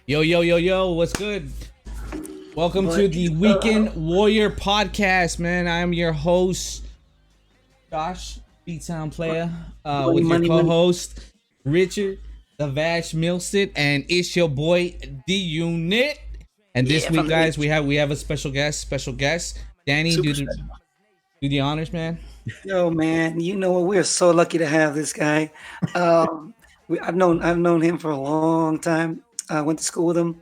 Yo, yo, yo, yo, what's good? Welcome to the Weekend Warrior podcast, man. I'm your host, Josh, Beattown Player, with your co-host, Richard, the Vash Milstead, and it's your boy, D-Unit. And this week, guys, we have a special guest. Danny, do the honors, man. Yo, man, you know what? We're so lucky to have this guy. I've known him for a long time. I went to school with him.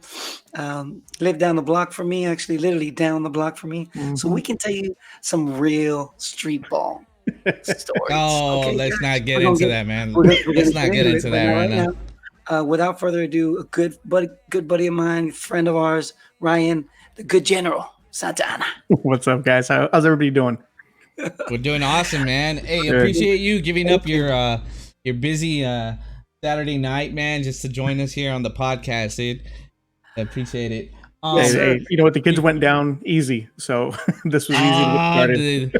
Lived down the block from me, actually, literally down the block from me. Mm-hmm. So we can tell you some real street ball stories. Oh, okay, let's not get into that, man. Let's not get into that right now. Without further ado, a good buddy of mine, friend of ours, Ryan, the good General Santana. What's up, guys? How's everybody doing? We're doing awesome, man. Hey, appreciate you giving up your busy Saturday night, man, just to join us here on the podcast, dude. I appreciate it. Hey, you know what? The kids went down easy, so this was easy to get started.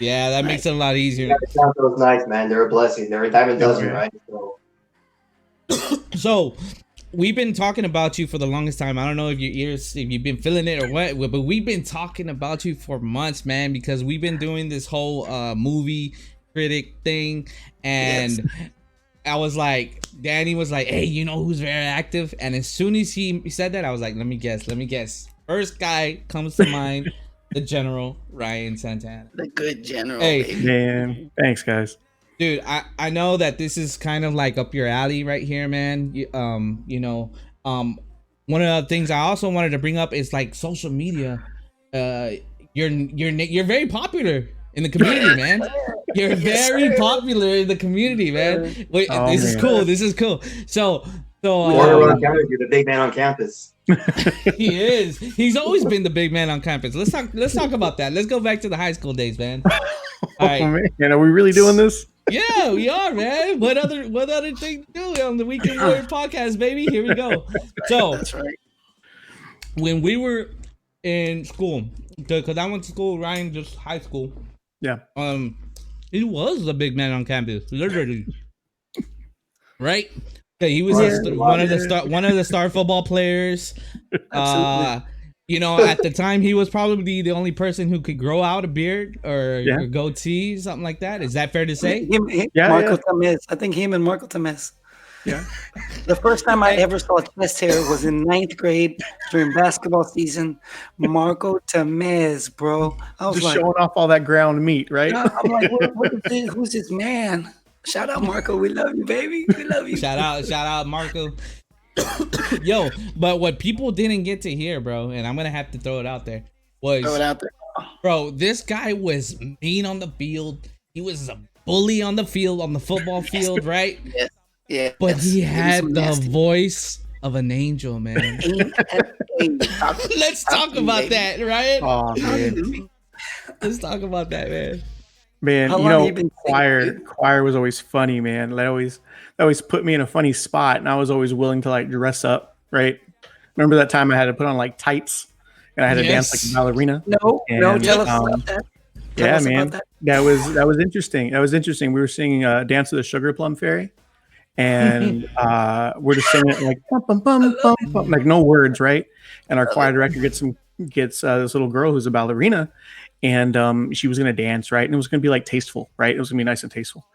Yeah, that makes it a lot easier. Those nights, man, they're a blessing. They're a dime a dozen, right? So we've been talking about you for the longest time. I don't know if you've been feeling it or what, but we've been talking about you for months, man, because we've been doing this whole movie critic thing, and yes. I was like, Danny was like, hey, you know who's very active? And as soon as he said that, I was like, let me guess. First guy comes to mind, the General Ryan Santana. The good General. Hey, man, thanks, guys. Dude, I know that this is kind of like up your alley right here, man. One of the things I also wanted to bring up is like social media. You're very popular in the community, man. You're very popular in the community, man. Wait, this is cool. So you're the big man on campus. He is. He's always been the big man on campus. Let's talk about that. Let's go back to the high school days, man. All right. Man, are we really doing this? Yeah, we are, man. What other thing to do on the Weekend Warrior podcast, baby? Here we go. So that's right. When we were in school, because I went to school, Ryan just high school. Yeah. He was the big man on campus, literally. Right? Okay, he was one of the star football players. Absolutely. At the time, he was probably the only person who could grow out a beard or goatee, something like that. Is that fair to say? Marco Tamez. I think him and Marco Tamez. Yeah. The first time I ever saw chest hair was in 9th grade during basketball season. Marco Tamez, bro. I was just showing off all that ground meat, right? I'm like, who's this man? Shout out, Marco. We love you, baby. We love you. Shout out, Marco. Yo, but what people didn't get to hear, bro, and I'm gonna have to throw it out there, bro, this guy was mean on the field. He was a bully on the field, on the football field, right? Yeah. But he had the voice of an angel, man. Let's talk about that, right? Oh, man. Let's talk about that, man. Man, choir was always funny, man. They always put me in a funny spot, and I was always willing to like dress up, right? Remember that time I had to put on like tights and I had to dance like a ballerina? No, tell us about that. Yeah, man. That was interesting. We were singing Dance of the Sugar Plum Fairy, and we're just singing it like bum, bum, bum, bum, bum, like no words, right? And our choir director gets this little girl who's a ballerina, and she was gonna dance, right? And it was gonna be like tasteful, right? It was gonna be nice and tasteful.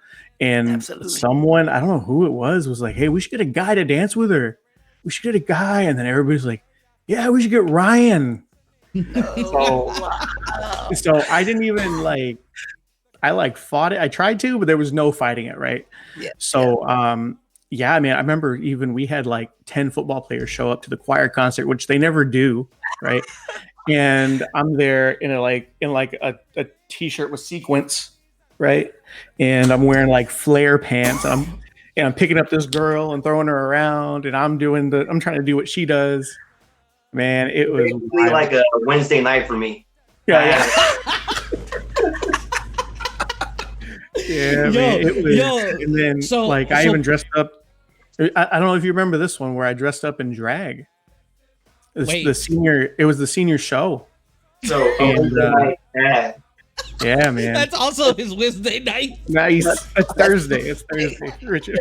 And someone, I don't know who it was like, hey, we should get a guy to dance with her. We should get a guy. And then everybody's like, yeah, we should get Ryan. So I didn't even I fought it. I tried to, but there was no fighting it, right? Yeah. So, I mean, I remember even we had like 10 football players show up to the choir concert, which they never do, right? And I'm there in a t-shirt with sequins, right? And I'm wearing like flare pants. And I'm picking up this girl and throwing her around, and I'm trying to do what she does. Man, it was like a Wednesday night for me. Yeah. Yeah, man, it was. And then I even dressed up. I don't know if you remember this one where I dressed up in drag. It was the senior show. So yeah, man. That's also his Wednesday night. Nice. It's Thursday. Richard.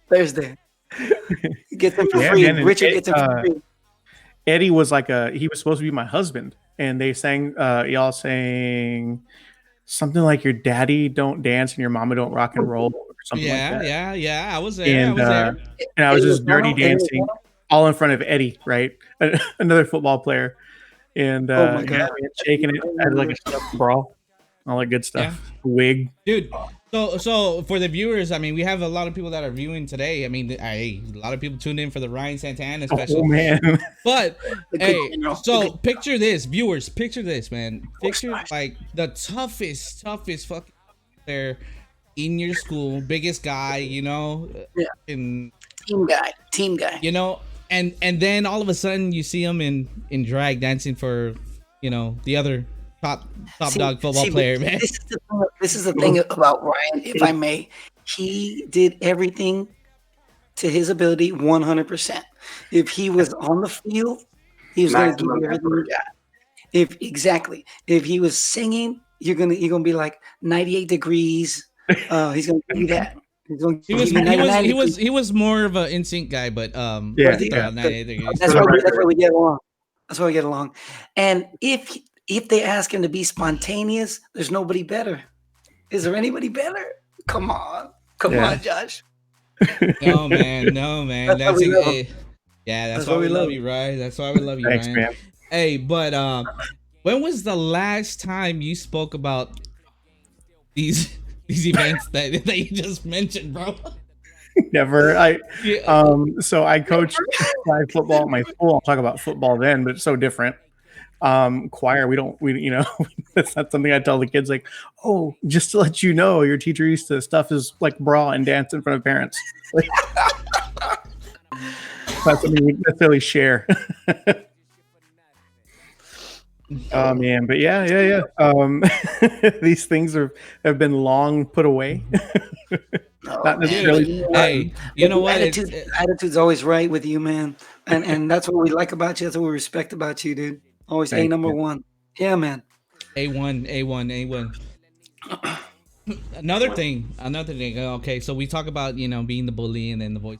Thursday. He gets them for Yeah, free. man, and Richard gets them for free. Eddie was he was supposed to be my husband, and they sang, y'all sang something like "Your daddy don't dance and your mama don't rock and roll" or something like that. Yeah. I was there. I And was there. and I was Eddie just dirty Lozano? Eddie dancing Lozano? all in front of Eddie, right? Another football player. And Oh my yeah, God. man, shaking it. I had like a stuffed bra, all that good stuff. Wig. Dude, so for the viewers, I mean, we have a lot of people that are viewing today. I mean, a lot of people tuned in for the Ryan Santana special. Oh man. But The good hey, general. so picture this, viewers, picture this, man. Picture like the toughest fucking player in your school, biggest guy, you know, Yeah. and Team guy. you know, and then all of a sudden you see him in drag dancing for, you know, the other top dog football player, man. This is the thing about Ryan, if I may. He did everything to his ability 100%. If he was on the field, he was going to give you everything he got. If he was singing, you're gonna be like 98 degrees. He's gonna give you that. He was more of an instinct guy, but Yeah. 98 degrees. That's why we get along. That's why we get along. And if they ask him to be spontaneous, there's nobody better. Is there anybody better? Come on, Josh. No man. That's why we love him. That's why we love you, right? That's why we love you, Thanks, Ryan. man. Hey, but when was the last time you spoke about these events that you just mentioned, bro? Never. So I coached flag football at my school. I'll talk about football then, but it's so different. Choir, we that's not something I tell the kids, like, oh, just to let you know, your teacher used to stuff his like bra and dance in front of parents. Like, not something we necessarily share. Oh man, but yeah. These things have been long put away. Not necessarily. Hey, you know what? Attitude's always right with you, man. And that's what we like about you. That's what we respect about you, dude. Always Thank number you. one. Yeah, man. A1. Another thing. Okay, so we talk about, being the bully and then the voice.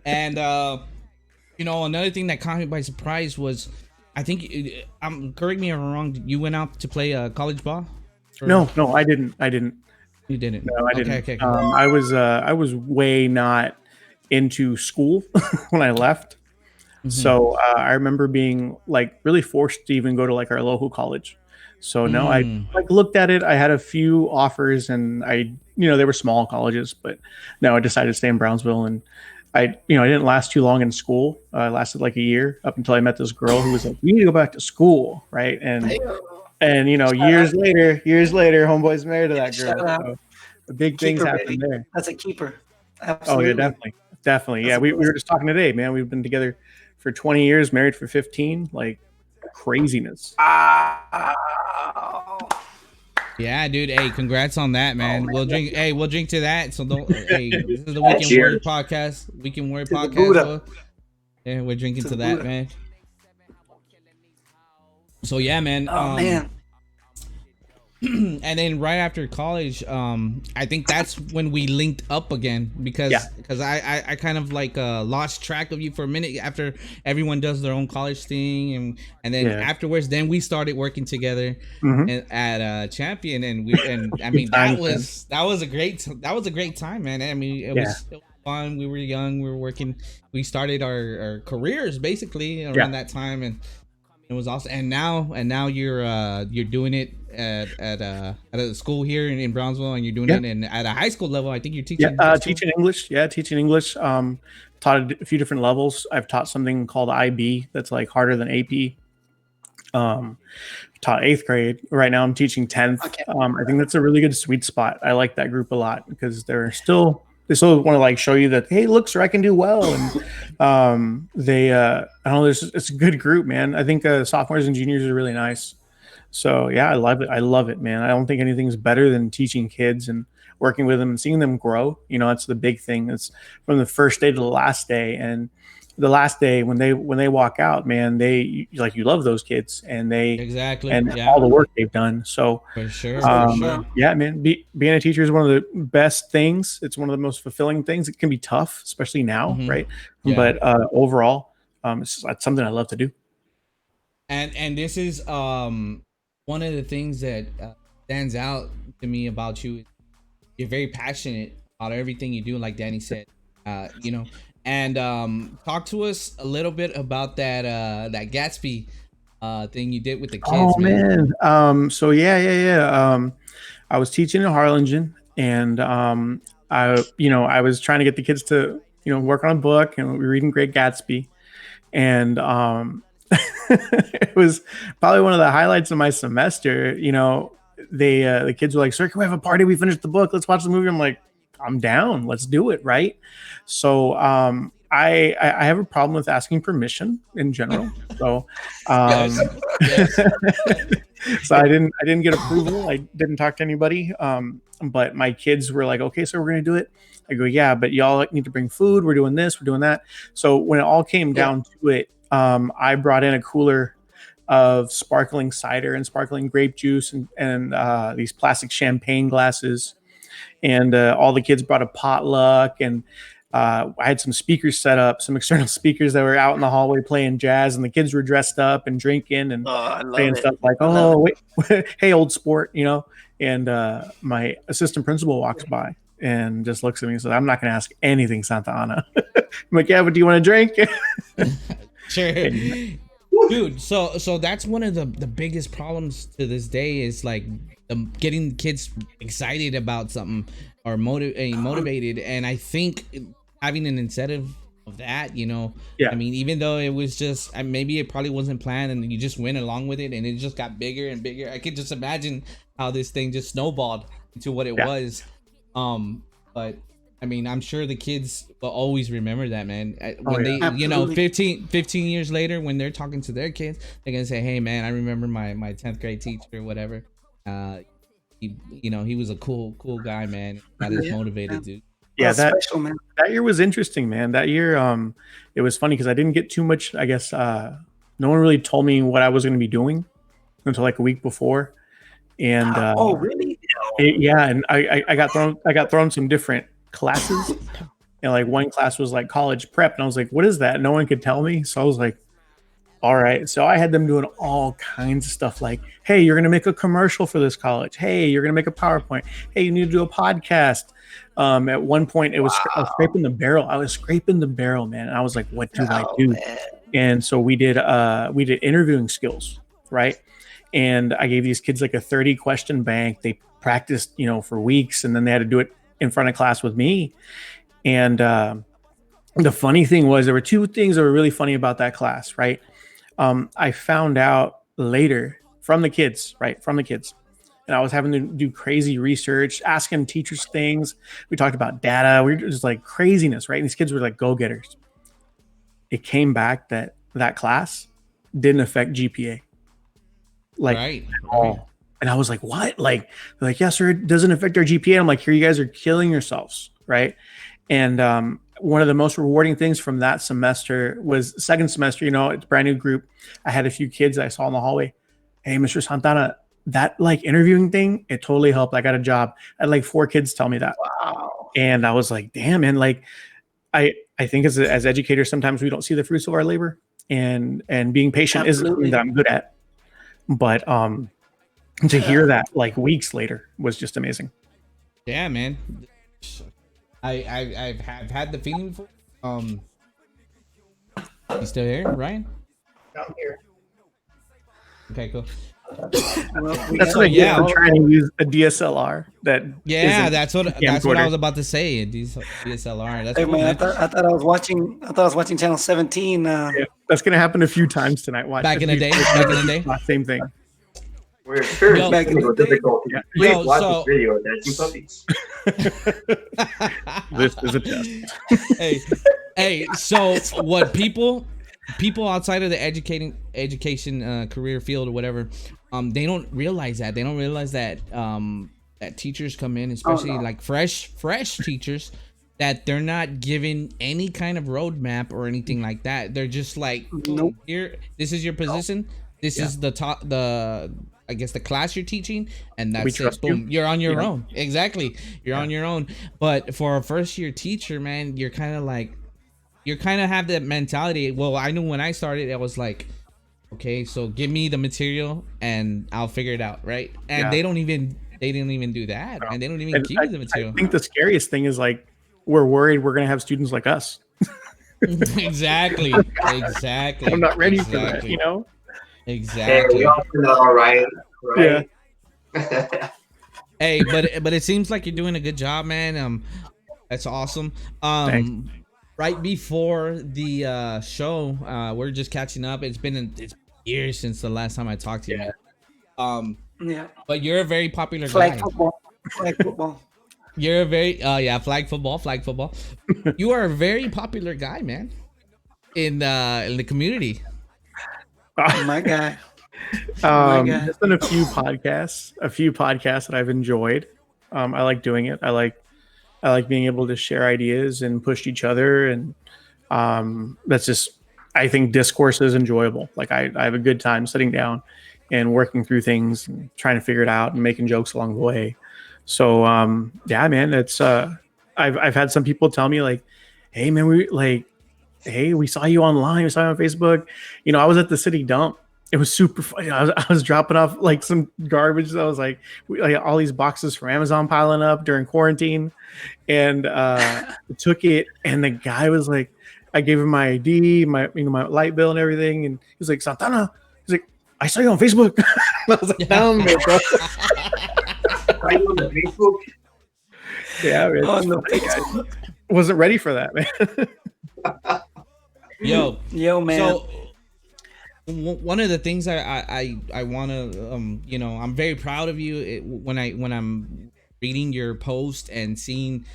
And another thing that caught me by surprise was, I think, correct me if I'm wrong, you went out to play college ball? No, I didn't. You didn't. No, I didn't. Okay. I was way not into school when I left. Mm-hmm. So I remember being like really forced to even go to like our local college. So no, I like looked at it. I had a few offers, and they were small colleges, but no, I decided to stay in Brownsville. And I didn't last too long in school. I lasted like a year up until I met this girl who was like, "You need to go back to school," right? And years later, homeboy's married to that girl. So big things happen there. That's a keeper. Absolutely. Oh yeah, definitely. Yeah, we were just talking today, man. We've been together for 20 years, married for 15. Like craziness. Yeah, dude. Hey, congrats on that, man. We'll drink. Hey, we'll drink to that. So don't. Hey, this is the Weekend Warrior podcast. Weekend Warrior podcast. So, yeah, we're drinking to that, man. So yeah, man. Oh man. And then right after college, I think that's when we linked up again because I kind of like lost track of you for a minute after everyone does their own college thing, and then afterwards, then we started working together at Champion, and I mean that was a great time, man. I mean it was fun. We were young, we were working, we started our careers basically around that time, and it was awesome. And now you're doing it at a school here in Brownsville, and you're doing it at a high school level. I think you're teaching. Teaching English. Yeah, teaching English. Taught a few different levels. I've taught something called IB. That's like harder than AP. Taught 8th grade. Right now I'm teaching 10th. Okay. I think that's a really good sweet spot. I like that group a lot because they still want to like show you that, hey, look, sir, I can do well. And I don't know, it's a good group, man. I think sophomores and juniors are really nice. So yeah, I love it, man. I don't think anything's better than teaching kids. And working with them and seeing them grow. You know, that's the big thing. It's from the first day to the last day. And the last day when they walk out, man, you love those kids and Exactly. all the work they've done. So For sure. yeah, man, being a teacher is one of the best things. It's one of the most fulfilling things. It can be tough, especially now, right? Yeah. But overall, it's something I love to do. And this is one of the things that stands out to me about you. You're very passionate about everything you do, like Danny said. You know, and talk to us a little bit about that Gatsby thing you did with the kids. Oh man. So yeah. I was teaching in Harlingen, and I was trying to get the kids to work on a book, and we were reading Great Gatsby, and it was probably one of the highlights of my semester. You know, the kids were like, "Sir, can we have a party? We finished the book. Let's watch the movie." I'm like, "I'm down. Let's do it." Right. So I have a problem with asking permission in general. So so I didn't get approval. I didn't talk to anybody. But my kids were like, "Okay, so we're gonna do it." I go, "Yeah, but y'all need to bring food. We're doing this. We're doing that." So when it all came down to it, I brought in a cooler of sparkling cider and sparkling grape juice and these plastic champagne glasses. And all the kids brought a potluck, and I had some speakers set up, some external speakers that were out in the hallway playing jazz, and the kids were dressed up and drinking and saying stuff like, "Oh, wait, hey, old sport," And my assistant principal walks by and just looks at me and says, "I'm not going to ask anything, Santa Ana." I'm like, "Yeah, but do you want to drink?" Sure. Dude, so that's one of the biggest problems to this day is like getting kids excited about something or motivated. And I think having an incentive of that, I mean, even though it was just maybe it probably wasn't planned and you just went along with it and it just got bigger and bigger. I could just imagine how this thing just snowballed into what it was. But I mean, I'm sure the kids will always remember that, man. When they, Absolutely. 15 years later, when they're talking to their kids, they're gonna say, "Hey, man, I remember my 10th grade teacher, or whatever. He was a cool guy, man. Got us motivated, dude." Yeah, That's special, man. that year was interesting, man. That year, it was funny because I didn't get too much. I guess no one really told me what I was going to be doing until like a week before, and Oh, really? and I got thrown some different classes, and like one class was like college prep, and I was like, "What is that?" No one could tell me, so I was like, "All right." So I had them doing all kinds of stuff like, "Hey, you're gonna make a commercial for this college. Hey, you're gonna make a PowerPoint. Hey, you need to do a podcast." At one point, I was scraping the barrel. I was scraping the barrel, man. And I was like, "What do I do?" Man. And so we did interviewing skills, right? And I gave these kids like a 30 question bank. They practiced, for weeks, and then they had to do it in front of class with me. And the funny thing was, there were two things that were really funny about that class, right? I found out later from the kids, and I was having to do crazy research, asking teachers things. We talked about data. We were just like craziness, right? And these kids were like go-getters. It came back that class didn't affect GPA, like Right. at all. And I was like, "What?" Like, they're like, "Yeah, sir, it doesn't affect our GPA." I'm like, "Here, you guys are killing yourselves, right?" And one of the most rewarding things from that semester was second semester. It's a brand new group. I had a few kids that I saw in the hallway. "Hey, Mr. Santana, that like interviewing thing, it totally helped. I got a job." I had like 4 kids tell me that. Wow. And I was like, "Damn, man!" Like, I think as educators, sometimes we don't see the fruits of our labor, and being patient is something that I'm good at. But to hear that like weeks later was just amazing. Yeah, man. I've had the feeling before. You still here, Ryan? I'm here. Okay, cool. Well, That's what I get for trying to use a DSLR. Yeah, that's what I camcorder. was about to say. DSLR. That's Hey, cool, man, man. I thought I was watching Channel 17. Yeah, that's gonna happen a few times tonight. Watch Back in the day. Same thing. We're experiencing Back in the technical day. difficulties. Yeah. Please Yo, watch so- this video, Dancing Puppies. This is a test. hey. So what people outside of the education career field or whatever, they don't realize that. They don't realize that that teachers come in, especially no. like fresh teachers, that they're not given any kind of roadmap or anything like that. They're just like, Nope. here, this is your position. This Yeah. is the top, the I guess the class you're teaching, and We that's it. trust Boom, you. you're on your Yeah. own. Exactly, you're on your own. But for a first year teacher, man, you're kind of like, you kind of have that mentality. Well, I knew when I started, it was like, okay, so give me the material and I'll figure it out, right? And Yeah. they didn't even do that, and they don't even And give you the material. I think the scariest thing is like we're worried we're gonna have students like us. Exactly. I'm not ready for that, you know? Hey, Exactly. we all turned out all right. Right? Hey, but it seems like you're doing a good job, man. That's awesome. Thanks. Right before the show, we're just catching up. It's years since the last time I talked to you, man. Yeah. But you're a very popular Flag guy. football. Flag football. You're a very flag football. You are a very popular guy, man, in the community. My guy. my God. There's been a few podcasts that I've enjoyed. I like doing it. I like being able to share ideas and push each other, and that's just, I think discourse is enjoyable. Like I have a good time sitting down and working through things and trying to figure it out and making jokes along the way. So yeah, man, it's I've had some people tell me like, hey man, we saw you online, we saw you on Facebook. You know, I was at the city dump. It was super funny. I was dropping off like some garbage. I was like all these boxes from Amazon piling up during quarantine, and took it. And the guy was like, I gave him my ID, my light bill and everything, and he was like, Santana. He's like, I saw you on Facebook. I was like, down there, bro. Are you on the Facebook? Yeah, man. On the I wasn't ready for that, man. Yo, man. So one of the things I want to I'm very proud of you when I'm reading your post and seeing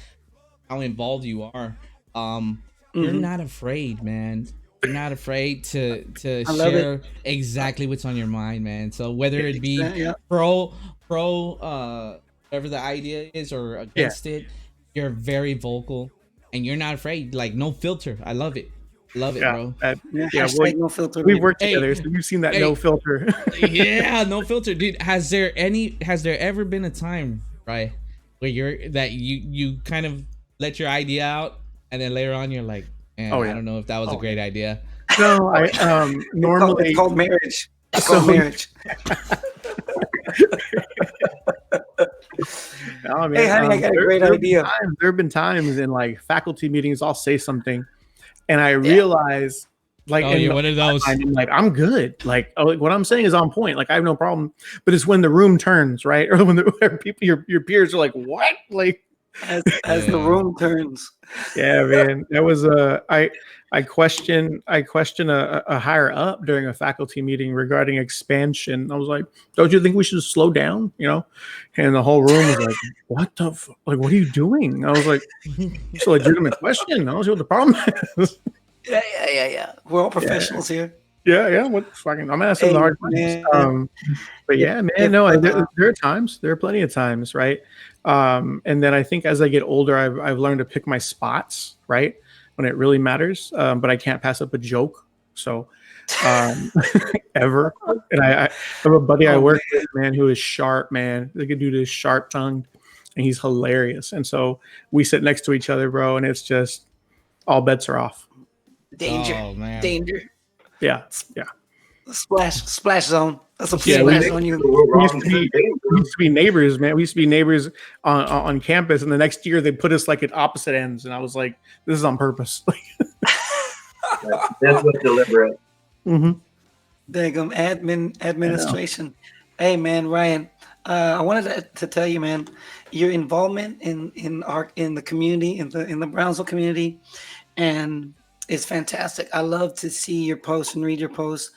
how involved you are. You're not afraid, man. You're not afraid to share exactly what's on your mind, man. So whether it be pro whatever the idea is or against it, you're very vocal and you're not afraid. Like no filter. I love it. Love it, bro. Hashtag no filter. We worked together, so you've seen that no filter. Yeah, no filter, dude. Has there ever been a time, right, where you kind of let your idea out and then later on you're like, man, I don't know if that was a great idea. No, I normally It's called marriage. It's called marriage. No, man, Hey, honey, I got a great idea. There have been times in like faculty meetings, I'll say something, and I realize, like, what are those? I'm like, I'm good. Like, what I'm saying is on point. Like, I have no problem. But it's when the room turns, right, or when people, your peers are like, what, like. As the room turns. Yeah, man, that was I question a higher up during a faculty meeting regarding expansion. I was like, don't you think we should slow down, you know? And the whole room was like, what the like, what are you doing? I was like, it's a legitimate question. I don't see what the problem is. Yeah. We're all professionals here. Yeah. What fucking? I'm asking the hard questions. But yeah, man. No, there are times. There are plenty of times, right? And then I think as I get older, I've learned to pick my spots, right, when it really matters. But I can't pass up a joke. So ever. And I have a buddy I work with, man, who is sharp, man. The good dude is sharp tongued, and he's hilarious. And so we sit next to each other, bro, and it's just all bets are off. Danger. Oh, man. Danger. Yeah. Splash zone. That's a Yeah, splash on you. We used to be neighbors, man. We used to be neighbors on campus, and the next year they put us like at opposite ends, and I was like, "This is on purpose." That's what's deliberate. Mm-hmm. Daggum administration. Hey, man, Ryan. I wanted to tell you, man, your involvement in the community, in the Brownsville community, and it's fantastic. I love to see your posts and read your posts.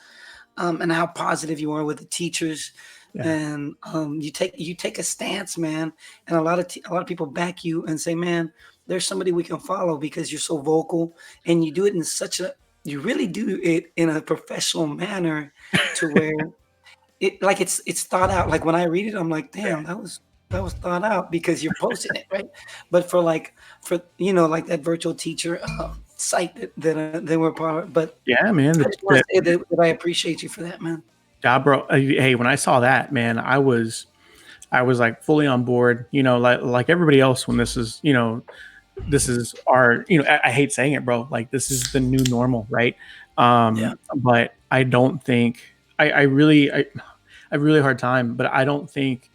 And how positive you are with the teachers, and you take a stance, man. And a lot of people back you and say, man, there's somebody we can follow because you're so vocal, and you do it in you really do it in a professional manner, to where it's thought out. Like when I read it, I'm like, damn, that was thought out because you're posting it, right? But for like like that virtual teacher site that we're part of. But Yeah, man. I just want to say that I appreciate you for that, man. Yeah, bro. Hey, when I saw that, man, I was like fully on board. Like everybody else when this is our, I hate saying it, bro. Like this is the new normal, right? Yeah. But I don't think I really I have a really hard time, but I don't think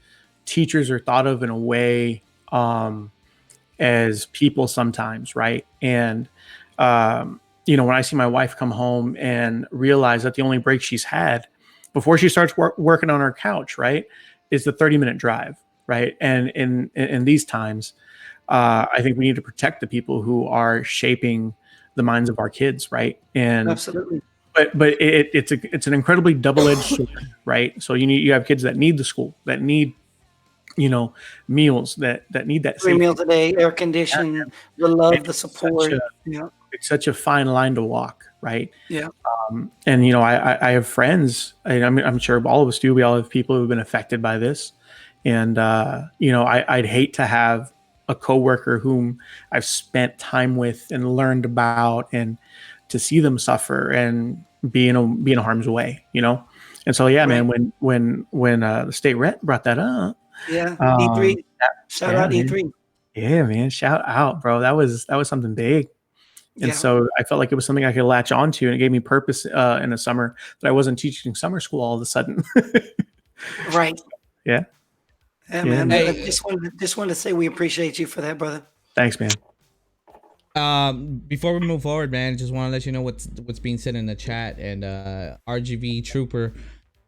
teachers are thought of in a way as people sometimes, right? And when I see my wife come home and realize that the only break she's had before she starts working on her couch, right, is the 30-minute drive, right? And in these times, I think we need to protect the people who are shaping the minds of our kids, right? And Absolutely. but it's an incredibly double-edged sword, right? So you have kids that need the school, that need meals, that need that 3 safety. meals a day, air conditioned, the love, the support. It's such a fine line to walk, right? Yeah. And I have friends. I'm sure all of us do. We all have people who've been affected by this, and I'd hate to have a coworker whom I've spent time with and learned about, and to see them suffer and be in harm's way, And so, yeah, Right. man, when the state rep brought that up, Yeah. E3. Shout out man. E3. Yeah, man, shout out, bro. That was something big. And Yeah. so I felt like it was something I could latch onto, and it gave me purpose in the summer that I wasn't teaching summer school all of a sudden. Right. Yeah. Yeah, Yeah. man. Hey. I just wanted to say we appreciate you for that, brother. Thanks, man. Before we move forward, man, just want to let you know what's being said in the chat. And RGV Trooper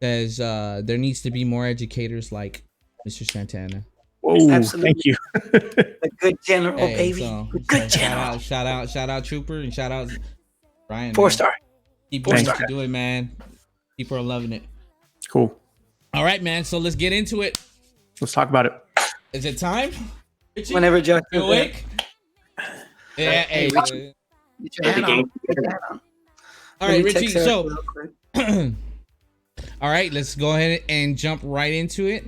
says there needs to be more educators like Mr. Santana. Whoa, Absolutely. thank you. A good general, Hey, baby. so Good general. shout out Trooper, and shout out Brian. 4-star. Keep Thanks. doing what you're doing, man. People are loving it. Cool. All right, man. So let's get into it. Let's talk about it. Is it time? Richie? Whenever Josh You is awake? Yeah. Hey, Richie. Get your hat on. Get your hat on. all Let right, me Richie. text her So, real quick. all right, let's go ahead and jump right into it.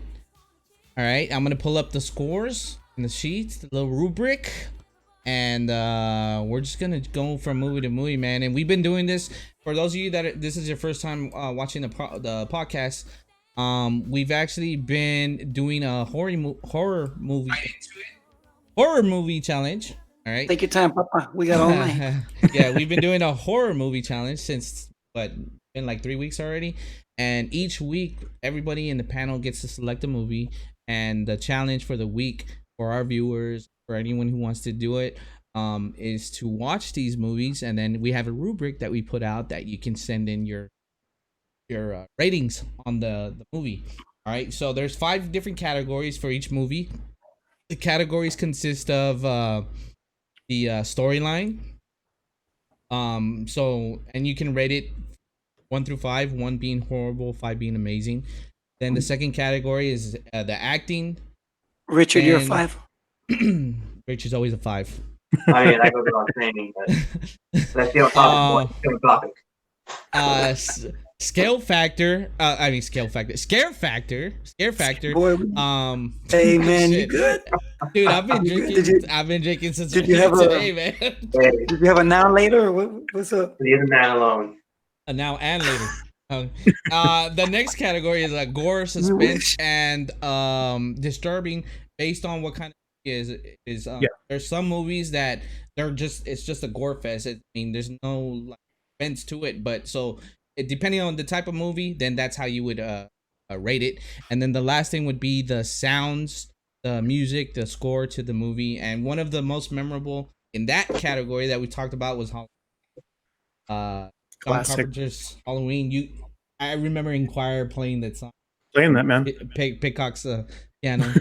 All right, I'm gonna pull up the scores and the sheets, the little rubric, and we're just gonna go from movie to movie, man. And we've been doing this for those of you that this is your first time watching the podcast. We've actually been doing a horror movie challenge. All right. Take your time, Papa. We got all night. Yeah, we've been doing a horror movie challenge since been like 3 weeks already. And each week, everybody in the panel gets to select a movie. And the challenge for the week for our viewers, for anyone who wants to do it, is to watch these movies. And then we have a rubric that we put out that you can send in your ratings on the movie. All right. So there's 5 different categories for each movie. The categories consist of the storyline. And you can rate it 1 through 5, 1 being horrible, 5 being amazing. Then the second category is the acting. Richard, you're a And- 5. Richard's always a 5. I mean, that goes without saying, but let's stay on topic. Let's stay on topic. Scale factor. Scare factor. Boy, hey, man, you shit. good? Dude, I've been Did drinking. you- I've been drinking since did you have a- today, man. Hey, Did you have a now later? Or what's up? leave the man alone. Now and later. The next category is gore, suspense, wish. and disturbing, based on what kind of is there's some movies that it's just a gore fest. I mean, there's no like offense to it, but so depending on the type of movie, then that's how you would rate it. And then the last thing would be the sounds, the music, the score to the movie. And one of the most memorable in that category that we talked about was John Classic. Carpenter's Halloween. I remember Inquirer playing that song, Playing that, man. Peacock's piano.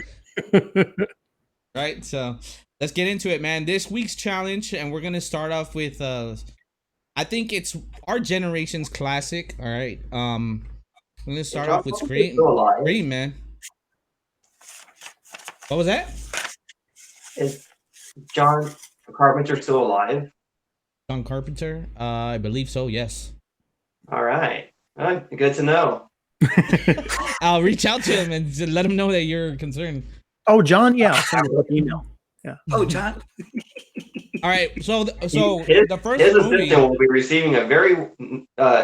Right, so let's get into it, man. This week's challenge, and we're gonna start off with I think it's our generation's classic. All right, we're gonna start off with Scream. Still alive. Scream, man. What was that? Is John Carpenter still alive? John Carpenter? I believe so. Yes. All right. Good to know. I'll reach out to him and let him know that you're concerned. Oh, John, yeah, I'll send it with email. Oh, John. All right, so His, the first his movie. assistant will be receiving a very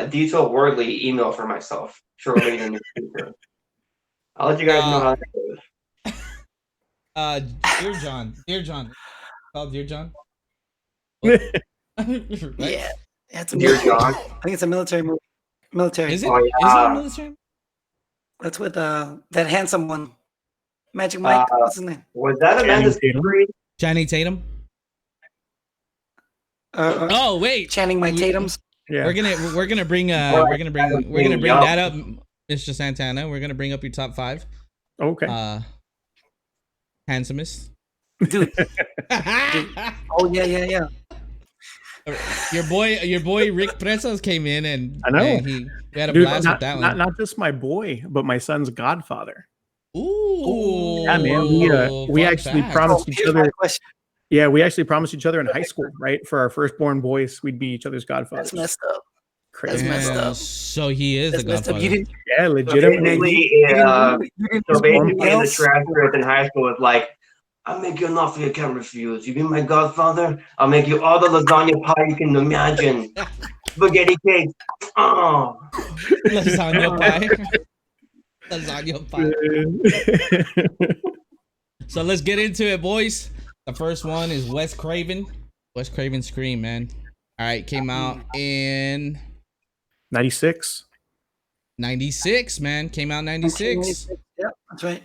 detailed wordly email for myself shortly in the future. I'll let you guys know how that goes. Dear John, called Dear John. Right? Yeah, that's a Dear military. John. I think it's a military movie. Military. Is it? Oh, Is it yeah. a military? That's with that handsome one, Magic Mike. What's his name? Was that Amanda Seyfried? Channing Tatum. Oh wait, Channing my Tatums. Yeah. we're gonna bring we're gonna bring that up, Mr. Santana. We're gonna bring up your top 5 Okay. handsomest. Dude. Oh yeah. Your boy Rick Presas came in and I know. and we had a Dude, blast with that one. not just my boy, but my son's godfather. Ooh, Yeah, man. We fun actually fact. promised each Here's my other. question. Yeah, we actually promised each other in high school, right? For our firstborn boys, we'd be each other's godfathers. That's messed up. Crazy. That's messed Damn, up. so he is That's the messed up. godfather. You didn't. Yeah, So legitimately. basically, You didn't the else? transcript in high school was like, I'll make you an offer you can't refuse. You be my godfather, I'll make you all the lasagna pie you can imagine. Spaghetti cake. Oh. Lasagna pie. Lasagna pie. So let's get into it, boys. The first one is Wes Craven. Wes Craven Scream, man. All right, came out in 96. 96, man. Came out in 96. Yeah, that's right.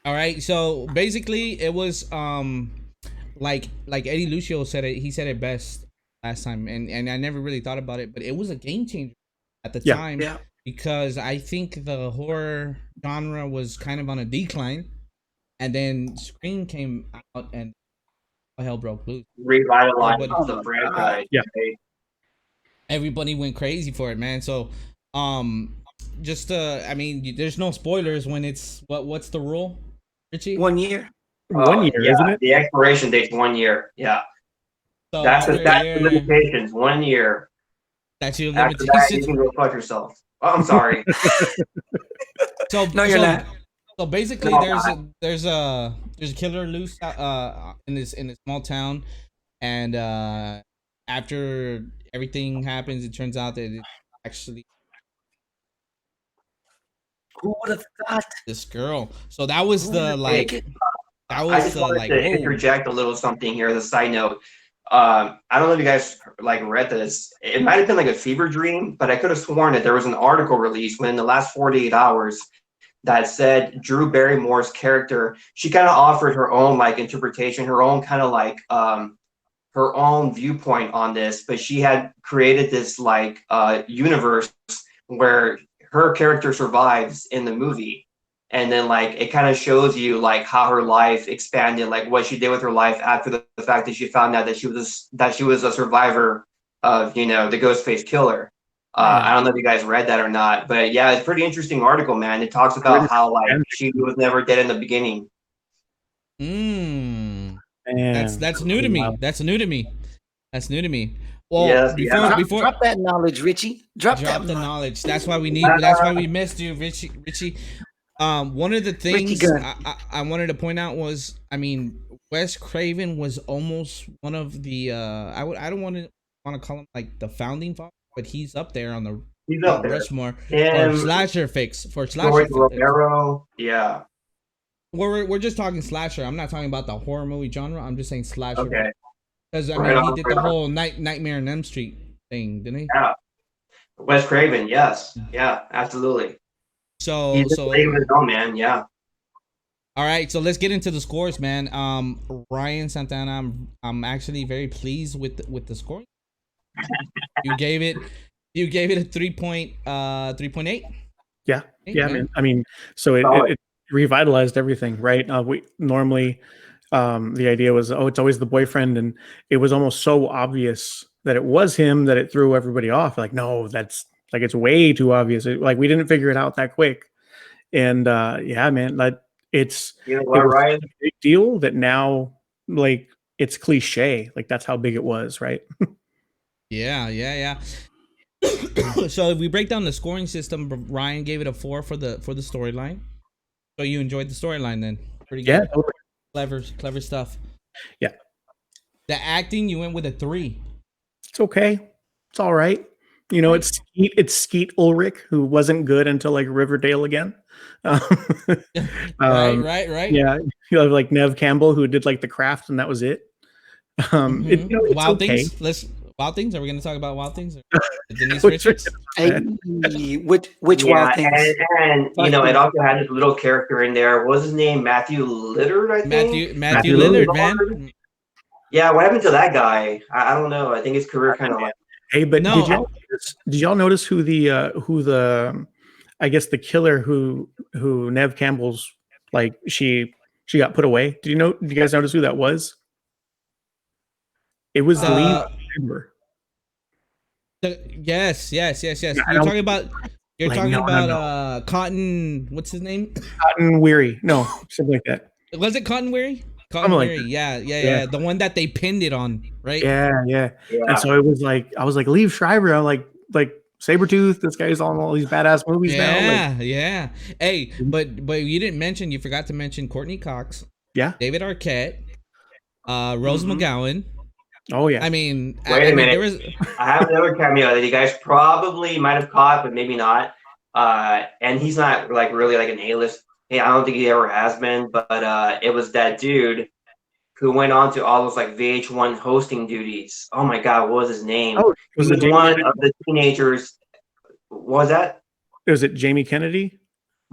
All right, so basically it was like Eddie Lucio said it. He said it best last time, and I never really thought about it, but it was a game changer at the Yeah. time Yeah. because I think the horror genre was kind of on a decline, and then Scream came out and all hell broke loose. Revitalized Oh, the franchise. Yeah. Everybody went crazy for it, man. So just I mean, there's no spoilers when it's what's the rule, Richie? 1 year. 1 year, yeah, isn't it? The expiration date's 1 year. Yeah. So That's after the a that's year, the limitations. 1 year. that's your After that, you limitation. can go fuck yourself. Oh, I'm sorry. So No, you're not. So basically, No, there's a killer loose in this small town, and after everything happens, it turns out that it's actually Who would have thought? this girl. So that was Who the would've like taken- that I was just the wanted like to whoa. interject a little something here as a side note. I don't know if you guys like read this. It might have been like a fever dream, but I could have sworn that there was an article released within the last 48 hours that said Drew Barrymore's character, she kind of offered her own like interpretation, her own kind of like her own viewpoint on this, but she had created this like universe where her character survives in the movie. And then like it kind of shows you like how her life expanded, like what she did with her life after the fact that she found out that she was a survivor of, you know, the Ghostface killer. I don't know if you guys read that or not, but yeah, it's a pretty interesting article, man. It talks about how like she was never dead in the beginning. Mm. Man. That's new to me. Wow. That's new to me. That's new to me. Well, Yes, before Drop that knowledge, Richie. Drop drop that the knowledge. knowledge. That's why we need. That's why we missed you, Richie. One of the things Gunn. I wanted to point out was, I mean, Wes Craven was almost one of the. I don't want to call him like the founding father, but he's up there on the He's up there. Rushmore for Him, slasher fix for George slasher. Fix. Romero, yeah. We're just talking slasher. I'm not talking about the horror movie genre. I'm just saying slasher. Okay. Because I Right mean, on, he did right the on. whole Nightmare on Elm Street thing, didn't he? Yeah. Wes Craven, yes. Yeah, absolutely. So He's just leaving his own, man. Yeah. all right. So let's get into the scores, man. Ryan Santana, I'm actually very pleased with the score. You gave it a 3.8. Yeah, man. I mean, so it revitalized everything, right? We normally the idea was, oh, it's always the boyfriend, and it was almost so obvious that it was him that it threw everybody off. Like, no, that's like it's way too obvious. Like we didn't figure it out that quick. And yeah, man, like it's You know it what, was Ryan? a big deal that now like it's cliche. Like that's how big it was, right? Yeah. So if we break down the scoring system, Ryan gave it a 4 for the storyline. So you enjoyed the storyline then? Pretty Yeah, good. totally. Clever stuff. Yeah. The acting, you went with a 3. It's okay. It's all right. You know, it's Skeet Ulrich, who wasn't good until like Riverdale again. Um, um, Right. yeah, you have like Nev Campbell, who did like The Craft, and that was it. It, you know, it's Wild okay. Things. Wild Things. Are we going to talk about Wild Things? Denise Which- Richards. Hey, which Wild Things? and you know, it also had this little character in there. What was his name? Matthew Lillard, I think. Matthew Lillard. Lillard, man. Yeah, what happened to that guy? I don't know. I think his career kind of like. Hey, but No. did y'all notice who the I guess the killer who Nev Campbell's like she got put away? Did you guys notice who that was? It was Lee Schreiber. Yes. I You're don't- talking about. You're Like, talking no, about Cotton. What's his name? Cotton Weary. No, something like that. Was it Cotton Weary? Cotton Something like Weary. that. Yeah. The one that they pinned it on, right? Yeah. Yeah. And so it was like I was like, Lee Schreiber. I'm like Sabretooth. This guy's on all these badass movies now. Like, Yeah. Hey, but you forgot to mention Courtney Cox, yeah. David Arquette, Rose McGowan. Oh yeah. I mean, Wait a minute. there was I have another cameo that you guys probably might have caught, but maybe not. And he's not like really like an A-list. Hey, I don't think he ever has been, but it was that dude who went on to all those like VH1 hosting duties. Oh my God, what was his name? Oh, He was one of the teenagers. What was that? Was it Jamie Kennedy?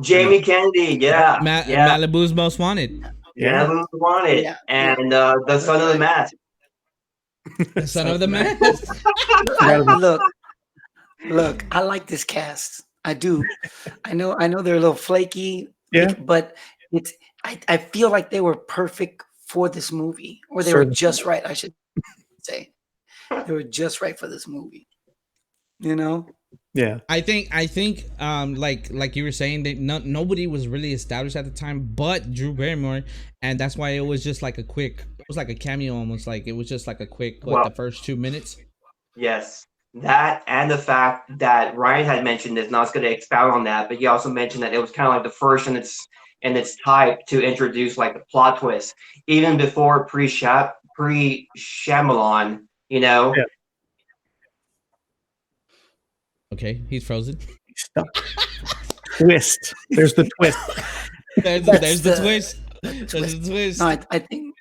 Jamie Kennedy, yeah. Malibu's Most Wanted. Yeah. Who wanted, Yeah. and the Son of the Mask. Son of the Man. Look, I like this cast. I do. I know they're a little flaky, Yeah. but I feel like they were perfect for this movie, or they were just right, I should say. They were just right for this movie. You know? Yeah. I think like you were saying, that nobody was really established at the time but Drew Barrymore, and that's why it was just like it was like a cameo almost, like it was just like a quick the first 2 minutes. Yes, that and the fact that Ryan had mentioned this, and I was going to expound on that, but he also mentioned that it was kind of like the first in its type to introduce like the plot twist, even before pre-Shyamalan, you know. Yeah. Okay, he's frozen. Twist. There's the twist. There's the twist. There's the twist. No, I think,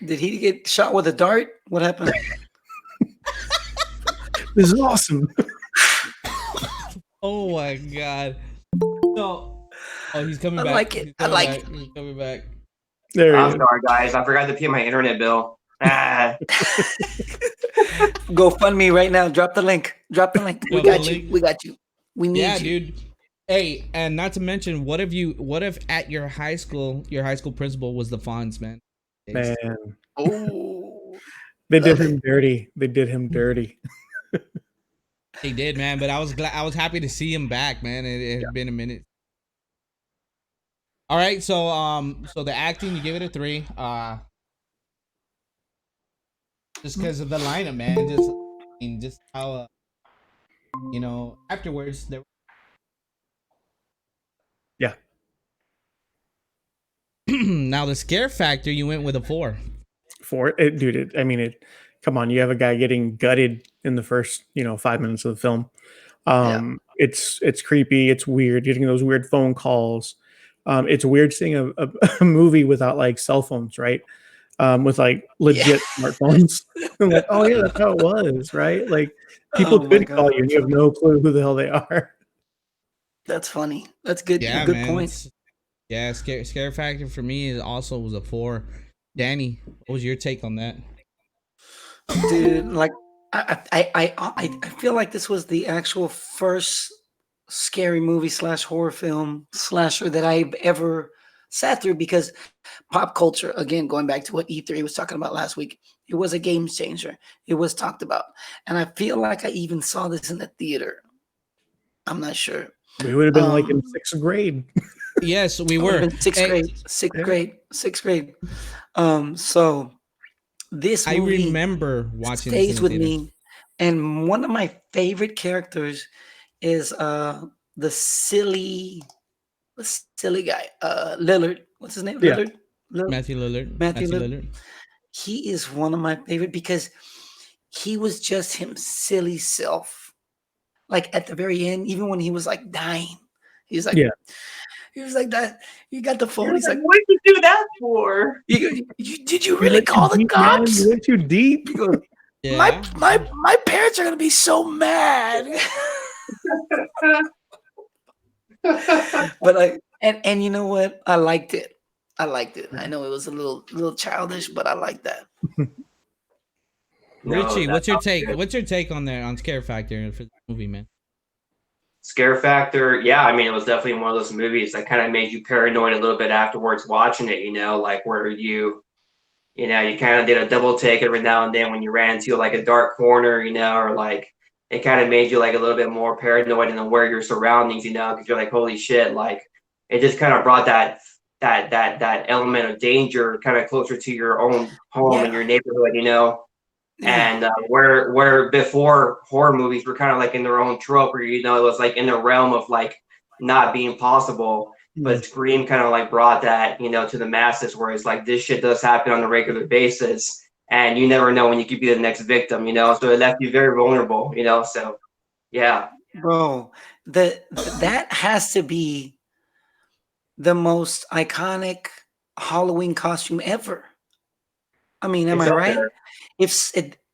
did he get shot with a dart? What happened? This is awesome. Oh my God. No. Oh, he's coming I back. like it. He's I coming like back. it. He's coming back. There I'm he is. sorry, guys. I forgot to pay my internet bill. Go fund me right now. Drop the link. We Drop got the you. link. We got you. We need Yeah, you. dude. Hey, and not to mention, what if at your high school principal was the Fonz, man? Man. Oh, They did him dirty. They did him dirty. They did, man. But I was happy to see him back, man. It had been a minute. All right, so the acting, you give it a 3. Just because of the lineup, man. Just how afterwards there. Yeah. Now the scare factor, you went with a 4. Come on, you have a guy getting gutted in the first 5 minutes of the film. It's creepy, it's weird, getting those weird phone calls. It's weird seeing a movie without like cell phones, right? With like legit smartphones. I'm like, oh yeah, that's how it was, right? Like people could call you and you have no clue who the hell they are. that's funny. That's good. Yeah, good man. point. Yeah, scare factor for me also was a 4. Danny, what was your take on that? Dude, like I feel like this was the actual first scary movie / horror film slasher that I've ever sat through, because pop culture, again, going back to what E3 was talking about last week, it was a game changer. It was talked about. And I feel like I even saw this in the theater. I'm not sure. We would have been like in 6th grade. Yes, we were. Sixth grade. So this I movie remember watching this stays in the with theater. me, and one of my favorite characters is the silly guy, Lillard. What's his name? Yeah. Lillard. Matthew Lillard. Matthew Matthew Lillard. Lillard. He is one of my favorite because he was just him silly self. Like at the very end, even when he was like dying, he was like, Yeah. he was like that. He got the phone. He's like, what did you do that for? did you really call the cops? You went too deep. He goes, Yeah. my parents are gonna be so mad. But and you know what? I liked it. I know it was a little childish, but I like that. Richie, No, what's your that's take? good. What's your take on there on Scare Factor for the movie, man? Scare Factor, yeah, I mean, it was definitely one of those movies that kind of made you paranoid a little bit afterwards watching it, like where you kind of did a double take every now and then when you ran into like a dark corner, or like it kind of made you like a little bit more paranoid and aware of your surroundings, because you're like, holy shit, like it just kind of brought that element of danger kind of closer to your own home and your neighborhood, And where before horror movies were kind of like in their own trope, where it was like in the realm of like not being possible, but Scream kind of like brought that to the masses, where it's like this shit does happen on a regular basis, and you never know when you could be the next victim, so it left you very vulnerable, so yeah. Bro, that has to be the most iconic Halloween costume ever. I mean, am It's I up right? there.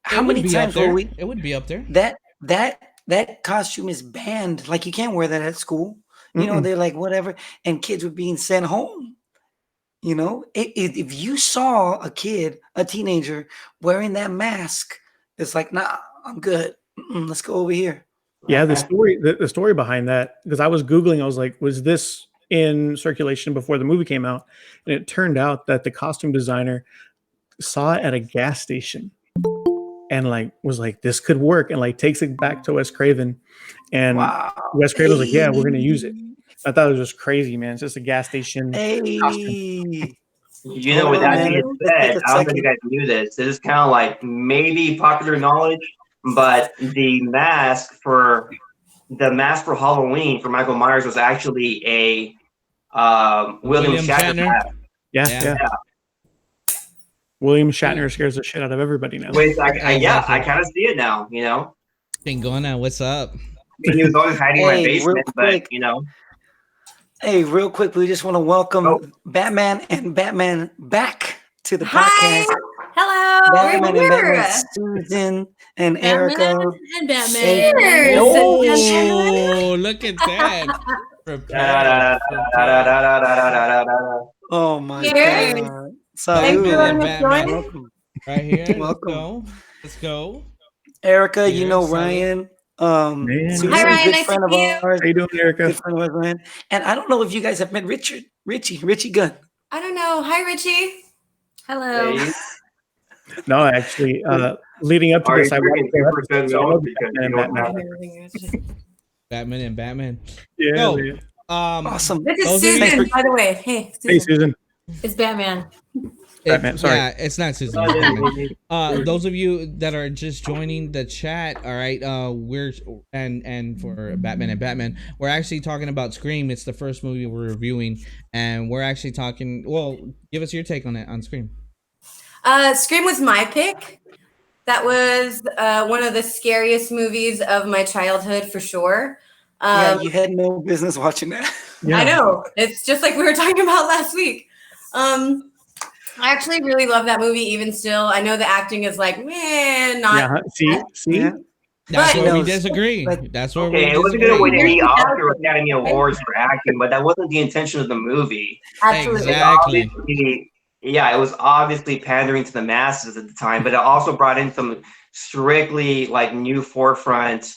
How many times were we? It would be up there. That costume is banned. Like you can't wear that at school. They're like whatever, and kids were being sent home. If you saw a teenager wearing that mask, it's like, nah, I'm good. Let's go over here. Yeah, the story behind that, because I was Googling, I was like, was this in circulation before the movie came out? And it turned out that the costume designer saw it at a gas station and like was like, this could work, and like takes it back to Wes Craven, and Wes Craven was like, yeah, we're gonna use it. I thought it was just crazy, man. It's just a gas station costume. With that being said, I don't think you guys knew this. This is kind of like maybe popular knowledge, but the mask for Halloween for Michael Myers was actually a William Shatner mask. Yeah. William Shatner scares the shit out of everybody now. Which I kind of see it now. Been going on. What's up? He was always hiding in my basement, but Hey, real quick, we just want to welcome Batman and Batman back to the podcast. Hello. Batman and Batman, Susan and Erica. And Batman. Oh, look at that. Oh my Cheers. God. Thank you, Salud. Batman. Welcome. Right here. Welcome. Let's go. Erica, Cheers. Ryan. Man. Susan's Hi, a Ryan. good Nice friend to of meet you. ours. How you doing, Erica? Good friend of ours, Ryan. And I don't know if you guys have met Richie Gunn. I don't know. Hi, Richie. Hello. No, actually, leading up to this, I watched Batman and Batman. Yeah, Yo, man. Awesome. This is Those are- Susan, by the way. Hey, Susan. Hey, Susan. It's Batman. Batman, sorry. Yeah, it's not Susan. it's Batman. Those of you that are just joining the chat, all right, we're and for Batman and Batman, we're actually talking about Scream. It's the first movie we're reviewing, and we're actually talking. Well, give us your take on it on Scream. Scream was my pick. That was one of the scariest movies of my childhood for sure. Yeah, you had no business watching that. Yeah. I know. It's just like we were talking about last week. I actually really love that movie even still. I know the acting is like, man, not. Yeah, see? Yeah. That's But- where we disagree. But- That's where Okay, we it wasn't going to win disagree. any Oscar or Academy Awards for acting, but that wasn't the intention of the movie. Absolutely. Exactly. It was obviously pandering to the masses at the time, but it also brought in some strictly like new forefront,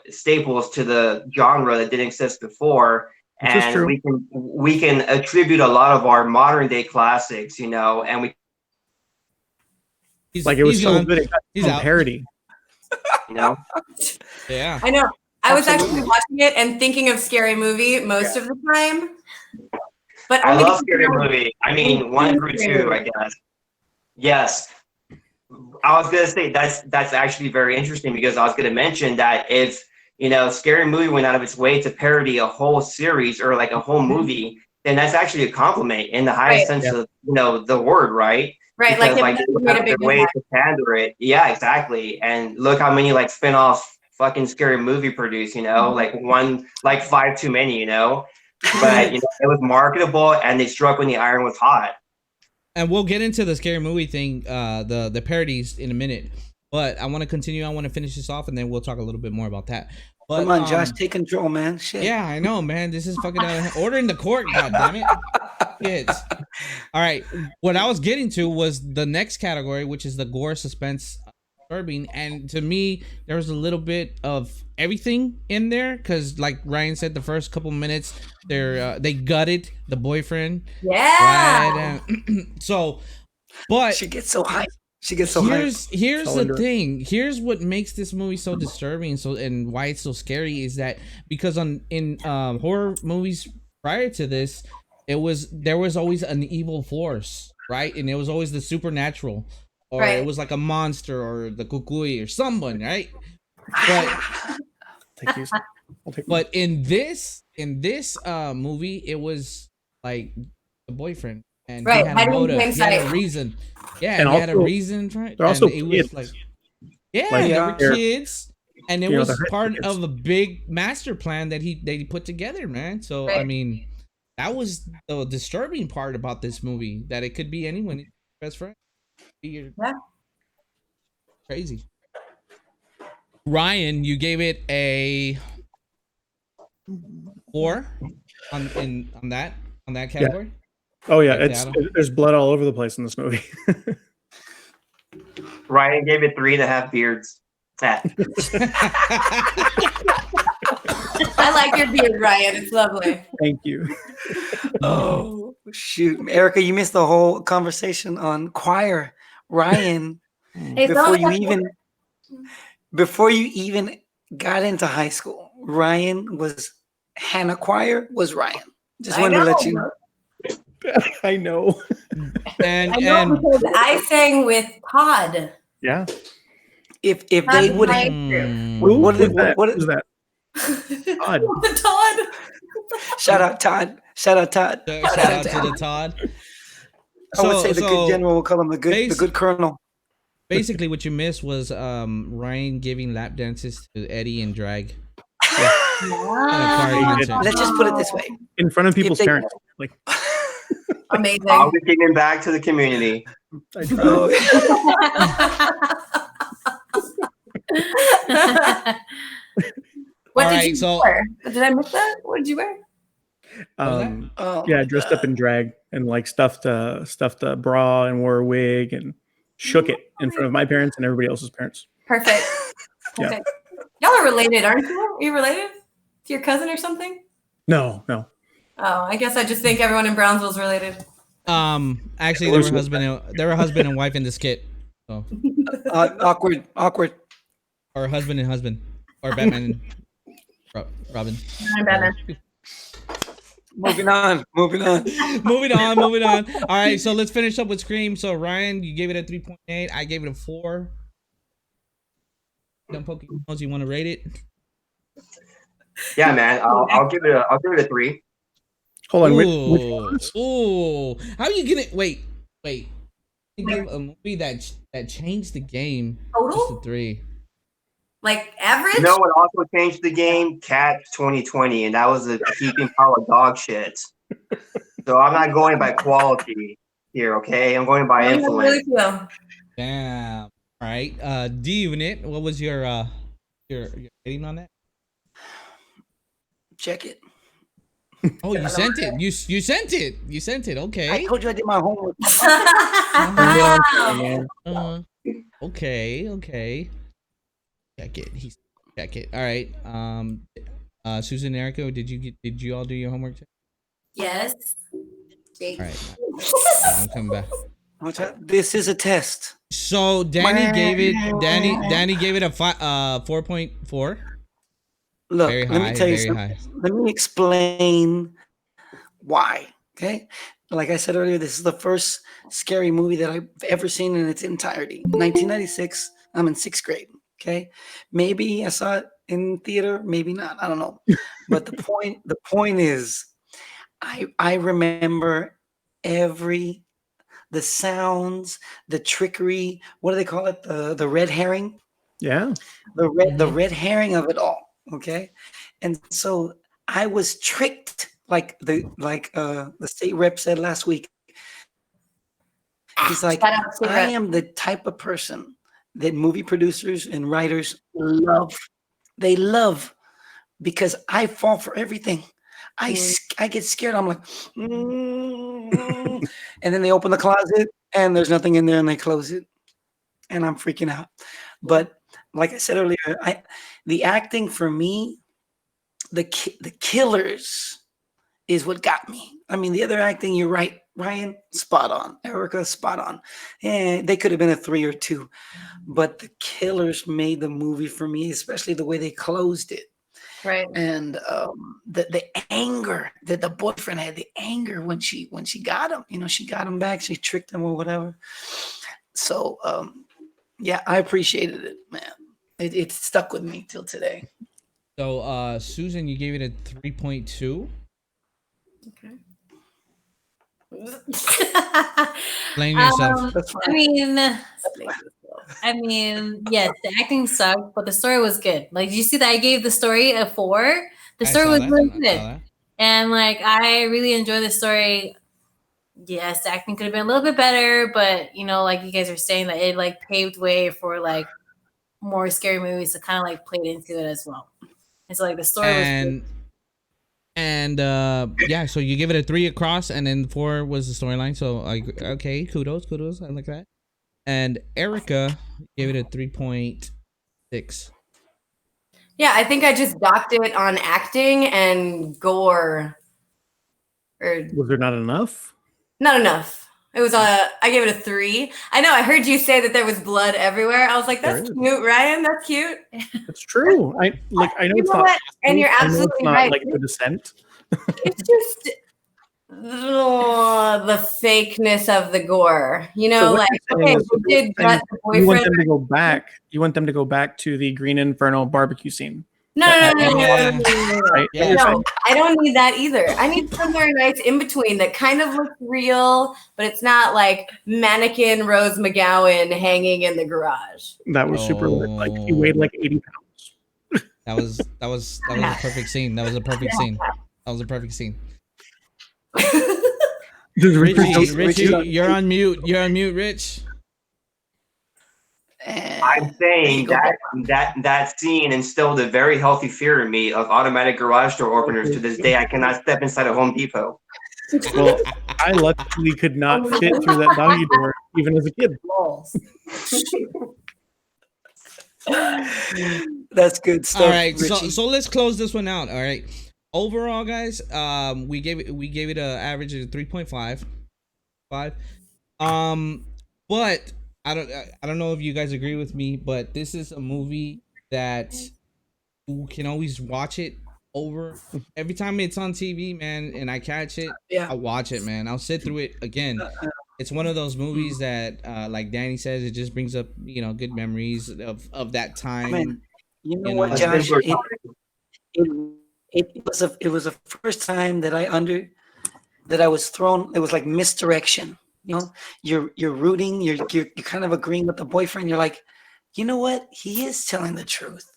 staples to the genre that didn't exist before. This is And true. we can attribute a lot of our modern day classics, and we, He's- Like it was he's so gone. good, it got He's some out. parody. Yeah. I know. I was Absolutely. actually watching it and thinking of Scary Movie most of the time. But I only love because Scary Movie. I mean, 1 through 2, I guess. Yes. I was gonna say that's actually very interesting, because I was gonna mention that if Scary Movie went out of its way to parody a whole series or like a whole movie, and that's actually a compliment in the highest Right. sense of the word, right? Right, like Because like it they made a have big their way impact. to pander it. Yeah, exactly. And look how many like spin-off fucking scary movie produced, like one, like five too many, But it was marketable and they struck when the iron was hot. And we'll get into the scary movie thing, the parodies in a minute. But I want to continue. I want to finish this off, and then we'll talk a little bit more about that. But Come on, Josh, take control, man. Shit. yeah, I know, man. This is fucking order in the court. God damn it. Kids. All right. What I was getting to was the next category, which is the gore, suspense, disturbing. And to me, there was a little bit of everything in there because, like Ryan said, the first couple minutes, they gutted the boyfriend. Yeah. Right? So, but She gets so hyped. She gets so hyped. here's the Cylinder. thing. Here's what makes this movie so disturbing. And why it's so scary is that because in horror movies prior to this, there was always an evil force, right? And it was always the supernatural, or Right. it was like a monster or the kukui or someone, right? Take these. I'll take But in this movie, it was like the boyfriend, and Right, he had a hiding in motive, plain he had a sight. reason. Yeah, And he had a also- reason, right? they're also And it kids. was like, yeah, Like, they were they're- kids, and it you know, was they're high part kids. of a big master plan that he put together, man. So I Right. mean, that was the disturbing part about this movie, that it could be anyone, your best friend. Be your- Yeah. Crazy. Ryan, you gave it a 4 on that category. Oh yeah, Like it's that. there's blood all over the place in this movie. Ryan gave it 3.5 beards. Ah. I like your beard, Ryan. It's lovely. Thank you. Oh shoot, Erica, you missed the whole conversation on choir. Ryan, It's before not you like- even got into high school, Ryan was Hannah choir was Ryan. Just I wanted to let know. you know. I know. and I know because I sang with Todd. Yeah. If they That's would right. Hmm. Who What was did- that? what- Who's that? Todd. Todd. shout out Todd. Shout out Todd. Shout out to the Todd. I would say the So- good general will call him the basi- good colonel. Basically, what you missed was Ryan giving lap dances to Eddie and drag. Wow. concert. Let's just put it this way. In front of people's they- parents. Like Amazing. I'll be giving back to the community. I tried. Oh, What All did right, you so- wear? Did I miss that? What did you wear? oh, Yeah, dressed up in drag and like stuffed a bra and wore a wig and shook it in front of my parents and everybody else's parents. Perfect. Yeah. Perfect. Y'all are related, aren't you? Are you related to your cousin or something? No. Oh, I guess I just think everyone in Brownsville's related. Actually, they were husband and wife in the skit. So, awkward. or husband and husband, or Batman and Robin. I'm Batman. Moving on. moving on. All right, so let's finish up with Scream. So Ryan, you gave it a 3.8. I gave it a 4. Don't poke your nose. You want to rate it? Yeah, man. I'll give it a 3. Hold on. Which Ooh, ones? ooh. How are you gonna wait? You give a movie that changed the game just Total? a 3. Like average? You know what also changed the game? Cat 2020, and that was a keeping pile of dog shit. So I'm not going by quality here, okay? I'm going by I really influence. feel. Damn. All right. D-Unit, what was your rating on that? Check it. Oh, you sent it. You sent it. You sent it. I Okay. told you I did my homework. Wow. Okay. Check it. Check it. All right. Susan, Erica, did you all do your homework? Yes. All right. I'm coming back. This is a test. So Danny gave it a 4.4. Look, Very let high. me tell you Very something. high. Let me explain why. Okay. Like I said earlier, this is the first scary movie that I've ever seen in its entirety. 1996. I'm in 6th grade. Okay. Maybe I saw it in theater, maybe not. I don't know. But the point is, I remember every the sounds, the trickery. What do they call it? The red herring. Yeah. The red herring of it all. Okay, and so I was tricked, like the state rep said last week. He's like, Shout out to I Rep. am the type of person that movie producers and writers love. They love because I fall for everything. I get scared. I'm like, and then they open the closet and there's nothing in there, and they close it, and I'm freaking out. But like I said earlier, the acting for me, the killers is what got me. I mean, the other acting, you're right, Ryan, spot on. Erica, spot on. And they could have been a 3 or 2, but the killers made the movie for me, especially the way they closed it. Right. And the anger that the boyfriend had, the anger when she got him, she got him back, she tricked him or whatever. So yeah, I appreciated it, man. It stuck with me till today. So Susan, you gave it a 3.2. Okay. Blame yourself. That's fine. I mean, yes, the acting sucked, but the story was good. Like, did you see that I gave the story a 4? The I story saw was that. really I saw good, that. and like I really enjoyed the story. Yes, the acting could have been a little bit better, but like you guys are saying, that it like paved way for like more scary movies to kind of like played into it as well. And so like the story was good. And yeah, so you give it a 3 across, and then 4 was the storyline. So like, okay, kudos, I like that. And Erica gave it a 3.6. Yeah, I think I just docked it on acting and gore. Or Was there not enough? not enough. It was I gave it a 3. I know, I heard you say that there was blood everywhere. I was like, that's There is. cute, Ryan. That's cute. That's true. I know You it's know not. what? And you're I know it's absolutely not right. like The Descent. It's just the fakeness of the gore. So what Like, you're saying okay, is we did gut the You want boyfriend. them to go back. You want them to go back to the Green Inferno barbecue scene. No. Right? Yeah. No, I don't need that either. I need somewhere nice in between that kind of looks real, but it's not like mannequin Rose McGowan hanging in the garage. That was super lit. Like he weighed like 80 pounds. That was a perfect scene. That was a perfect scene. Richie, you're on mute. Rich. I'm saying that scene instilled a very healthy fear in me of automatic garage door openers. To this day, I cannot step inside a Home Depot. Well, I luckily could not fit through that doggy door even as a kid. That's good stuff. All right, Richie. so let's close this one out. All right. Overall, guys, we gave it an average of 3.5. But I don't know if you guys agree with me, but this is a movie that you can always watch it over every time it's on TV, man, and I catch it. Yeah. I'll watch it, man. I'll sit through it again. It's one of those movies that, like Danny says, it just brings up good memories of that time. I mean, you know You what, know, Josh? It was the first time that I was thrown. It was like misdirection. You're rooting. You're kind of agreeing with the boyfriend. You're like, you know what? He is telling the truth.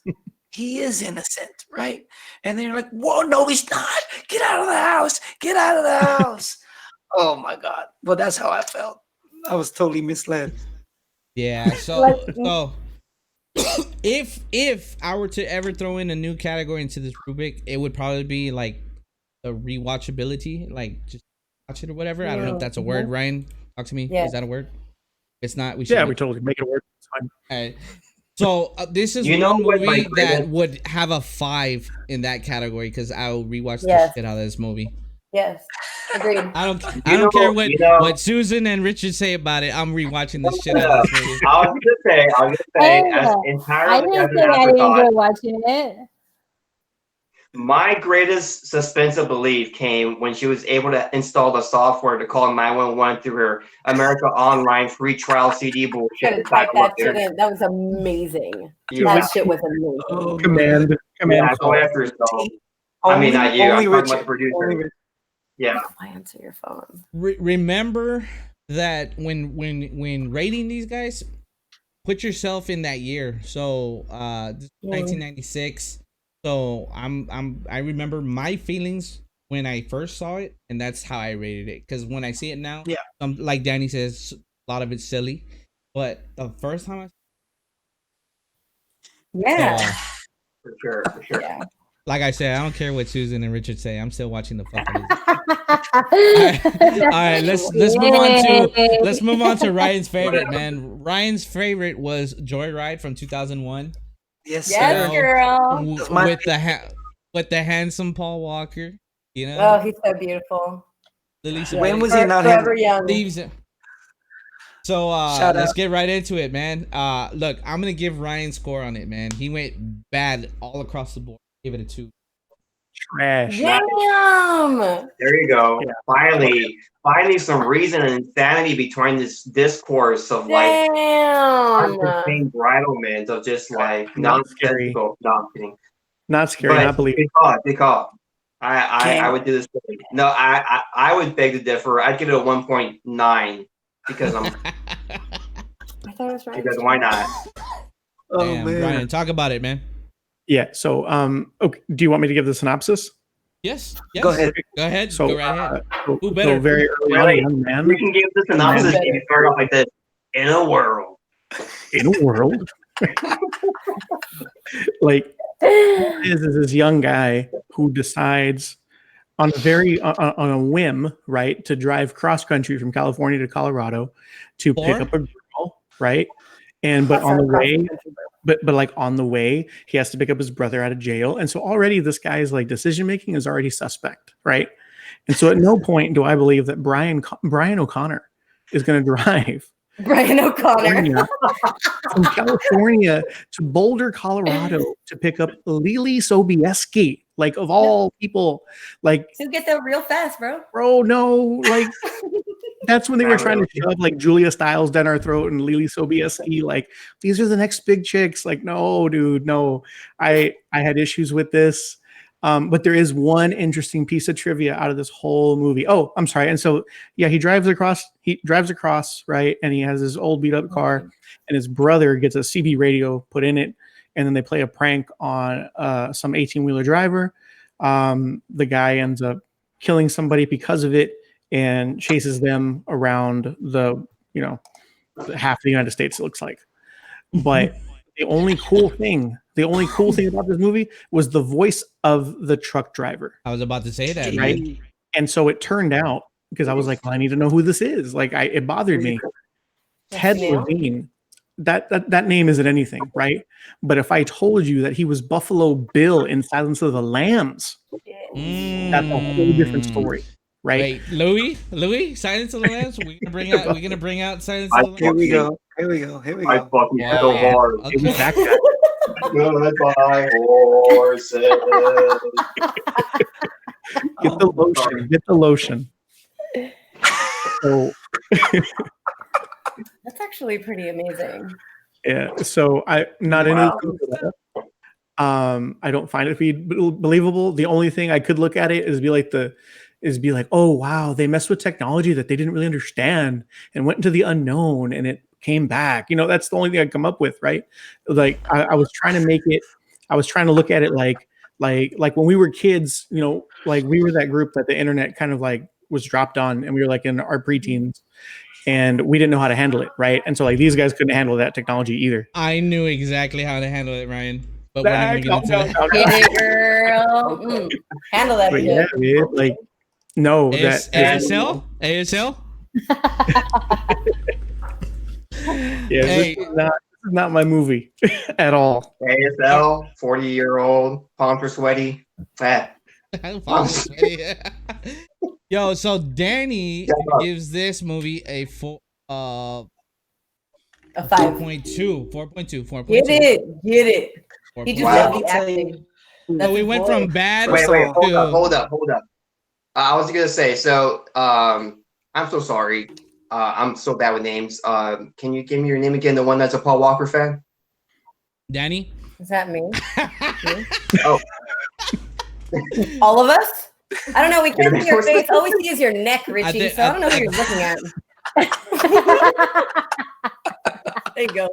He is innocent, right? And then you're like, whoa, no, he's not. Get out of the house. Get out of the house. Oh my God. Well, that's how I felt. I was totally misled. Yeah. So if I were to ever throw in a new category into this rubric, it would probably be like the rewatchability, like just watch it or whatever. I don't know if that's a word. Ryan, talk to me. Yeah. Is that a word? If it's not, we should. Yeah, we totally make it work. It's fine. All right. So this is You know one what, movie my that friend? would have a 5 in that category because I'll rewatch the Yes. shit out of this movie. Yes, agreed. I don't know- care what you know- what Susan and Richard say about it. I'm rewatching the shit out of this movie. I was gonna say, as I entirely as didn't an say I didn't afterthought, enjoy watching it. my greatest suspense of belief came when she was able to install the software to call 911 through her America Online free trial CD Should bullshit. have typed that shit in. That was amazing. Yeah, That shit was amazing. Oh, Command yeah, call. go after yourself. I mean, not you. I'm talking about the producer. Yeah. I answer your phone. Remember that when rating these guys, put yourself in that year. So this is 1996. So I remember my feelings when I first saw it, and that's how I rated it. Because when I see it now, Yeah. like Danny says, a lot of it's silly. But the first time Yeah. For sure. Yeah. like I said, I don't care what Susan and Richard say. I'm still watching the fucking. All right, let's move on to Ryan's favorite, man. Ryan's favorite was Joyride from 2001. Yes, Yes, sir. girl. That's my with the handsome Paul Walker. You know, Oh, he's so beautiful. Lily When was he not Forever handsome? young. leaves it. So Shout let's out. get right into it, man. Look, I'm gonna give Ryan's score on it, man. He went bad all across the board. Give it a 2. Trash. Damn. There you go. Yeah. Finally, some reason and insanity between this discourse of like Damn. uncontained bridlement of just like Not scary. nonsensical. No, I'm kidding. Not scary. But Not believable. Good call. I would do this. No, I would beg to differ. I'd give it a 1.9 because I thought it was right. because why not? Oh Damn, man. Ryan, talk about it, man. Yeah. So, okay. Do you want me to give the synopsis? Yes. Go ahead. Go ahead. So, Go right ahead. so, Who better? so very early on, a young man We can give the synopsis and you start off like this. In a world. in a world, like is this young guy who decides on a whim, right, to drive cross country from California to Colorado to pick Or? up a girl, right? And but on the way, but like on the way, he has to pick up his brother out of jail, and so already this guy's like decision making is already suspect, right? And so at no point do I believe that Brian O'Connor is going to drive Brian O'Connor. from California to Boulder, Colorado to pick up Lily Sobieski, like of all people, like He'll get there real fast, bro. bro, no, like that's when they were trying to shove like Julia Stiles down our throat and Lily Sobieski, like these are the next big chicks. Like, no, dude, no. I had issues with this. But there is one interesting piece of trivia out of this whole movie. Oh, I'm sorry. And so, yeah, he drives across, right? And he has his old beat up car, and his brother gets a CB radio put in it. And then they play a prank on some 18-wheeler driver. The guy ends up killing somebody because of it and chases them around half the United States, it looks like. But the only cool thing about this movie was the voice of the truck driver. I was about to say that, Right. man. And so it turned out, because I was like, well, I need to know who this is. Like, it bothered me. Ted Neil? Levine. That name isn't anything, right? But if I told you that he was Buffalo Bill in Silence of the Lambs, that's a whole different story, right? Wait, Louis, Silence of the Lambs. We're gonna bring out Silence of the Here Lambs. we go. I fucking Yeah. so hard. It was that guy. Goodbye, horses. Get the lotion. Get the lotion. So That's actually pretty amazing. yeah. So I not Wow. into. I don't find it to be believable. The only thing I could look at it is be like, oh wow, they messed with technology that they didn't really understand and went into the unknown and it came back. That's the only thing I come up with, right? Like I was trying to make it. I was trying to look at it like when we were kids, like we were that group that the internet kind of like was dropped on, and we were like in our preteens, and we didn't know how to handle it, right? And so like these guys couldn't handle that technology either. I knew exactly how to handle it, Ryan. But we're not gonna get into that. Get it, girl. Handle that But shit. yeah, dude, like no, ASL? ASL? Yeah, Hey. this is not my movie at all. ASL, 40-year-old, palms are sweaty. Fat. Yo, so Danny Yeah. gives this movie a full A 5. 4.2. Get it. He just Wow. did the acting. So That's we his went voice. from bad Wait, to hold up. I was gonna say, so I'm so sorry. I'm so bad with names. Can you give me your name again? The one that's a Paul Walker fan? Danny. Is that me? Oh. All of us? I don't know. We can't see your Gonna be- face. All we see is your neck, Richie. think- So I don't know what you're looking at. There you go.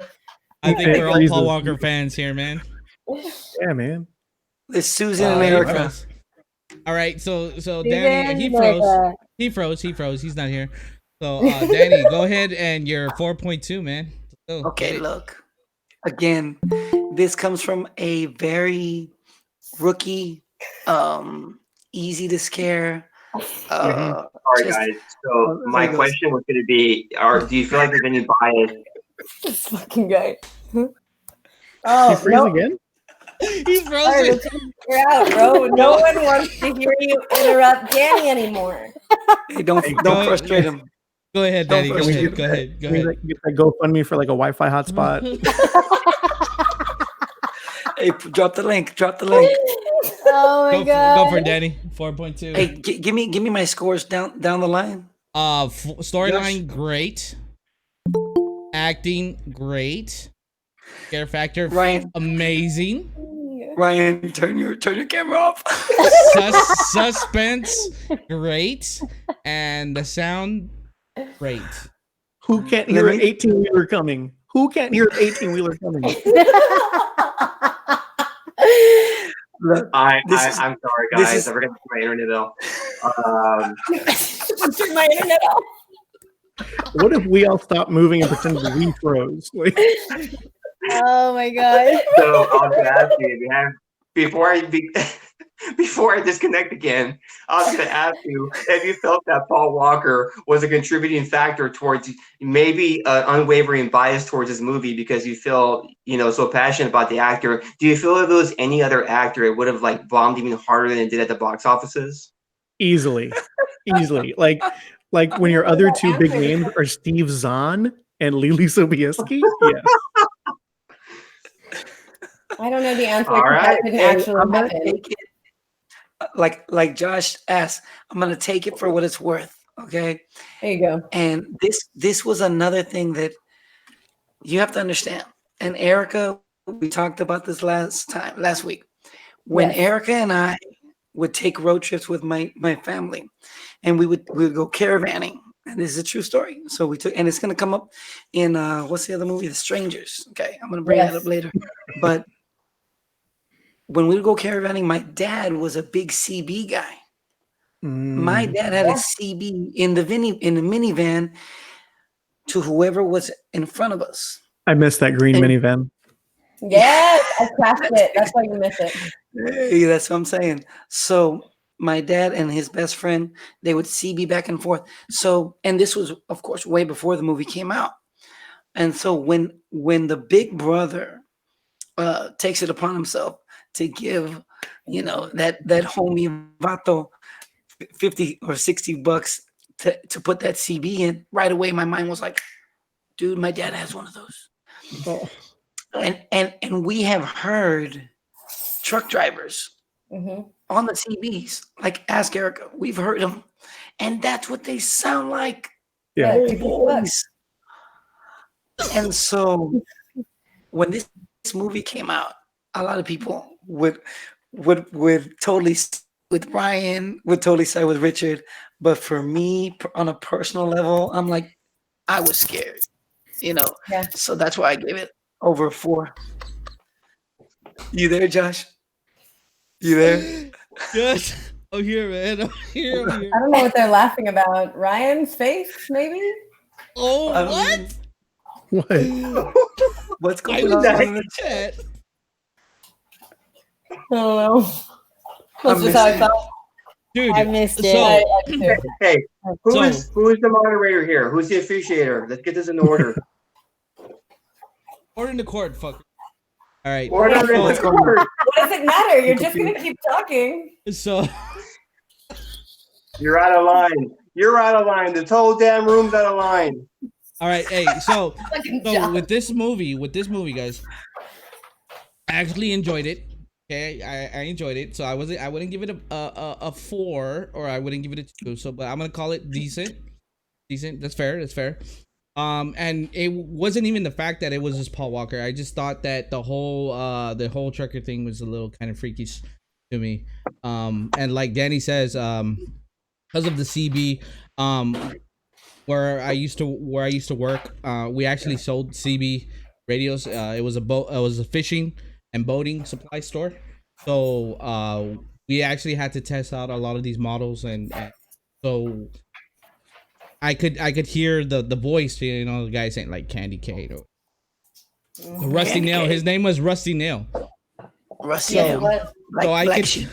I think Hey, we're all Jesus. Paul Walker fans here, man. Yeah, man. It's Susan and He Erica. froze. All right, so Danny, he froze. He froze. He's not here. So Danny, go ahead and you're 4.2, man. Let's go. Okay, look. Again, this comes from a very rookie, easy to scare. All right, Just- guys. So my There goes. question was going to be: do you feel like there's any bias? This fucking guy. You Oh, freeze no. again? He's Sorry, frozen. Richie, you're out, bro. No one wants to hear you interrupt Danny anymore. Hey, don't go- frustrate him. Go ahead, Don't Danny. Go frustrate ahead. him. Go ahead. Go Can we, ahead. like, get that GoFundMe for like a Wi-Fi hotspot? Hey, drop the link. Drop the link. Oh my god. Go for it, Danny. 4.2. Hey, give me my scores down the line. Storyline great. Acting great. Scare factor Ryan, amazing. Ryan, turn your camera off. Suspense great, and the sound great. Who can't hear an 18-wheeler coming? Who can't hear an 18-wheeler coming? Look, I'm This sorry, this guys. is- I forgot to pay my internet bill. Turn my internet off. What if we all stop moving and pretend that we froze? Like, Oh my god. So I was going to ask you, if you have, before I disconnect again, I was going to ask you if you felt that Paul Walker was a contributing factor towards maybe an unwavering bias towards this movie because you feel, so passionate about the actor. Do you feel if it was any other actor, it would have like bombed even harder than it did at the box offices? easily. Like when your other two big names are Steve Zahn and Lily Sobieski. Yeah. I don't know the answer. All 'cause right. That didn't actually I'm gonna happen. take it. Like Josh asked, I'm gonna take it for what it's worth. Okay. There you go. And this was another thing that you have to understand. And Erica, we talked about this last week. When Yes. Erica and I would take road trips with my family, and we would go caravanning. And this is a true story. So we took, and it's gonna come up in what's the other movie? The Strangers. Okay, I'm gonna bring that Yes. up later. But when we would go caravanning, my dad was a big CB guy. My dad had a CB in the minivan to whoever was in front of us. I missed that green And- minivan. Yes, I crashed it. That's why you miss it. Hey, that's what I'm saying. So my dad and his best friend, they would CB back and forth. So, and this was, of course, way before the movie came out. And so when the big brother takes it upon himself to give, that homie Vato 50 or 60 bucks to put that CB in, right away my mind was like, dude, my dad has one of those. Oh. And we have heard truck drivers hmm on the CBs, like ask Erica, we've heard them, and that's what they sound like. Yeah. Yeah. Old boys. And so when this movie came out, a lot of people would totally with Ryan, would totally side with Richard. But for me, on a personal level, I'm like, I was scared, Yeah. So that's why I gave it over 4. You there, Josh? You there? Yes. I'm here, man. I'm here. I'm here. I don't know what they're laughing about. Ryan's face, maybe? Oh, Um, what? What? What's Why going would on that in the chat? chat? I don't know. That's I just how I missed felt. Dude, I missed it. so Hey, who So- is the moderator here? Who's the officiator? Let's get this in order. order in the court, fucker. All right. Order in What's the going on? court. What does it matter? You're just going to keep talking. So You're out of line. You're out of line. This whole damn room's out of line. all right, hey, so Fucking so Josh. with this movie, guys, I actually enjoyed it. Okay, I enjoyed it. So I wouldn't give it a 4, or I wouldn't give it a 2. So, but I'm gonna call it decent. Decent. That's fair. That's fair. And it wasn't even the fact that it was just Paul Walker. I just thought that the whole trucker thing was a little kind of freakish. to me. And like Danny says, because of the CB, where I used to work, we actually sold CB radios. It was a fishing and boating supply store. So we actually had to test out a lot of these models, and so I could hear the voice, you know, the guy saying like Candy Cane or Rusty Candy Nail. Cane. His name was Rusty Nail. Rusty Yes, Nail. it was. So I Black could, sheep.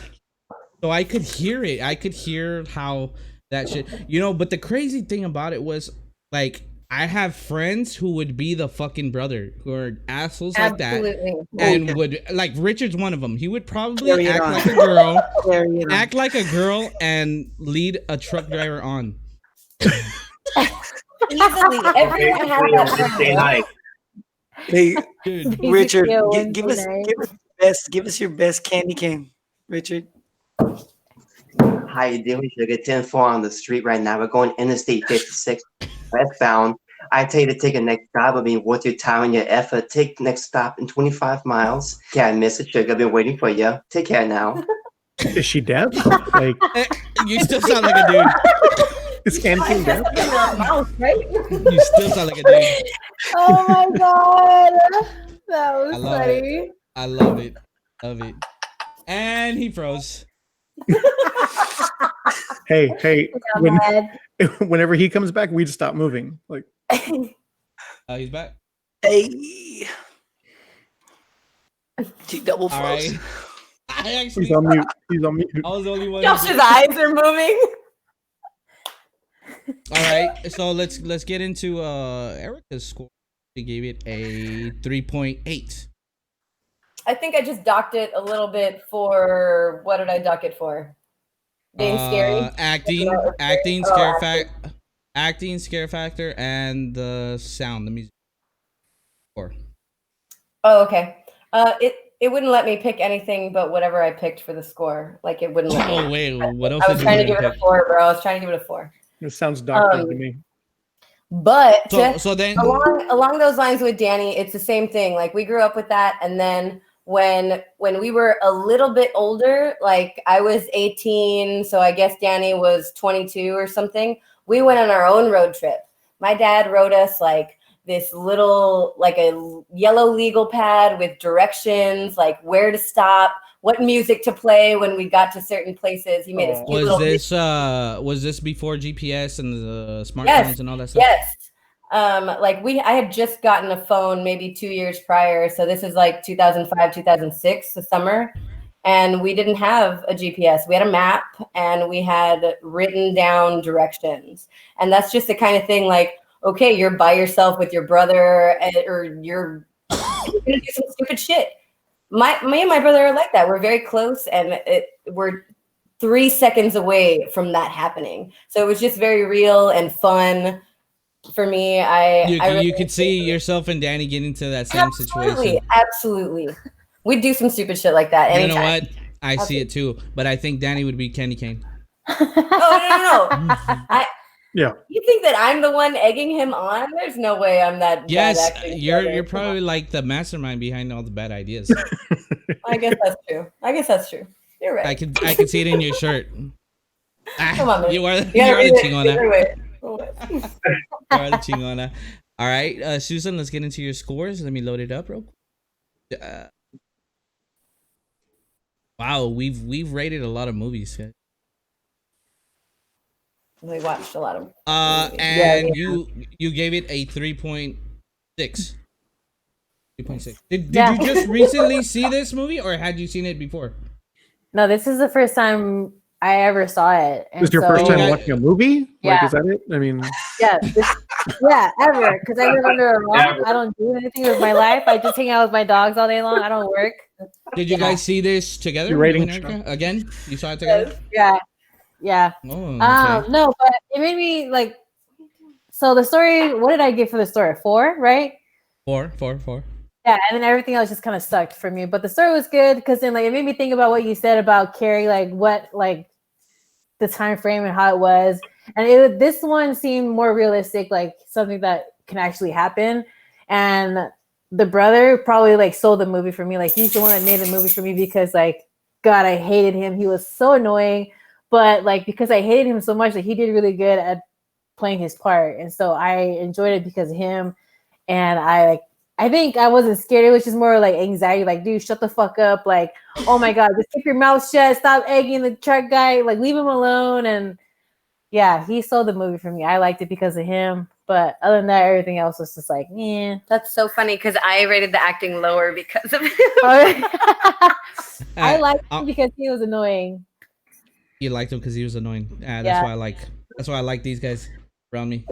so I could hear it. I could hear how that shit, you know. But the crazy thing about it was, like, I have friends who would be the fucking brother, who are assholes like that, Absolutely. and would, like, Richard's one of them. He would probably Carry it act on. like a girl, Carry it on. act like a girl, and lead a truck driver on. Easily. Everyone has that Stay friend. high. Hey, Dude, Richard, Yeah, give Wednesday us night. give us your best candy cane, Richard. How you doing? Sugar 10-4 on the street right now. We're going Interstate 56 westbound. I tell you to take a next stop. I mean, worth your time and your effort. Take next stop in 25 miles. Can't miss it, Sugar. I've been waiting for you. Take care now. Is she deaf? Like, you still sound like a dude. is Candy Cane deaf? You still sound like a dude. Oh my god, that was I love funny. I love it. Love it. And he froze. Hey, Yeah, when, man. whenever he comes back, we just stop moving. Like, He's back. Hey, double All right. froze. I actually, he's on mute. He's on mute. I was the only one. who Josh's did- eyes are moving. All right, so let's get into Erica's score. She gave it a 3.8. I think I just docked it a little bit for what did I dock it for? Being scary. Acting, Oh, scare acting. acting, scare factor, and the sound, the music. Score. Oh, okay. It wouldn't let me pick anything but whatever I picked for the score. Like it wouldn't let me. Oh wait, what else? I was did trying to you give it a pick? 4, bro. I was trying to give it a 4. It sounds doctored to Um, me. But So then, along those lines with Danny, it's the same thing. Like we grew up with that, and then when we were a little bit older, like I was 18, so I guess Danny was 22 or something. We went on our own road trip. My dad wrote us like this little, like a yellow legal pad with directions, like where to stop, what music to play when we got to certain places. He made us cute little was this before GPS and the smartphones Yes, and all that stuff? Yes. Like I had just gotten a phone maybe 2 years prior. So this is like 2005, 2006, the summer. And we didn't have a GPS. We had a map and we had written down directions. And that's just the kind of thing like, okay, you're by yourself with your brother or you're gonna do some stupid shit. Me and my brother are like that. We're very close and we're 3 seconds away from that happening. So it was just very real and fun. For me, You really could see yourself and Danny get into that same situation. Absolutely. We'd do some stupid shit like that You know anytime. what? I see it too, but I think Danny would be Candy Cane. Oh, no. Yeah. You think that I'm the one egging him on? There's no way I'm that bad Yes, acting you're brother. probably like the mastermind behind all the bad ideas. I guess that's true. You're right. I can see it in your shirt. Come on, man. You are You you gotta are the read it chingona. either way. You are the chingona. All right, Susan, let's get into your scores. Let me load it up real quick. Wow, we've rated a lot of movies. We watched a lot of And Yeah. you gave it a 3.6. 3.6. Did Yeah. you just recently see this movie, or had you seen it before? No, this is the first time I ever saw it. And This is your so, first time Yeah. watching a movie? Like, Yeah. is that it? I mean, Yeah, yeah, ever. Because I live under a rock. I don't do anything with my life. I just hang out with my dogs all day long. I don't work. Did you guys see this together? Your rating, you and Erica? Again? You saw it together? Yeah, yeah. Oh, okay. No, but it made me like. So the story. What did I give for the story? 4, right? 4. Yeah, and then everything else just kind of sucked for me. But the story was good because then like it made me think about what you said about Carrie, like what like the time frame and how it was. And this one seemed more realistic, like something that can actually happen. And the brother probably like sold the movie for me. Like he's the one that made the movie for me because like God, I hated him. He was so annoying. But like because I hated him so much, that he did really good at playing his part, and so I enjoyed it because of him. And I think I wasn't scared. It was just more like anxiety. Like, dude, shut the fuck up. Like, oh my God, just keep your mouth shut. Stop egging the truck guy. Like, leave him alone. And yeah, he sold the movie for me. I liked it because of him. But other than that, everything else was just like, yeah. That's so funny because I rated the acting lower because of him. I liked him because he was annoying. You liked him because he was annoying. That's Yeah. why I like. That's why I like these guys around me.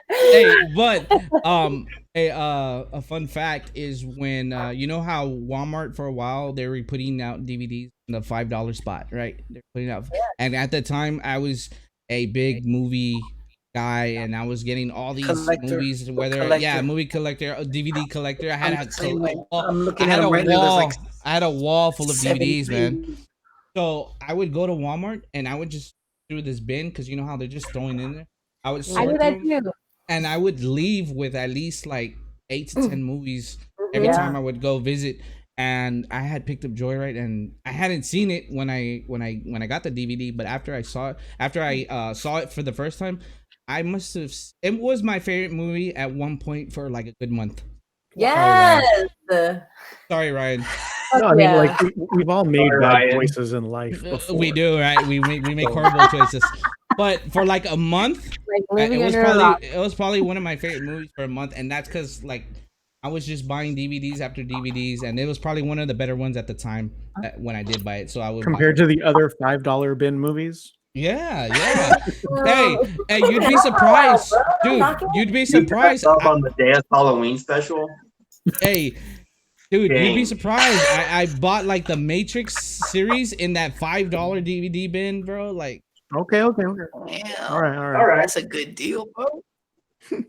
Hey, but a fun fact is when you know how Walmart for a while they were putting out DVDs in the $5 spot, right? They're putting out, and at the time I was a big movie guy, and I was getting all these Collector. movies. Whether Collector. movie collector, DVD collector. I had I'm the same way. a I'm looking I had at a them right now. wall. There's like I had a wall full of DVDs, 73. man. So I would go to Walmart and I would just through this bin because you know how they're just throwing in there. I would I sort do that through 'em, too. and I would leave with at least like 8 to 10 movies every Yeah. time I would go visit. And I had picked up Joyride, and I hadn't seen it when I got the DVD. But after I saw it for the first time, I must have. It was my favorite movie at one point for like a good month. Yes. Sorry, Ryan. No, I mean, Yeah. like we've all made Sorry, bad Ryan. choices in life before. We do, right? We make horrible choices. But for like a month, Like it living was under a rock. probably one of my favorite movies for a month, and that's because like I was just buying DVDs after DVDs, and it was probably one of the better ones at the time when I did buy it. So I would Compared to the other $5 bin movies. yeah. Hey, you'd be surprised, dude. You'd be surprised. Up on the Death Halloween special. Hey, dude, you'd be Dang. surprised. I bought like the Matrix series in that $5 DVD bin, bro. Like, Okay. All Yeah, right. that's a good deal, bro.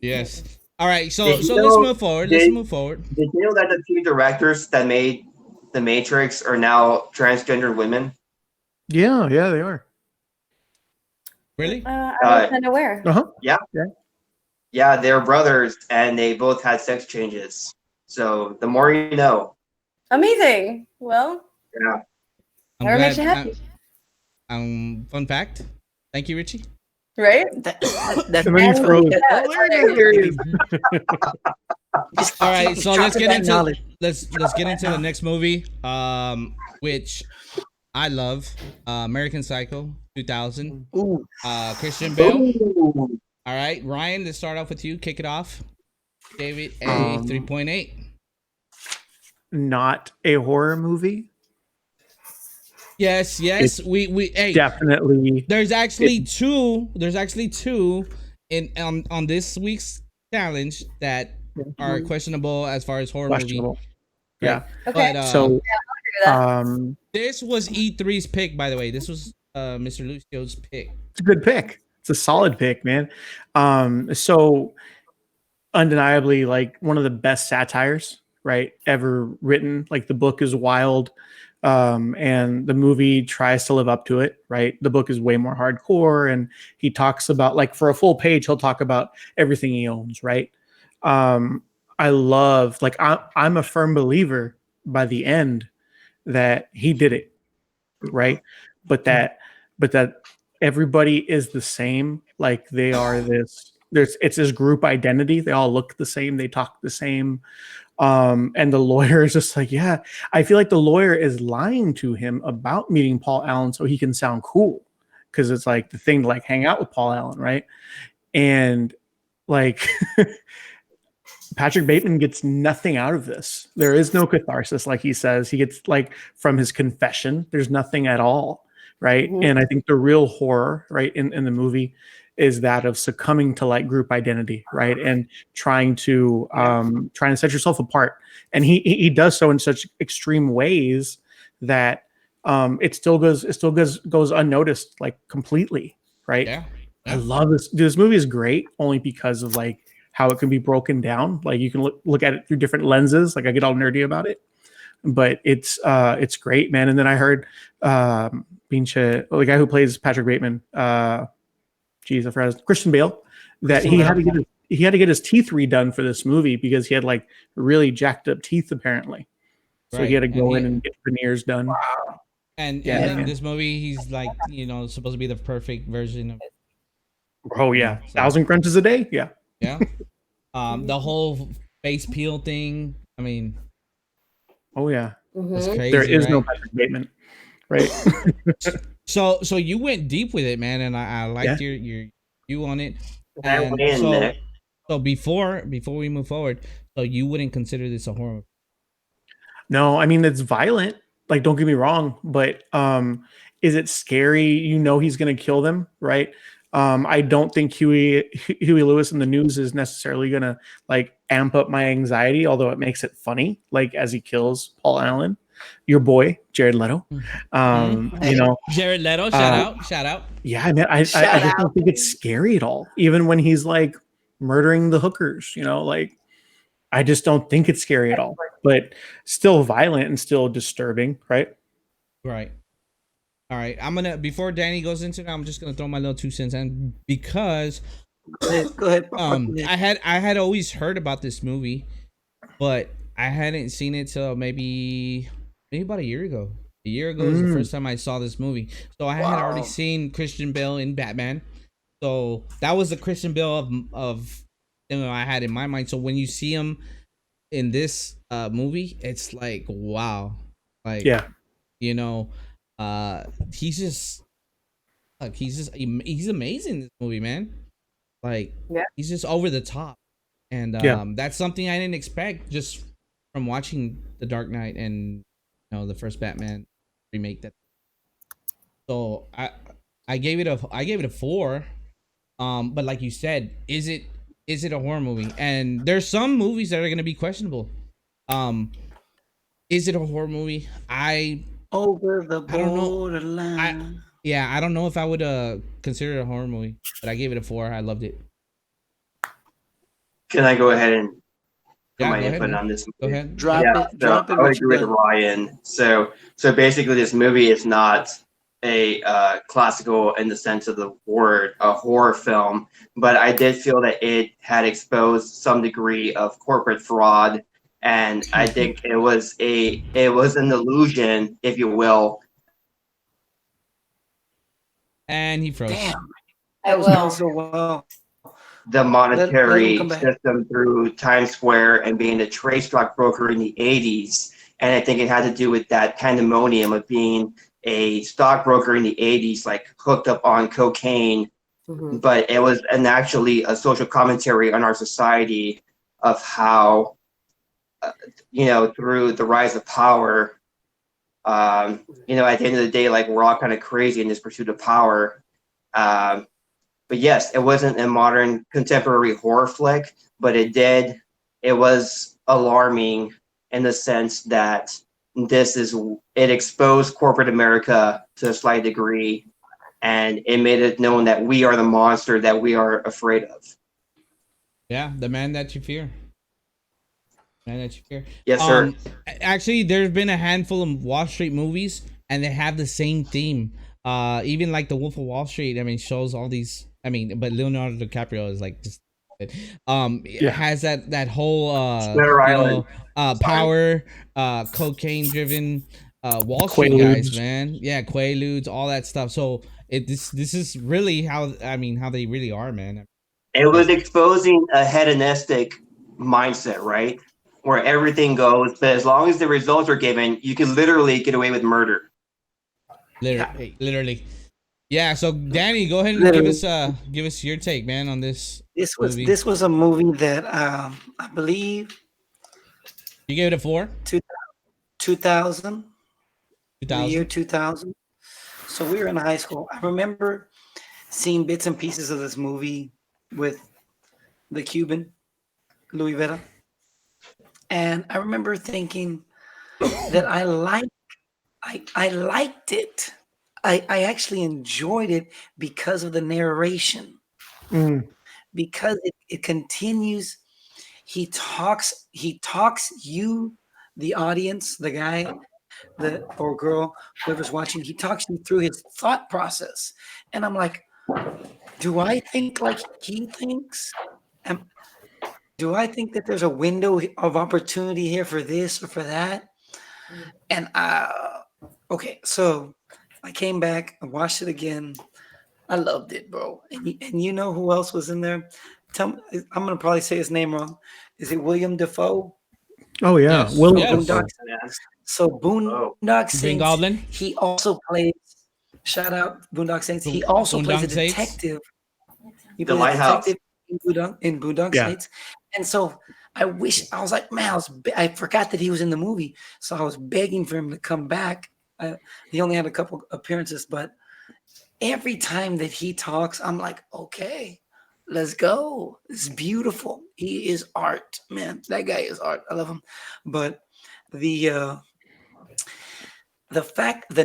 yes. All right, so Did you let's know- move forward. did- Let's move forward. Did you know that the two directors that made The Matrix are now transgender women? Yeah, they are. Really? I was unaware. Yeah, they're brothers, and they both had sex changes. So the more you know. Amazing. Well, Yeah. I'm Whatever makes glad- you happy. Fun fact. Thank you, Richie. right? That's And then he froze. hilarious. Just All right, keep so let's dropping get that into knowledge. let's get into the next movie, which I love, American Psycho 2000. Ooh, Christian Bale. Ooh. All right, Ryan. Let's start off with you. Kick it off. David a 3.8. Not a horror movie. Yes. We hey. Definitely. There's actually two. There's actually two in on this week's challenge that are questionable as far as horror movie. Questionable. Yeah. Okay. But So, that. this was E3's pick, by the way. This was Mr. Lucio's pick. it's a good pick. It's a solid pick, man. So undeniably, like one of the best satires, right, ever written. Like the book is wild, and the movie tries to live up to it, right? The book is way more hardcore, and he talks about, like, for a full page, he'll talk about everything he owns, right? I love, like, I'm a firm believer by the end that he did it, right? But that everybody is the same. Like they are it's this group identity. They all look the same. They talk the same. And the lawyer is just like, yeah, I feel like the lawyer is lying to him about meeting Paul Allen so he can sound cool. Cause it's like the thing to like hang out with Paul Allen. Right. And like, Patrick Bateman gets nothing out of this. There is no catharsis, like he says. He gets, like, from his confession, there's nothing at all, right? Mhm. And I think the real horror, right, in the movie is that of succumbing to, like, group identity, right? And trying to set yourself apart. And he does so in such extreme ways that it still goes unnoticed, like, completely, right? Yeah. I love this. Dude, this movie is great only because of, like, how it can be broken down. Like you can look at it through different lenses. Like I get all nerdy about it, but it's great, man. And then I heard the guy who plays Patrick Bateman, I forgot Christian Bale, that he had to get he had to get his teeth redone for this movie because he had like really jacked up teeth apparently. So Right. he had to go And in and get veneers done. And Yeah. in this movie, he's like, supposed to be the perfect version of. Oh yeah, So- 1,000 crunches a day. Yeah. Yeah. The whole face peel thing. I mean, Oh yeah. it's Mhm. crazy. There is no right? Patrick Bateman, right? So you went deep with it, man, and I liked your view on it. I And win, so, Nick. so before we move forward, so you wouldn't consider this a horror movie? No, I mean it's violent. Like, don't get me wrong, but is it scary? You know he's gonna kill them, right? I don't think Huey Lewis in the news is necessarily gonna like amp up my anxiety, although it makes it funny, like as he kills Paul Allen, your boy Jared Leto. You know, Jared Leto, shout out. yeah, I mean, I just don't think it's scary at all. Even when he's like murdering the hookers, you know, like I just don't think it's scary at all. But still violent and still disturbing, right? Right. All right. I'm gonna before Danny goes into that, I'm just gonna throw my little 2 cents in because Go ahead. I had always heard about this movie, but I hadn't seen it till maybe about a year ago. A year ago was the first time I saw this movie. So I had already seen Christian Bale in Batman. So that was the Christian Bale of I had in my mind. So when you see him in this movie, it's like wow. Like Yeah. he's just he's amazing in this movie, man. Like he's just over the top. And that's something I didn't expect just from watching The Dark Knight and the first Batman remake. That so I gave it a 4. But like you said, is it a horror movie? And there's some movies that are going to be questionable. Is it a horror movie? Over the I don't know. borderline. I don't know if I would consider it a horror movie, but I gave it a 4. I loved it. Can I go ahead and put Yeah, my go ahead, input man. on this Go movie? ahead. Drop Yeah, it. so Drop it. I would what you agree with got. Ryan. So basically, this movie is not a classical in the sense of the word, a horror film, but I did feel that it had exposed some degree of corporate fraud, and I think it was an illusion, if you will. And he froze. Damn. I That was done will. so well. The Let him monetary come back. system through Times Square and being a trade stockbroker in the 80s. And I think it had to do with that pandemonium of being a stockbroker in the 80s, like hooked up on cocaine. Mhm. But it was actually a social commentary on our society of how, through the rise of power, at the end of the day, like we're all kind of crazy in this pursuit of power. But yes, it wasn't a modern contemporary horror flick, but it was alarming in the sense that it exposed corporate America to a slight degree, and it made it known that we are the monster that we are afraid of. Yeah, the man that you fear. Man that you fear. Yes, sir. Actually, there's been a handful of Wall Street movies, and they have the same theme. Even like The Wolf of Wall Street. I mean, shows all these. I mean, but Leonardo DiCaprio is like just. It has that whole Shutter Island. power, cocaine driven Wall Street Quaaludes. guys, man. Yeah, Quaaludes, all that stuff. So this is really how they really are, man. It was exposing a hedonistic mindset, right? Where everything goes, but as long as the results are given, you can literally get away with murder. Literally. Yeah, so Danny, go ahead and give us your take, man, on this. Movie. This was a movie that I believe You gave it a 4? 2000. The 2000. year 2000. So we were in high school. I remember seeing bits and pieces of this movie with the Cuban, Louis Vera. And I remember thinking that I liked it. I actually enjoyed it because of the narration. Because it continues. He talks you, the audience, the guy, or girl, whoever's watching, he talks you through his thought process. And I'm like, do I think like he thinks? do I think that there's a window of opportunity here for this or for that? And okay, so I came back and watched it again. I loved it, bro. And you know who else was in there? Tell me, I'm gonna probably say his name wrong. Is it William Defoe? Oh yeah, Yes, Will. yes. Boondock. Yeah. So Boondock Green Saints. Goblin. He also plays. Shout out Boondock Saints. He also plays a Boondock Saints? detective. He The plays a Lighthouse. detective in Boondock Yeah. Saints. And so I was like, man, I forgot that he was in the movie. So I was begging for him to come back. He only had a couple appearances, but every time that he talks, I'm like, okay, let's go. It's beautiful. He is art, man. That guy is art. I love him. But the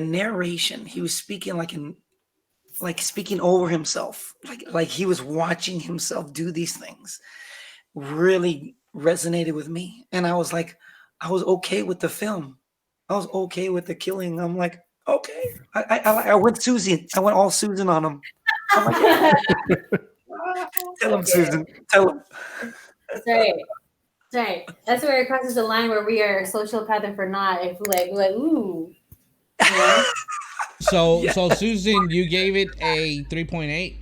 narration, he was speaking like speaking over himself, like he was watching himself do these things, really resonated with me. And I was like, I was okay with the film. I was okay with the killing. I'm like, okay. I went Susan. I went all Susan on him. I'm like, tell him, Susan. Tell him. That's right. That's right. That's where it crosses the line where we are sociopath if we're not. If we're like, ooh. You know? So Yeah. so Susan, you gave it a 3.8.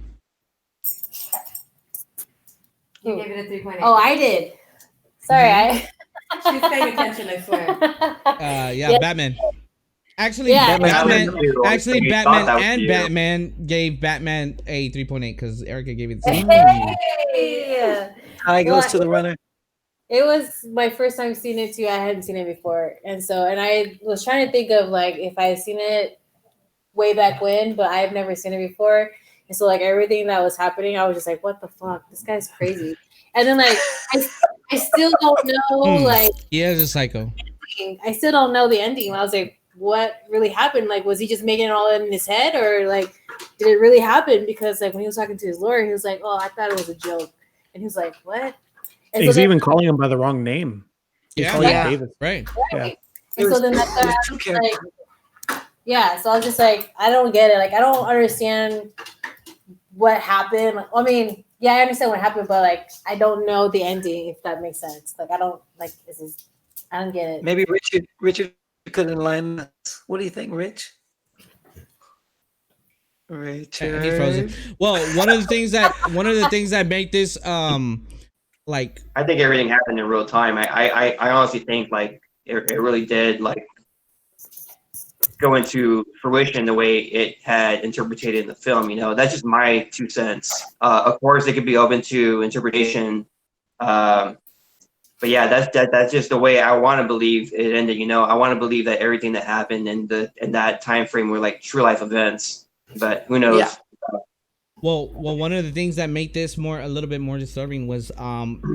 You gave it a 3.8. Oh, I did. Sorry, She's paying attention, I swear. Yeah, Yeah. Batman. Actually, Yeah. Batman. That was you. Actually, You thought Batman that was and you. Batman gave Batman a 3.8 because Erica gave it the same. Yeah. Tie goes to the runner. It was my first time seeing it too. I hadn't seen it before. And I was trying to think of like if I had seen it way back when, but I've never seen it before. And so like everything that was happening, I was just like, what the fuck? This guy's crazy. And then like I still don't know like He is a psycho. I still don't know the ending. I was like, what really happened? Like, was he just making it all in his head, or like, did it really happen? Because like when he was talking to his lawyer, he was like, "Oh, I thought it was a joke," and he was like, "What?" And He's then- even calling him by the wrong name. He's Yeah. calling him Yeah. Davis. Right. Yeah. And so then that's There's why I two was characters. like, yeah. So I was just like, I don't get it. Like, I don't understand what happened. Like, I mean, yeah, I understand what happened, but like, I don't know the ending. If that makes sense. Like, I don't like this is. I don't get it. Maybe Richard could enlighten us. What do you think, Rich? Richard. He's frozen. Well, one of the things that make this like I think everything happened in real time. I honestly think like it really did like go into fruition the way it had interpreted in the film. You know, that's just my 2 cents. Of course, it could be open to interpretation. But yeah, that's just the way I want to believe it ended. You know, I want to believe that everything that happened in that time frame were like true life events. But who knows? Yeah. well one of the things that make this a little bit more disturbing was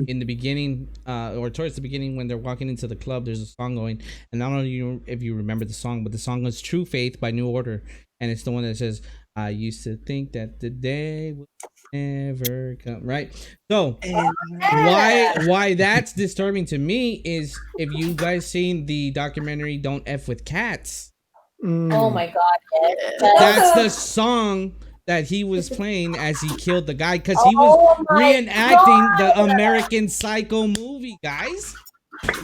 in the beginning or towards the beginning when they're walking into the club, there's a song going, and I don't know if you remember the song, but the song was True Faith by New Order, and it's the one that says, I used to think that the day would never come, right? So why that's disturbing to me is if you guys seen the documentary Don't F with Cats, Oh my god! Yes. that's the song that he was playing as he killed the guy, because he was Oh my reenacting the American Psycho movie, guys.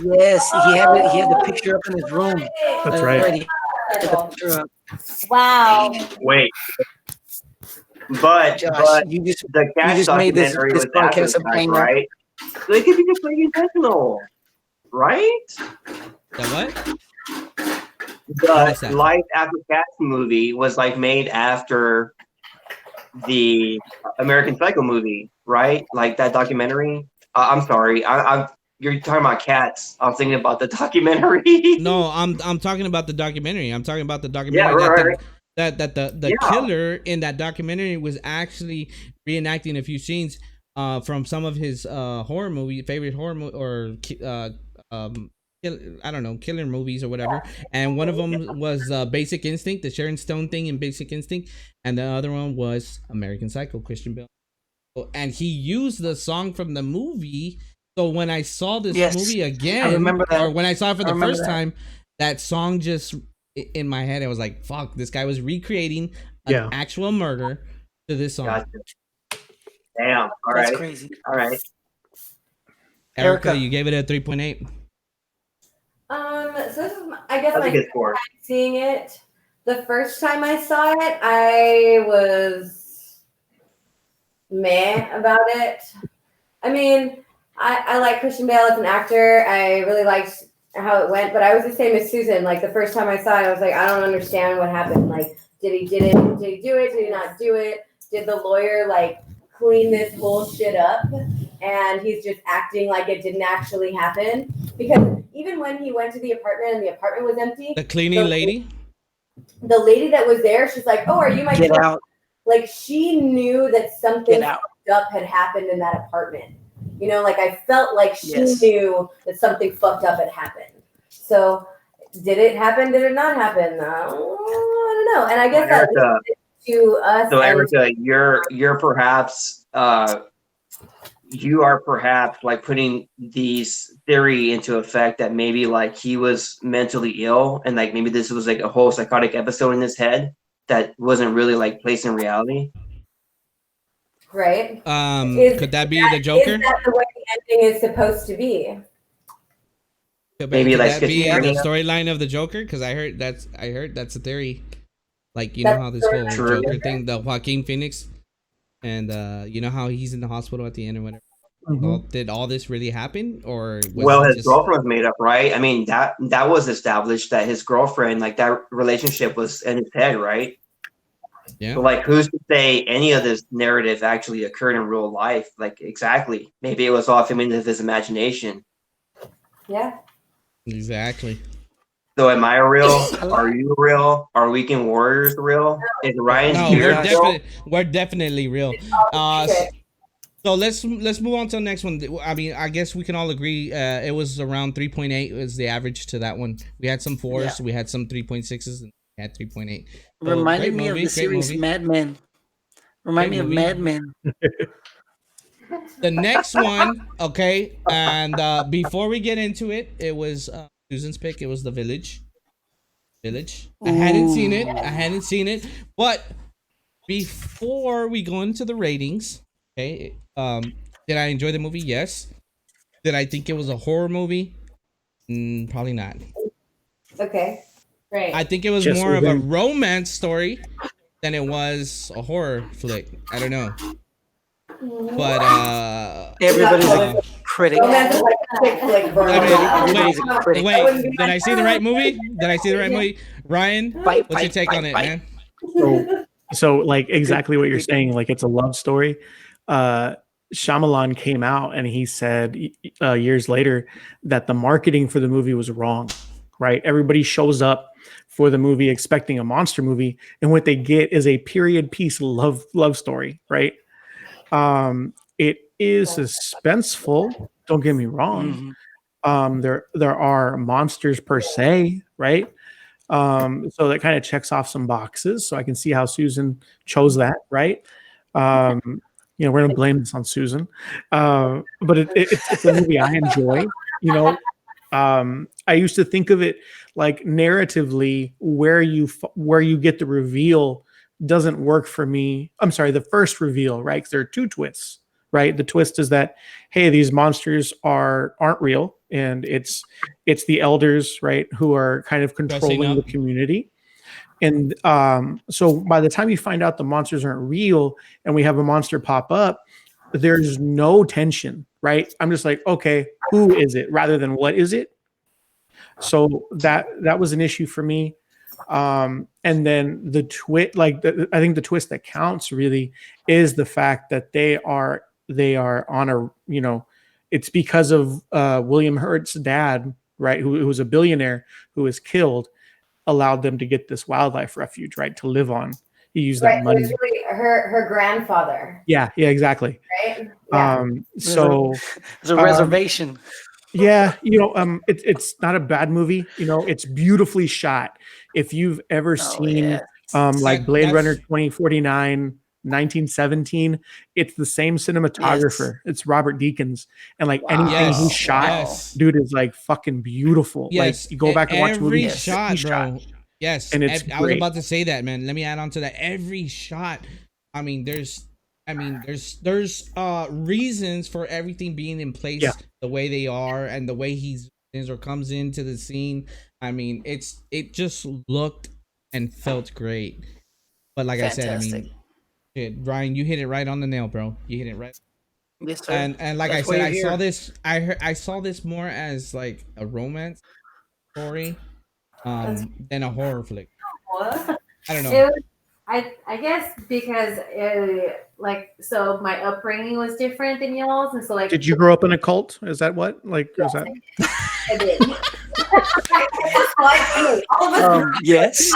Yes, he had the picture up in his room. That's right. Already. He had the picture up. Wow. Wait. But Josh, you just the cat just made this documentary was after podcast the a fact, banger. right? So it could be just like intentional, right? The what? The is that? Life After Cats movie was like made after the American Psycho movie, right? Like that documentary. I'm sorry, you're talking about Cats. I'm thinking about the documentary. No, I'm talking about the documentary. I'm talking about the documentary Yeah, right. that the Yeah. killer in that documentary was actually reenacting a few scenes from some of his favorite horror movie or I don't know, killer movies or whatever. And one of them was Basic Instinct, the Sharon Stone thing in Basic Instinct, and the other one was American Psycho, Christian Bale. And he used the song from the movie. So when I saw this Yes, movie again, I remember that. or when I saw it for I the remember first that. time, that song just in my head, I was like, "Fuck!" This guy was recreating an Yeah. actual murder to this song. Gotcha. Damn. All That's right. crazy. All right. Erica, Erica. you gave it a 3.8. So this is, I guess, That's a my good score. seeing it. The first time I saw it, I was meh about it. I mean, I like Christian Bale as an actor. I really liked how it went, but I was the same as Susan. Like the first time I saw it, I was like, I don't understand what happened. Like, did he do it? Did he not do it? Did the lawyer like clean this whole shit up? And he's just acting like it didn't actually happen. Because even when he went to the apartment and the apartment was empty, The cleaning lady. the lady that was there, she's like, "Oh, are you my Get kid?" out. Like she knew that something Get out. fucked up had happened in that apartment. You know, like I felt like she Yes. knew that something fucked up had happened. So, did it happen? Did it not happen? I don't know. And I guess that Erica, leads it to us. so and- Erica, you're perhaps you are perhaps like putting these theory into effect that maybe like he was mentally ill and like maybe this was like a whole psychotic episode in his head that wasn't really like placed in reality. right? Could that be the Joker? Is that the way the ending is supposed to be? Maybe, could like, that be the schizophrenia? storyline of the Joker? Because I heard that's a theory. Like you know how this whole True. Joker thing, the Joaquin Phoenix, and you know how he's in the hospital at the end or whatever. Mhm. Did all this really happen, or was Well, it his just, girlfriend was made up, right? I mean that was established that his girlfriend, like that relationship was in his head, right? yeah? But like, who's to say any of this narrative actually occurred in real life? Like, exactly. Maybe it was all figment of his imagination. Yeah. Exactly. So, am I real? Are you real? Are Weekend Warriors real? Is Ryan's No, beard real? we're definitely real. Okay. So let's move on to the next one. I mean, I guess we can all agree it was around 3.8 was the average to that one. We had some 4s, we had some 3.6s, and we had 3.8. So, Reminded great me movie, of the great series movie. Mad Men. Remind Great me of movie. Mad Men. The next one, okay, and before we get into it, it was Susan's pick. It was The Village. I hadn't seen it, but before we go into the ratings, okay, did I enjoy the movie? Yes. Did I think it was a horror movie? Probably not. Okay. Great. I think it was Just more of a within- romance story than it was a horror flick. I don't know, but Everybody's uh, a critic. Romance is like a chick flick for Everybody's a critic. wait, did I see the right movie? Ryan, Fight, what's your fight, take fight, on it, fight. man? So like exactly what you're saying, like it's a love story. Shyamalan came out and he said years later that the marketing for the movie was wrong, right? Everybody shows up for the movie expecting a monster movie, and what they get is a period piece love story, right? It is suspenseful, don't get me wrong. Mhm. There are monsters per se, right? So that kind of checks off some boxes. So I can see how Susan chose that, right? You know, we're gonna blame this on Susan, but it's a movie I enjoy. You know, I used to think of it like narratively, where you get the reveal doesn't work for me. I'm sorry, the first reveal, right? 'Cause there are two twists, right? The twist is that hey, these monsters aren't real, and it's the elders, right, who are kind of controlling up. the community. And so by the time you find out the monsters aren't real and we have a monster pop up, there's no tension, right? I'm just like, okay, who is it rather than what is it? So that was an issue for me. And then the twist, like I think the twist that counts really is the fact that they are on a, you know, it's because of William Hurt's dad, right, who was a billionaire who was killed, allowed them to get this wildlife refuge, right, to live on. He used that Right. money. It was really her grandfather, Yeah, exactly. right? Yeah. So There's a reservation. yeah, you know, it's not a bad movie. You know, it's beautifully shot. If you've ever seen yeah. like Blade That's- Runner 2049, 1917, it's the same cinematographer. It's Robert Deakins, and like anything he Yes, shot, yes. dude, is like fucking beautiful. Yes, Like you go back and watch every movies, shot, he bro. Yes, And it's I was great. about to say that, man. Let me add on to that. Every shot. I mean, there's I mean, there's reasons for everything being in place Yeah. the way they are and the way he's or comes into the scene. I mean, it just looked and felt great. But like I said, I Fantastic. mean, shit, Ryan, you hit it right on the nail, bro. You hit it right. Yes, sir. And like That's I why said, you're I saw here. this. I saw this more as like a romance story, than a horror flick. What? I don't know. It was, I guess because like so my upbringing was different than y'all's, and so like Did you grow up in a cult? Is that what? Like, is that? I did. Yes.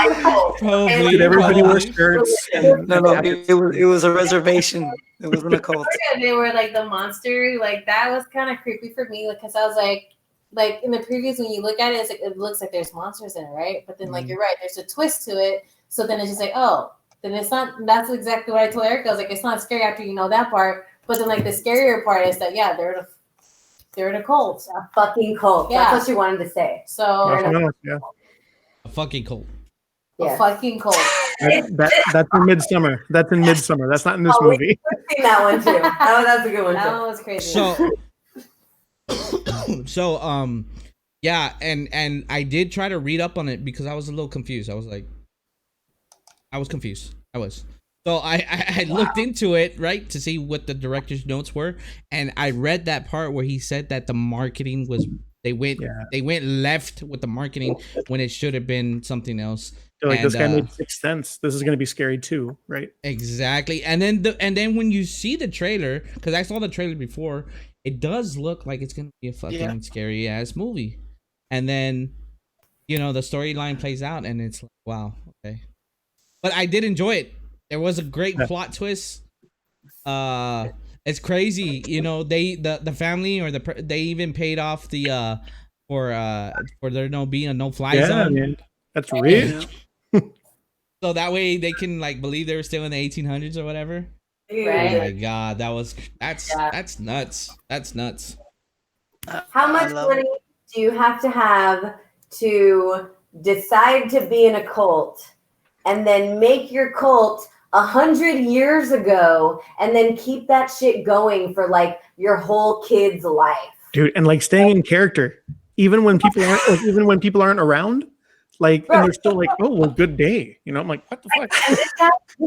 Probably. Did everybody wear probably. skirts? And No, it was a reservation. It wasn't a cult. They were like the monster, like that was kind of creepy for me, because I was like in the previews when you look at it, it's like it looks like there's monsters in it, right? But then like you're right, there's a twist to it. So then it's just like, oh, then it's not. That's exactly what I told Erica. I was like, it's not scary after you know that part. But then like the scarier part is that yeah, they're in a cult. A fucking cult. Yeah. That's what you wanted to say. So Yeah. A fucking cult. a Yeah. fucking cult. That's in Midsummer. That's in Midsummer. That's not in this Oh, we- movie. I've seen that one too. That's a good one That too. one was crazy. So yeah, and I did try to read up on it because I was a little confused. I was confused. So I looked into it, right, to see what the director's notes were, and I read that part where he said that the marketing was they went left with the marketing when it should have been something else. They're like, this guy And, made 6th Sense. This is going to be scary too, right? Exactly. And then when you see the trailer, because I saw the trailer before, it does look like it's gonna be a fucking scary ass movie. And then, the storyline plays out and it's like, wow, okay. But I did enjoy it. There was a great plot twist. It's crazy, the family or they even paid off the for there being a no-fly zone. Man. That's rich. So that way they can like believe they were still in the 1800s or whatever. Right. Oh my god, that's nuts. That's nuts. How much money do you have to decide to be in a cult and then make your cult 100 years ago and then keep that shit going for like your whole kid's life? Dude, and like staying in character. Even when people aren't around, like, and they're still like, oh, well, good day. I'm like, what the fuck? And this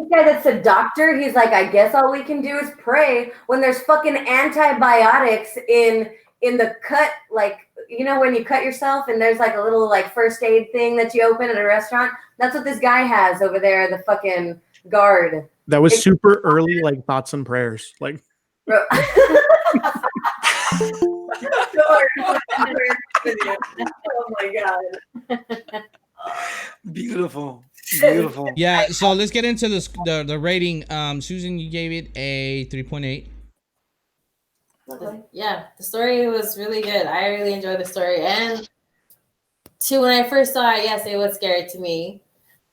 guy that's a doctor, he's like, I guess all we can do is pray when there's fucking antibiotics in the cut, like, when you cut yourself and there's like a little like first aid thing that you open at a restaurant. That's what this guy has over there, the fucking guard. That was super early, like thoughts and prayers. Like, Bro. Oh my god. Beautiful. Yeah, so let's get into the rating. Susan, you gave it a 3.8. Yeah, the story was really good. I really enjoyed the story, and when I first saw it, yes, it was scary to me.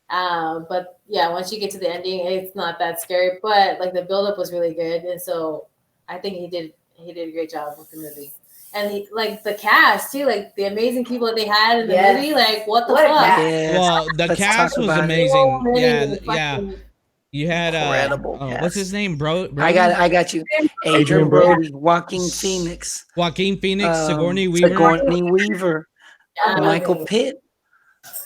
But yeah, once you get to the ending, it's not that scary. But like the buildup was really good, and so I think he did a great job with the movie. And like the cast too, like the amazing people that they had in the movie, like what the fuck? Yes. Well, the Let's cast talk was about it. amazing. Yeah. Fucking- You had Incredible what's cast. his name, bro? I got you. Adrian Adrian Brody. Brody, Joaquin Phoenix, Joaquin Phoenix, Sigourney Weaver, Sigourney Weaver, Yeah, Michael Pitt,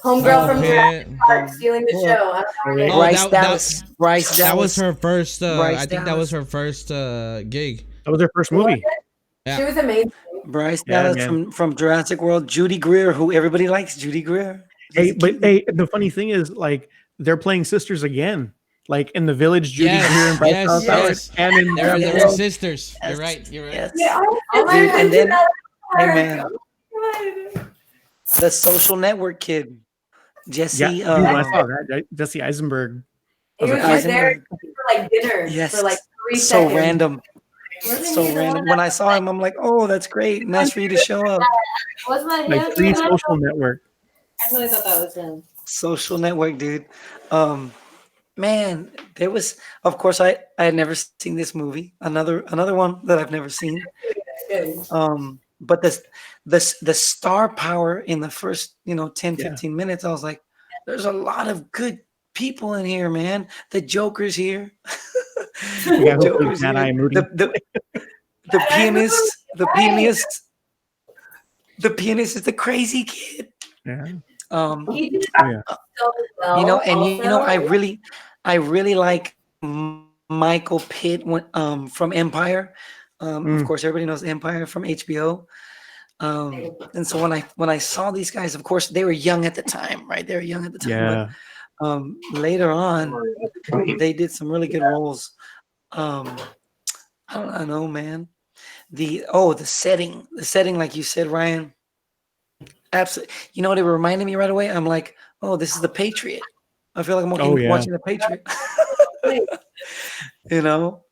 Homegirl Michael from Pitt. Jurassic Park stealing the show. I don't know her name. Oh, Bryce that- Dallas. Bryce Dallas. That was her first. Bryce I think that was her first gig. that was their first movie. She was amazing. Bryce Yeah, Dallas man. from Jurassic World. Judy Greer, who everybody likes. Judy Greer. Hey, the funny thing is, like, they're playing sisters again. Like in The Village, Judy Yes, Greer and Bryce yes, Dallas yes. Howard, and in They were Yes. sisters. Yes. You're right. You're right. Yes. Yeah, Dude, and then, hey her. man, the Social Network kid, Jesse. yeah, dude, when I saw that, Jesse Eisenberg. I He was was like, just there Eisenberg. for like dinner Yes. for like 3 So seconds. random. Wasn't So he the random. one When that- I saw him, I'm like, oh, that's great. Nice for you to show up. Wasn't that like him? Free Social Network. I really thought that was him. Social Network, dude. Man, there was, of course, I had never seen this movie. Another one that I've never seen. But the star power in the first 10, 15 minutes, I was like, there's a lot of good people in here, man. The Joker's here. The guy who Joker's plays Mad here. Eye Moody. The pianist, the pianist is the crazy kid. Yeah. He did Oh, yeah. so well. You know, and you know, also. I really like Michael Pitt from Empire. Of course, everybody knows Empire from HBO. And so when I saw these guys, of course, they were young at the time, right? They were young at the time, Yeah. but later on, they did some really good roles. I don't know, man. The setting, like you said, Ryan. Absolutely. You know what it reminded me right away? I'm like, oh, this is The Patriot. I feel like I'm watching The Patriot. You know?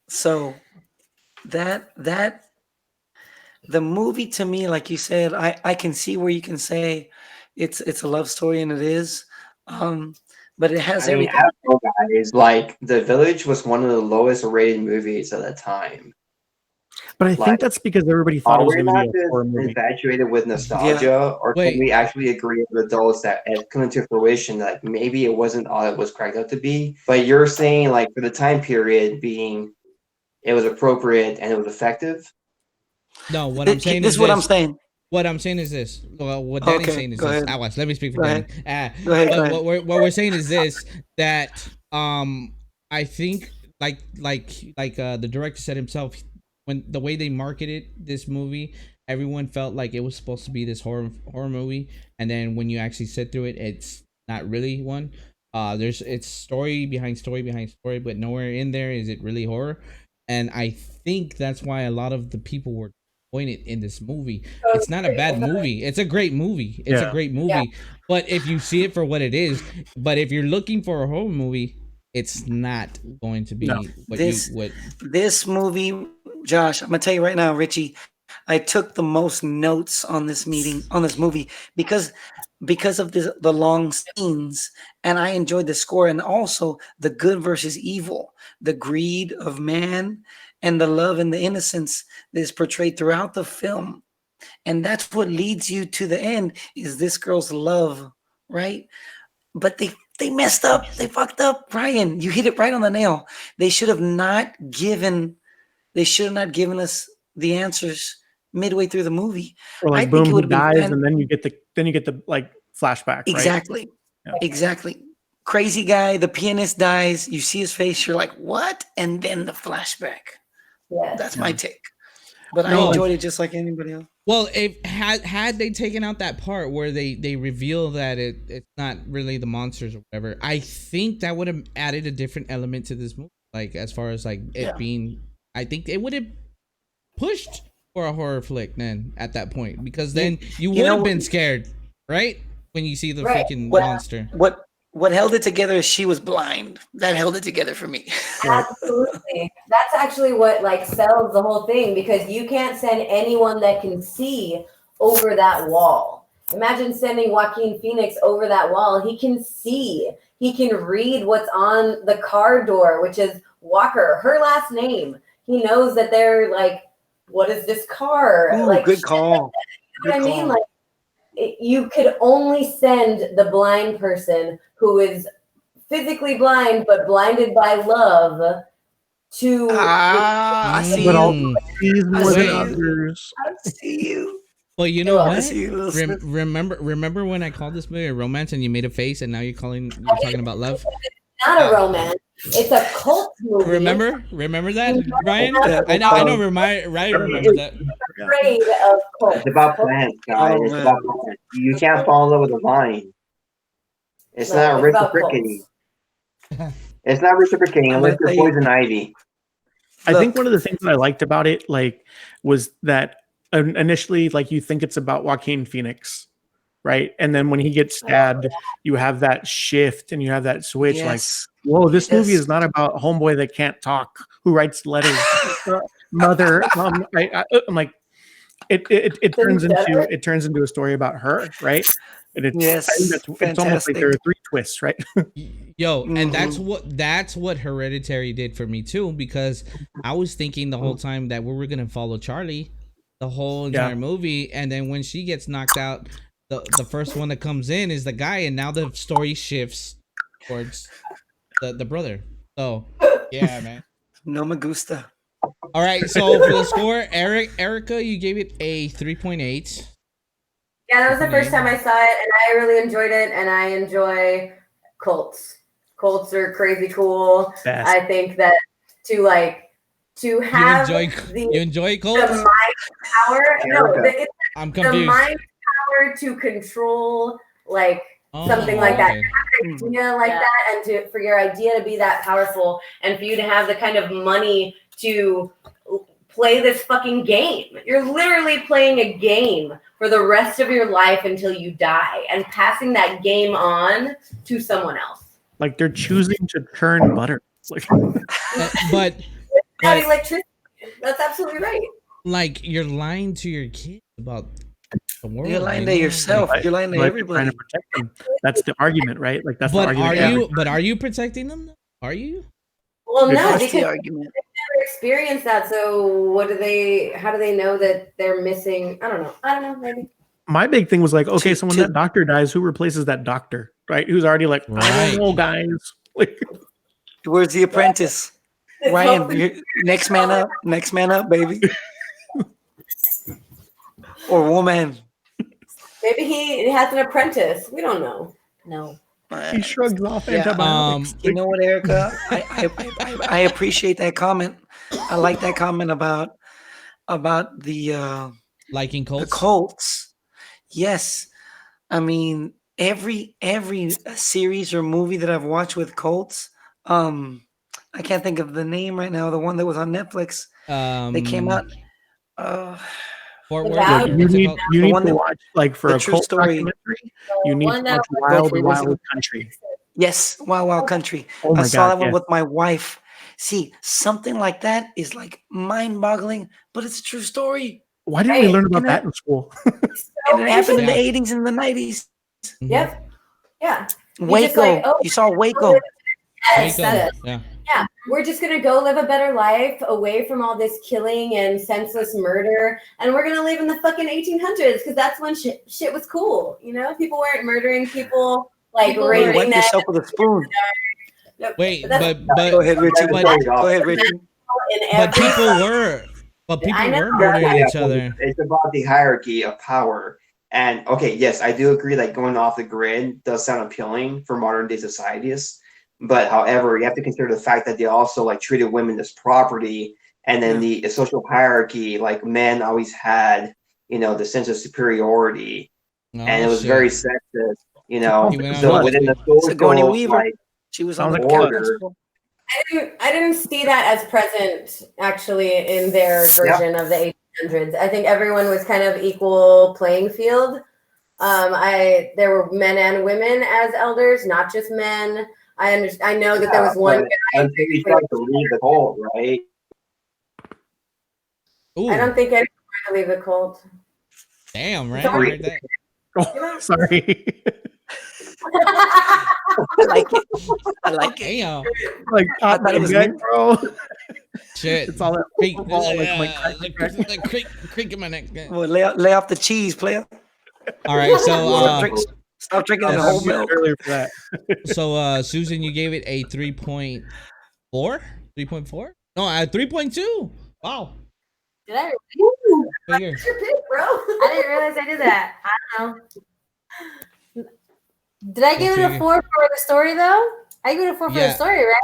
So that the movie to me, like you said, I can see where you can say it's a love story, and it is. But it has everything. Guys, like The Village was one of the lowest rated movies at the time. But I think that's because everybody thought it was going to be a horror movie. Infatuated with nostalgia, or can we actually agree with adults that it's coming to fruition that maybe it wasn't all it was cracked up to be? But you're saying, like, for the time period being, it was appropriate and it was effective? No, what I'm saying this is what I'm saying. What I'm saying is this. Well, what Danny's saying is this. Watch. Let me speak for Danny. Go ahead. What we're saying is this, that I think like the director said himself, when the way they marketed this movie, everyone felt like it was supposed to be this horror movie, and then when you actually sit through it, it's not really one. It's story behind story, but nowhere in there is it really horror. And I think that's why a lot of the people were disappointed in this movie. It's not a bad movie. It's a great movie. A great movie. Yeah. But if you see it for what it is, but if you're looking for a horror movie, it's not going to be this movie, Josh. I'm gonna tell you right now, Richie. I took the most notes on this movie because of the long scenes, and I enjoyed the score, and also the good versus evil, the greed of man, and the love and the innocence that is portrayed throughout the film. And that's what leads you to the end, is this girl's love, right? But they messed up. They fucked up. Ryan, you hit it right on the nail. They should have not given us the answers midway through the movie. Or like, boom, he dies, and then you get the like flashback. Exactly. Right? Exactly. Crazy guy, the pianist dies, you see his face, you're like, what? And then the flashback. Yeah. That's my take. But I enjoyed it just like anybody else. Well, if had they taken out that part where they reveal that it's not really the monsters or whatever, I think that would have added a different element to this movie. Like, as far as like it being, I think it would have pushed for a horror flick then at that point, because then you would have been scared, right? When you see the freaking monster. What held it together is she was blind. That held it together for me. Absolutely. That's actually what like sells the whole thing, because you can't send anyone that can see over that wall. Imagine sending Joaquin Phoenix over that wall. He can see. He can read what's on the car door, which is Walker, her last name. He knows that they're like, what is this car? Ooh, like, good call. You know what I mean? Like, you could only send the blind person who is physically blind but blinded by love to. I see you. I see you. Well, you know what? Remember when I called this movie a romance and you made a face, and now you're talking about love? It's not a romance. It's a cult movie. Remember that, Ryan? I know. Ryan remembers that. Afraid of cults. It's about plans, guys. It's about plans. You can't fall in love with a vine. It's not reciprocating. It's not reciprocating unless you're poison ivy. I think one of the things that I liked about it, like, was that initially, like, you think it's about Joaquin Phoenix, right? And then when he gets stabbed, you have that shift and you have that switch. Like, whoa, this movie is not about a homeboy that can't talk, who writes letters. Mother, I'm like, it turns into a story about her, right? And it's almost like there are three twists, right? Yo, and that's what Hereditary did for me too, because I was thinking the whole time that we were gonna follow Charlie the whole entire movie, and then when she gets knocked out, the first one that comes in is the guy, and now the story shifts towards the brother. So yeah, man. No me gusta. All right, so for the score, Erica, you gave it a 3.8. Yeah, that was the first time I saw it, and I really enjoyed it. And I enjoy cults. Cults are crazy cool. Best. I think that to have You enjoy the Colts? mind power. No, it's I'm the confused. mind power to control like Oh, something like that. okay. Idea like that, and for your idea to be that powerful, and for you to have the kind of money to play this fucking game. You're literally playing a game for the rest of your life until you die, and passing that game on to someone else. Like they're choosing to churn butter. Like, But Without electricity. That's absolutely right. like you're lying to your kids about the world. You're lying you to know? yourself. You're lying to like they're everybody. trying to protect them. That's the argument, right? Like that's the But argument. are you protecting them? Are you? Well, no, That's because the they've argument. never experienced that. So how do they know that they're missing? I don't know, maybe. My big thing was like, okay, so when to- that doctor dies, who replaces that doctor? Right? Who's already like, I Right. don't know, guys. Like, Where's the apprentice? It's Ryan, hopefully- you're, next man up. Next man up, baby. Or woman. Maybe he has an apprentice. We don't know. No. he shrugs off Yeah, antibiotics. You know what, Erica? I appreciate that comment. I like that comment about the Liking the Colts? Colts. Yes, I mean every series or movie that I've watched with Colts. I can't think of the name right now. The one that was on Netflix. They came out. Fort Worth. About- What's it called? You need one to that- watch like for the a true cult story. documentary. You need to One that watch was- Wild What was it? Wild Country. Yes, Wild Wild Country. Oh I my saw god! that one yes. with my wife. See, something like that is like mind-boggling, but it's a true story, Why didn't we Right, learn about and that in school? and it happened in the Yeah. '80s and the '90s. Mhm. Yep. Yeah. Waco, like, oh, you saw Waco. Yes, Waco, that is. yeah. Yeah, we're just gonna go live a better life away from all this killing and senseless murder, and we're gonna live in the fucking 1800s because that's when shit was cool. You know, people weren't murdering people like People You were- raping wipe them. yourself with a spoon. Wait, that's Go ahead, Richard. but- Go ahead, Richard. in but every people were I know. murdering each other. It's about the hierarchy of power. And okay, yes, I do agree that going off the grid does sound appealing for modern day societies. But however, you have to consider the fact that they also like treated women as property, and then the social hierarchy, like men always had, the sense of superiority, and it was very sexist, He went on So to within the Sigourney social, Weaver. like, She was on Sounds the like court. order. I didn't see that as present actually in their version of the 1800s. I think everyone was kind of equal playing field. There were men and women as elders, not just men. I know that there was one guy. until you tried to leave the cult, right? Ooh, I don't think anyone wanted to leave the cult. damn, right? Sorry. I heard that. Oh, sorry. I like it. I like it. Damn. Like I thought it was me. bro. Shit. It's all that Creak, alcohol, creak in my neck. Well, lay off the cheese, player. All right, Stop drinking the I whole was milk. earlier for that. so Susan, you gave it a 3.4? 3.4? No, 3.2. Wow. Did I? Figure. What's your pick, bro? I didn't realize I did that. I don't know. Did I give it a 4 for the story though? I gave it a 4 for the Yeah. story, right?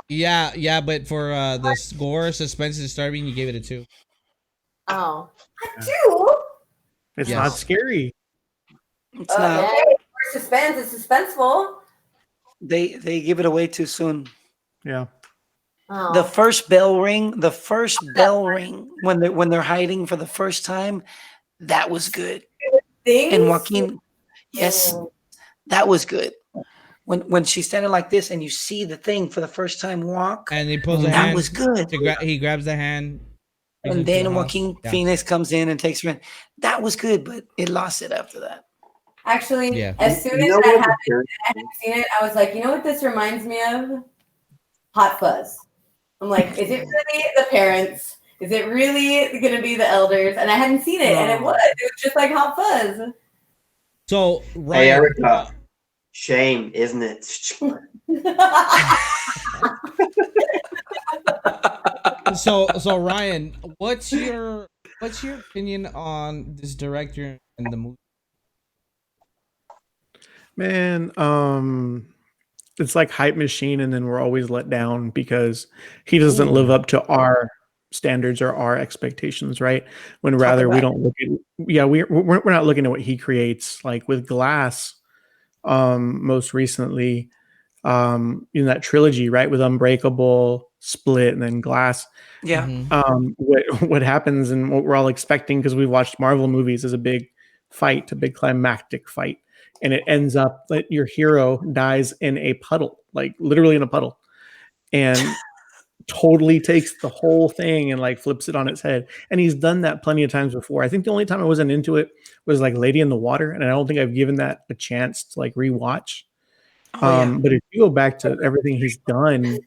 Yeah, but for the score, suspense and disturbing, you gave it a 2. Oh. Two? It's Yes. not scary. It's not. Okay. For suspense, it's suspenseful. They give it away too soon. Yeah. Oh. The first bell ring when they're hiding for the first time, that was good. Things. And Joaquin, yes, Mm. that was good. When she's standing like this and you see the thing for the first time walk, And he pulls a that hand. was good. He grabs the hand. brings And him to then the house. Joaquin Yeah. Phoenix comes in and takes her in. That was good, but it lost it after that. Actually, Yeah. as soon You as know that what happened, the- I hadn't seen it. I was like, you know what this reminds me of? Hot Fuzz. I'm like, is it really the parents? Is it really going to be the elders? And I hadn't seen it, and it No. was. It was just like Hot Fuzz. So, Hey, Ryan, Erica. Shame, isn't it? So Ryan, what's your opinion on this director and the movie? Man, it's like hype machine, and then we're always let down because he doesn't live up to our standards or our expectations, right? When rather we don't look at, yeah, we're not looking at what he creates. Like with Glass, most recently, in that trilogy, right, with Unbreakable, Split, and then Glass. Yeah. What happens and what we're all expecting because we've watched Marvel movies is a big fight, a big climactic fight, and it ends up that your hero dies in a puddle, like literally in a puddle, and totally takes the whole thing and like flips it on its head. And he's done that plenty of times before. I think the only time I wasn't into it was like Lady in the Water, and I don't think I've given that a chance to like rewatch. But if you go back to everything he's done,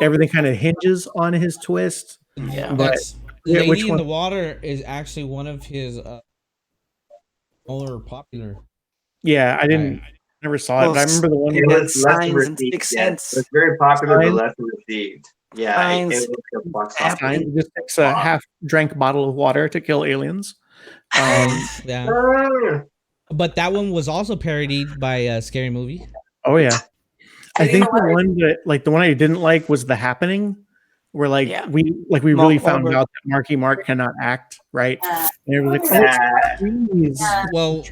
everything kind of hinges on his twist. Yeah. But That's yeah, which Lady in one? the Water is actually one of his more popular. Yeah, I never saw it, Well, but I remember the one It with was less Signs and received. Sixth Yes. Sense. It was very popular, but Signs. less received. Yeah, it Signs. was a box Signs. office. Signs. It just takes a half drank bottle of water to kill aliens. Yeah, Ah, but that one was also parodied by a Scary Movie. Oh yeah, I You think know the one that the one I didn't like was The Happening, where Yeah. we Mark really found Wahlberg. out that Marky Mark cannot act, right? And everyone's like, Yeah. please. Well,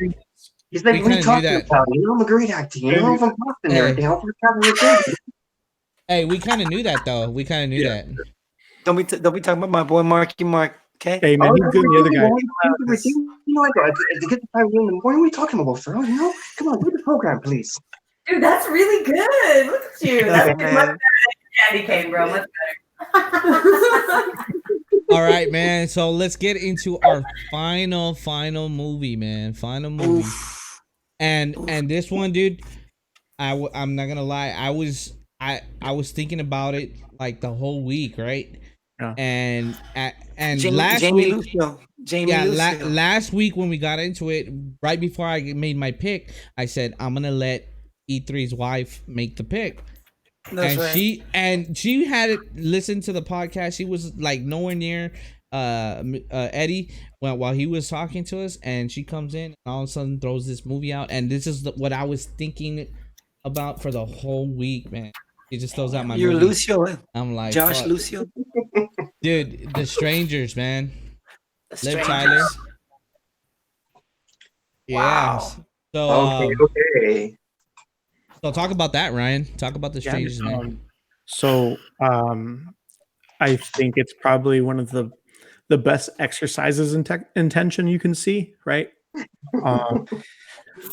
He's like, We what are kinda you knew talking that. about? You know, I'm a great actor. You know, if I'm talking and everything, I'll work out with it. hey, we kind of knew that though. We kind of knew that. Don't be talking about my boy Marky Mark. Okay. Hey man, he's good. The other guy. You know, like, to get the 5 in the morning, what are you talking about, Phil? You know, come on, do the program, please. Dude, that's really good. Look at you. That's Hey, much man. better than candy cane, bro. Much better. All right, man. So let's get into our final movie, man. Final movie. And this one, dude, I'm not gonna lie. I was thinking about it like the whole week, right? Yeah. And Jamie last Lucio. week, Jamie yeah, Lucio. last week when we got into it, right before I made my pick, I said I'm gonna let E3's wife make the pick. That's right. she had listened to the podcast. She was like nowhere near Eddie while he was talking to us, and she comes in and all of a sudden throws this movie out, and this is what I was thinking about for the whole week, man. He just throws out my You're movie. Lucio. I'm like, Josh fuck. Lucio. Dude, The Strangers, man. The Liv Strangers. Tyler. Yeah. Wow. So Okay. so talk about that, Ryan. Talk about The Strangers, man. So I think it's probably one of the best exercises in intention you can see, right?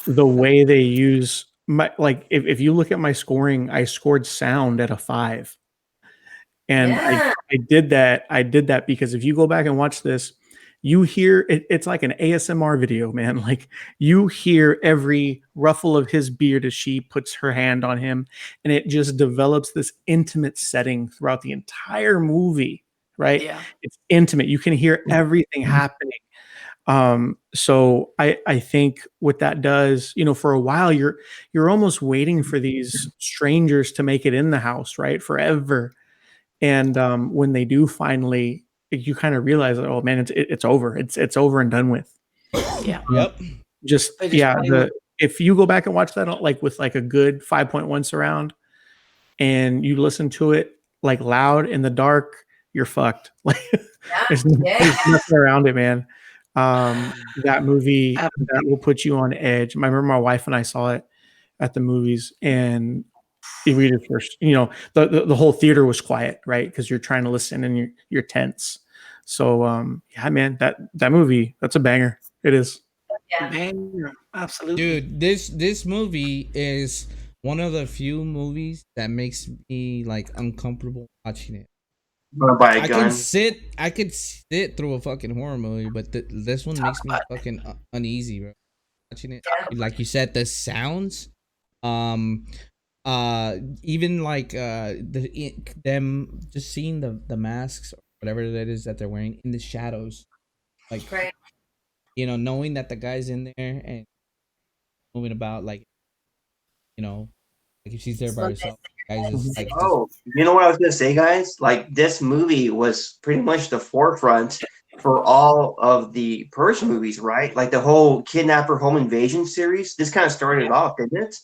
The way they use my if you look at my scoring, I scored sound at a 5. And Yeah. I did that because if you go back and watch this, you hear it's like an ASMR video, man. Like you hear every ruffle of his beard as she puts her hand on him, and it just develops this intimate setting throughout the entire movie, right? Yeah. It's intimate. You can hear everything happening. So I think what that does, for a while you're almost waiting for these strangers to make it in the house, right? Forever. And when they do finally, you kind of realize that, oh man, it's over. It's over and done with. Yeah. Yep. Just They just yeah. finally- If you go back and watch that like with like a good 5.1 surround, and you listen to it like loud in the dark, you're fucked. Like there's nothing around it, man. That movie that will put you on edge. I remember my wife and I saw it at the movies, and we did first. The whole theater was quiet, right? Because you're trying to listen and you're tense. So yeah, man, that movie, that's a banger. It is. Yeah. Banger. Absolutely. Dude, this movie is one of the few movies that makes me like uncomfortable watching it. Buy a I gun. could sit through a fucking horror movie, but this one makes me fucking uneasy, bro. Watching it, like you said, the sounds, even like them just seeing the masks or whatever that is that they're wearing in the shadows, like Right. knowing that the guy's in there and moving about, like like if she's there by herself. Guys, is like Oh, you know what I was gonna say, guys? Like this movie was pretty much the forefront for all of the Purge movies, right? Like the whole Kidnapper Home Invasion series. This kind of started it off, didn't it?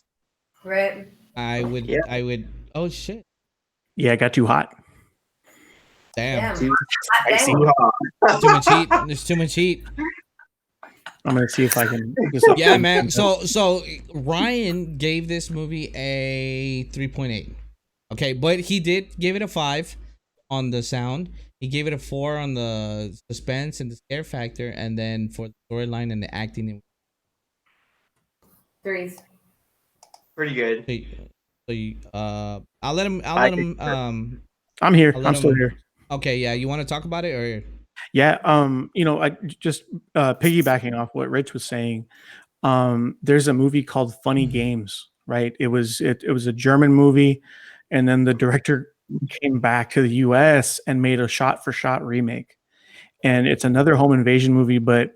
Right. I Yeah. would. Oh shit! Yeah, it got too hot. Damn, Too Hot spicy. dang. too much heat. There's too much heat. I'm gonna see if I can. Yeah, man. So Ryan gave this movie a 3.8. Okay, but he did give it a 5 on the sound. He gave it a 4 on the suspense and the scare factor, and then for the storyline and the acting. Threes. Pretty good. I'll let him. I'm here. I'll let I'm still him- here. Okay, yeah. You want to talk about it or? Yeah, I just piggybacking off what Rich was saying. There's a movie called Funny Games, right? It was a German movie, and then the director came back to the U.S. and made a shot-for-shot remake. And it's another home invasion movie, but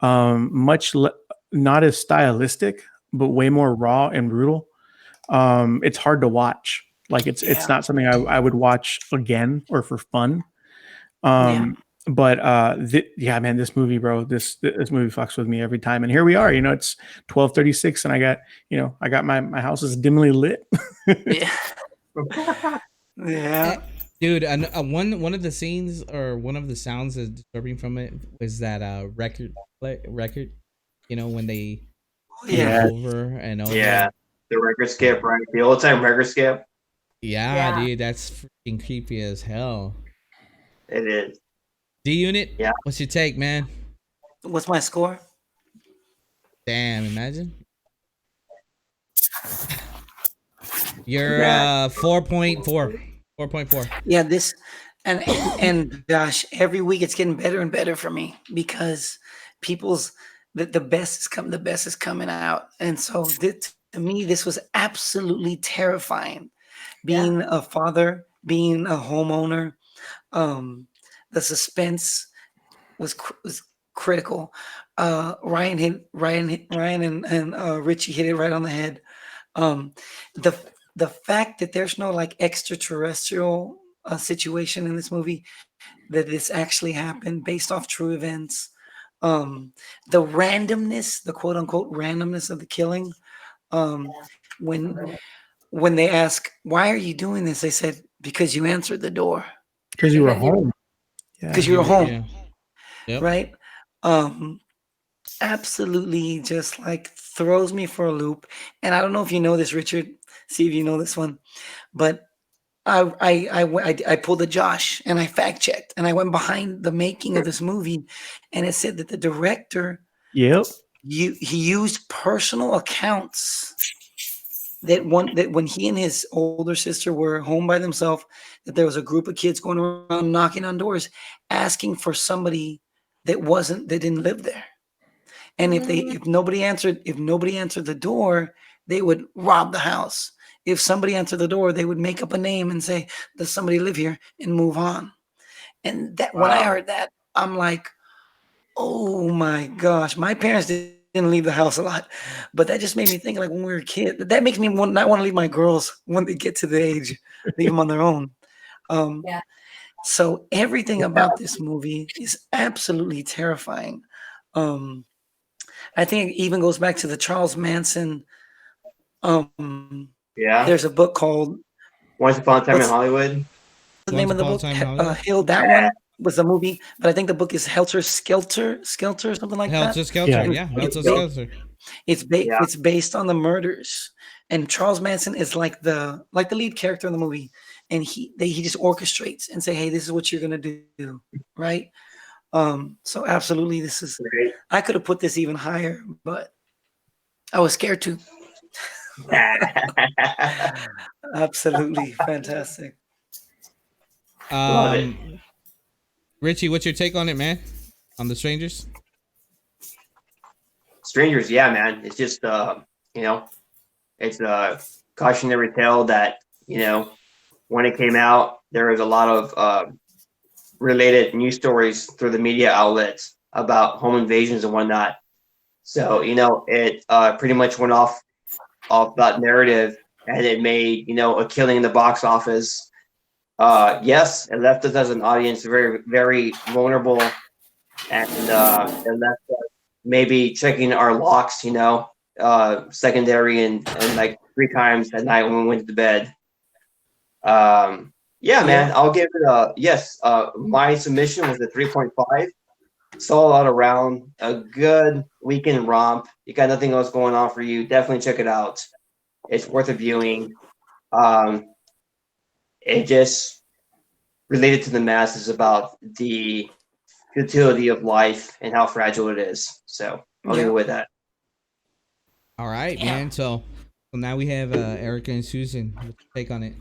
not as stylistic, but way more raw and brutal. It's hard to watch. Like it's not something I would watch again or for fun. But yeah, man, this movie, bro, this movie fucks with me every time. And here we are, it's 12:36, and I got my house is dimly lit. Yeah. Dude, one of the scenes or one of the sounds that's disturbing from it was that record, when they Yeah. over and over. Yeah. The record skip, right? The old time record skip. Yeah, Yeah. dude, that's freaking creepy as hell. It is. D-Unit, Yeah. what's your take, man? What's my score? Damn, imagine. You're Yeah. 4.4. 4.4. Yeah, this and gosh, every week it's getting better and better for me because the best is coming out. And so to me, this was absolutely terrifying. Being a father, being a homeowner, the suspense was critical. Ryan and Richie hit it right on the head. The fact that there's no like extraterrestrial situation in this movie, that this actually happened based off true events, the randomness, the quote unquote randomness of the killing, when they ask, why are you doing this, they said, because you answered the door, Because you were home. Yeah. because you were home. Yeah. Yep. Right? Absolutely just like throws me for a loop. And I don't know if you know this, Richard. See if you know this one. But I pulled a Josh and I fact checked and I went behind the making of this movie, and it said that the director Yep. he used personal accounts that when he and his older sister were home by themselves, that there was a group of kids going around knocking on doors asking for somebody that didn't live there. And if nobody answered the door, they would rob the house. If somebody answered the door, they would make up a name and say, does somebody live here, and move on. And that when I heard that, I'm like, oh my gosh, my parents didn't leave the house a lot, but that just made me think, like when we were kids, that makes me not want to leave my girls when they get to the age, leave them on their own. Yeah. So everything about this movie is absolutely terrifying. I think it even goes back to the Charles Manson. Yeah. There's a book called Once Upon a Time in Hollywood. the name of the book. Upon a Time in Hollywood? Hill. That one was the movie, but I think the book is Helter Skelter, something like that. Helter Skelter, Yeah. yeah. Helter Skelter. It's based on the murders, and Charles Manson is like the lead character in the movie, and he just orchestrates and say, hey, this is what you're gonna do, right? So absolutely, this is. Right. I could have put this even higher, but I was scared to. Absolutely fantastic. Love it. Richie, what's your take on it, man? On The Strangers? Strangers, yeah, man. It's just it's a cautionary tale that, when it came out, there was a lot of related news stories through the media outlets about home invasions and whatnot. So, it pretty much went off that narrative, and it made a killing in the box office. Yes, it left us as an audience very, very vulnerable, and it left us maybe checking our locks, secondary and like 3 times at night when we went to bed. Yeah, man, I'll give it a yes. My submission was a 3.5. Solid all around, a good weekend romp. You got nothing else going on for you, definitely check it out. It's worth a viewing. It just related to the masses about the futility of life and how fragile it is. So I'll leave it with that. All right, man. So now we have Erica and Susan. What's your take on it?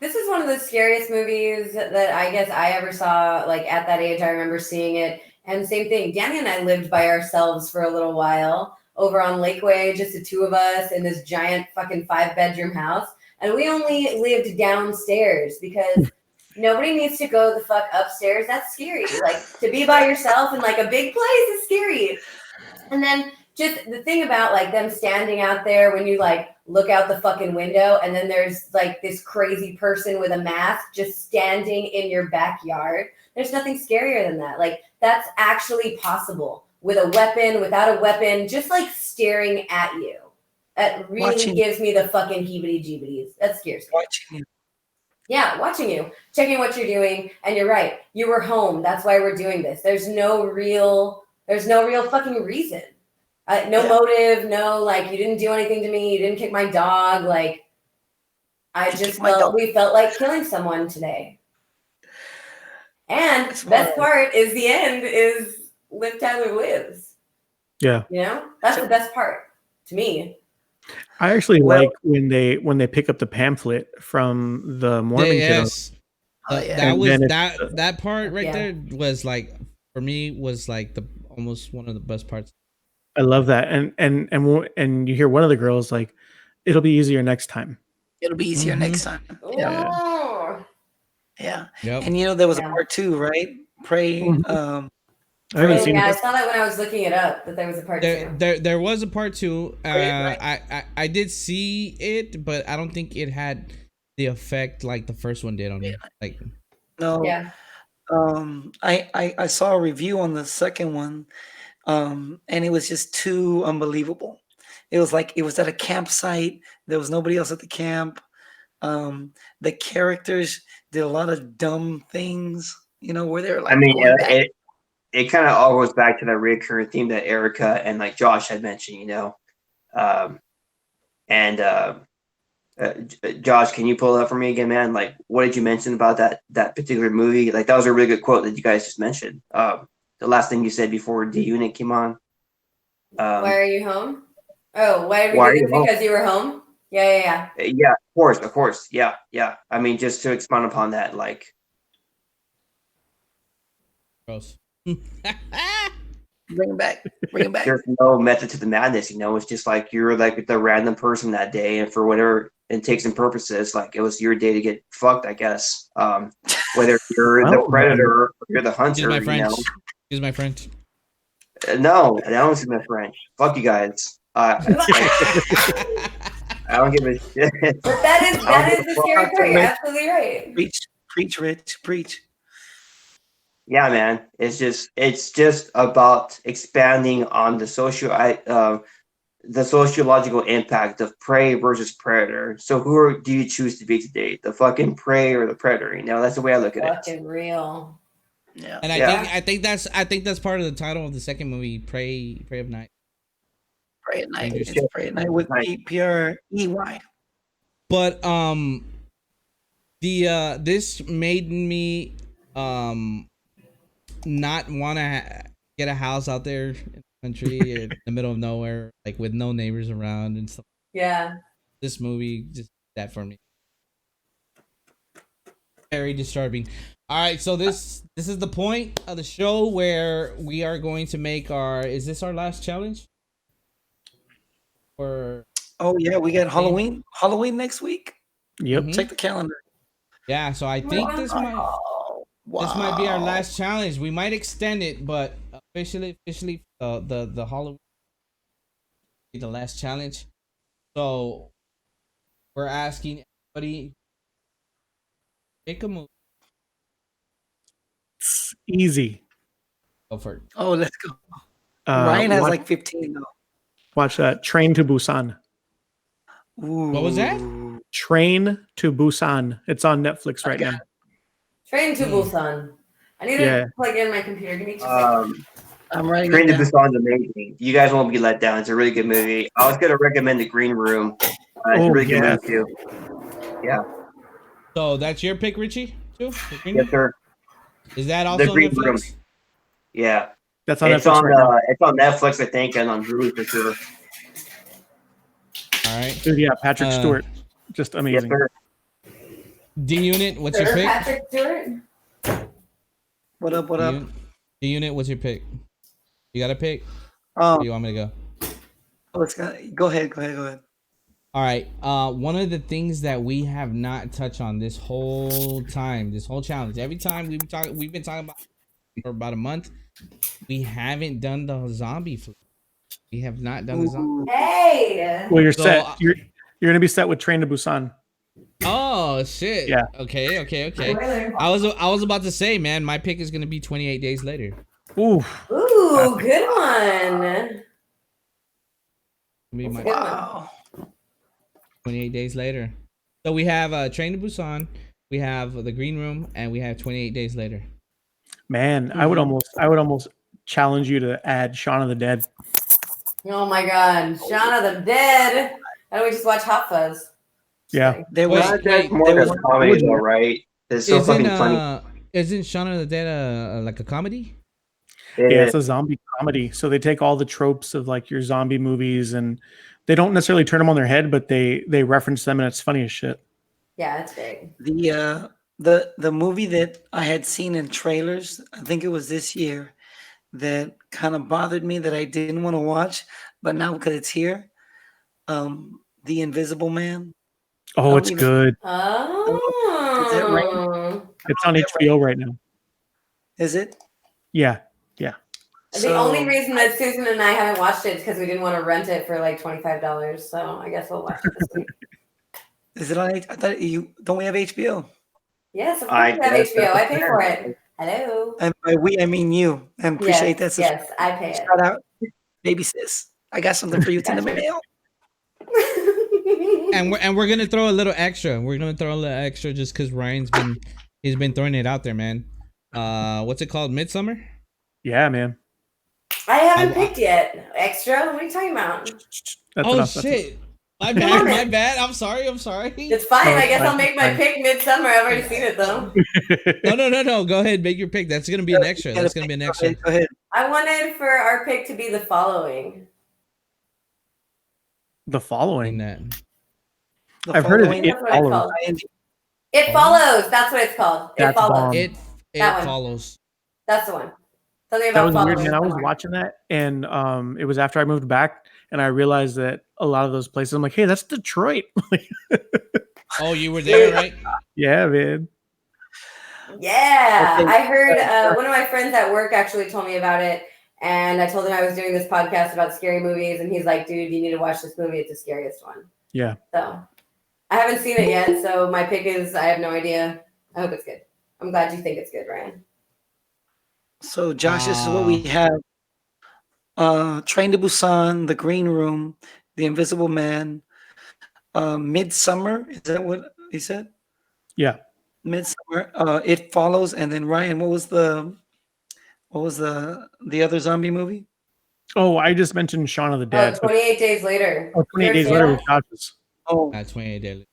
This is one of the scariest movies that I guess I ever saw. Like at that age, I remember seeing it. And same thing, Danny and I lived by ourselves for a little while over on Lakeway, just the two of us in this giant fucking 5-bedroom house. And we only lived downstairs because nobody needs to go the fuck upstairs. That's scary. Like to be by yourself in like a big place is scary. And then just the thing about like them standing out there when you like look out the fucking window and then there's like this crazy person with a mask just standing in your backyard. There's nothing scarier than that. Like that's actually possible with a weapon, without a weapon, just like staring at you. That really gives me the fucking heebity-jeebities. That scares me. Watching you. Yeah, watching you, checking what you're doing. And you're right. You were home. That's why we're doing this. There's no real fucking reason. No motive, no, like, you didn't do anything to me. You didn't kick my dog. Like, we felt like killing someone today. And best part is the end is Liv Tyler lives. Yeah. That's the best part to me. I actually like when they pick up the pamphlet from the Mormon kiddo. That part right there was like, for me, was like almost one of the best parts. I love that, and you hear one of the girls like, "It'll be easier next time." It'll be easier next time. Yeah. Yeah. Yep. And there was a part 2, right? Pray. I haven't seen I it. saw that when I was looking it up, that there was a part 2. There was a part 2. I did see it, but I don't think it had the effect like the first one did on me. Like, No. Yeah. I saw a review on the second one, and it was just too unbelievable. It was like it was at a campsite. There was nobody else at the camp. The characters did a lot of dumb things, where they're like. I mean, it kind of all goes back to that recurring theme that Erica and like Josh had mentioned, Josh, can you pull it up for me again, man? Like, what did you mention about that particular movie? Like, that was a really good quote that you guys just mentioned. The last thing you said before D Unit came on. Why are you home? Oh, why are you home? Because you were home? Yeah. Yeah, of course. Yeah. I mean, just to expound upon that, like. gross. Bring him back. There's no method to the madness, It's just like you're like the random person that day, and for whatever intakes and purposes, like it was your day to get fucked, I guess. Whether you're the predator or you're the hunter, Excuse my French. No, I don't see my French. Fuck you guys. I don't give a shit. But that is the scary part. You're absolutely right. Preach, Rich, preach. Yeah, man. It's just about expanding on the sociological impact of prey versus predator. So who do you choose to be today? The fucking prey or the predator? That's the way I look at it. Fucking real. Yeah. And I think that's part of the title of the second movie, Prey of Night. Pray at night. It's Pray at night with PREY. But this made me not want to get a house out there in the country or in the middle of nowhere, like with no neighbors around and stuff. Yeah. This movie just did that for me. Very disturbing. All right, so this is the point of the show where we are going to make is this our last challenge? Or oh yeah, we got Halloween next week. Yep. Check the calendar. Yeah, so I think this might be our last challenge. We might extend it, but officially the Halloween be the last challenge. So we're asking everybody pick a movie. It's easy. Go for it. Oh, let's go. Ryan has watch, like 15 though. watch Train to Busan. Ooh. What was that? Train to Busan. It's on Netflix right now. Train to Hmm. Busan. I need Yeah. to plug in my computer. Give me 2 seconds. I'm writing Train it to down. Busan is amazing. You guys won't be let down. It's a really good movie. I was gonna recommend The Green Room. It's a Oh, really good yes. movie too. Yeah. So that's your pick, Richie? Too? The Green Yes, Room? sir. Is that The also on Green Room. Netflix? Yeah. That's on It's Netflix on right now. it's on Netflix, I think, and on Hulu for sure. All right. Dude, yeah, Patrick Uh, Stewart. Just Yes, amazing. sir. D Unit, what's your Sir pick? Patrick Stewart. What up? What D up? D Unit, what's your pick? You got a pick? Or do you want me to go? Let's go ahead. Go ahead. All right. One of the things that we have not touched on this whole time, this whole challenge, every time we've been talking about for about a month, we haven't done the zombie flick. We have not done the zombie. Ooh. Hey. Well, you're So, set. You're gonna be set with Train to Busan. Oh shit. Yeah. Okay. Spoiler. I was about to say, man, my pick is gonna be 28 days later. Ooh, Ooh, good one. Be That's my a good one. Wow. 28 days later. So we have Train to Busan, we have The Green Room, and we have 28 days later. man, I would almost challenge you to add Shaun of the Dead. Oh my God, Shaun of the Dead. Why don't we just watch Hot Fuzz? Yeah. There was Wait, That's more there of was a comedy though, right? There's still something funny. Isn't Shaun of the Dead like a comedy? Yeah, it's a zombie comedy. So they take all the tropes of like your zombie movies and they don't necessarily turn them on their head, but they reference them and it's funny as shit. Yeah, it's big. the movie that I had seen in trailers. I think it was this year that kind of bothered me that I didn't want to watch, but now because it's here, The Invisible Man. Oh, don't it's even- good. Oh. Is that right? It's on HBO right now. Is it? Yeah. The only reason that Susan and I haven't watched it is because we didn't want to rent it for like $25. So I guess we'll watch it this week. Is it on? I thought don't we have HBO? Yes, of I course we have guess HBO. I pay that's for fair. it. Hello. And by we, I mean you. And appreciate Yes, that. yes, I pay it. Shout out, baby sis. I got something for you in the mail. And we're gonna throw a little extra. We're gonna throw a little extra just because he's been throwing it out there, man. What's it called? Midsummer? Yeah, man. I haven't picked yet. Extra? What are you talking about? That's Oh enough. That's shit. My Come bad, on, my man. bad. I'm sorry. It's fine. No, I it's guess fine, I'll make it's my fine. pick midsummer. I've already seen it though. enough. No. Go ahead, make your pick. That's gonna be an extra. That's gonna be an extra. Go ahead. I wanted for our pick to be the following. The In following. that. The I've heard of following- It That's what it's Follows. called. ING. It follows. That's what it's called. It That's follows. bomb. It That one. follows. That's the one. Something That about was following. weird, man. I was somewhere. watching that, and it was after I moved back, and I realized that a lot of those places, I'm like, hey, that's Detroit. Oh, you were there, right? Yeah, man. Yeah, Okay. I heard one of my friends at work actually told me about it, and I told him I was doing this podcast about scary movies, and he's like, "Dude, you need to watch this movie. It's the scariest one." Yeah. So, I haven't seen it yet, so my pick is I have no idea. I hope it's good. I'm glad you think it's good, Ryan. So Josh, this is what we have. Train to Busan, The Green Room, The Invisible Man, Midsummer. Is that what he said? Yeah. Midsummer. It Follows, and then Ryan, what was the other zombie movie? Oh, I just mentioned Shaun of the Oh, Dead. 28 days later. 28 days later with Josh's. Oh, 28 days.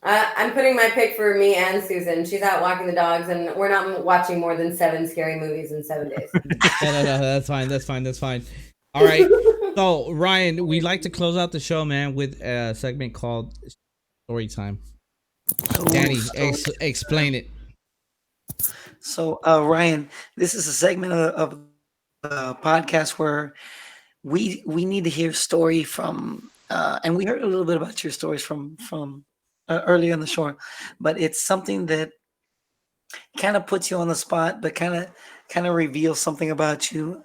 I'm putting my pick for me and Susan. She's out walking the dogs, and we're not watching more than 7 scary movies in 7 days. No, that's fine. All right. So Ryan, we like to close out the show, man, with a segment called Story Time. Danny, explain it. So, Ryan, this is a segment of the podcast where we need to hear a story from, and we heard a little bit about your stories from earlier in the show, but it's something that kind of puts you on the spot, but kind of reveals something about you.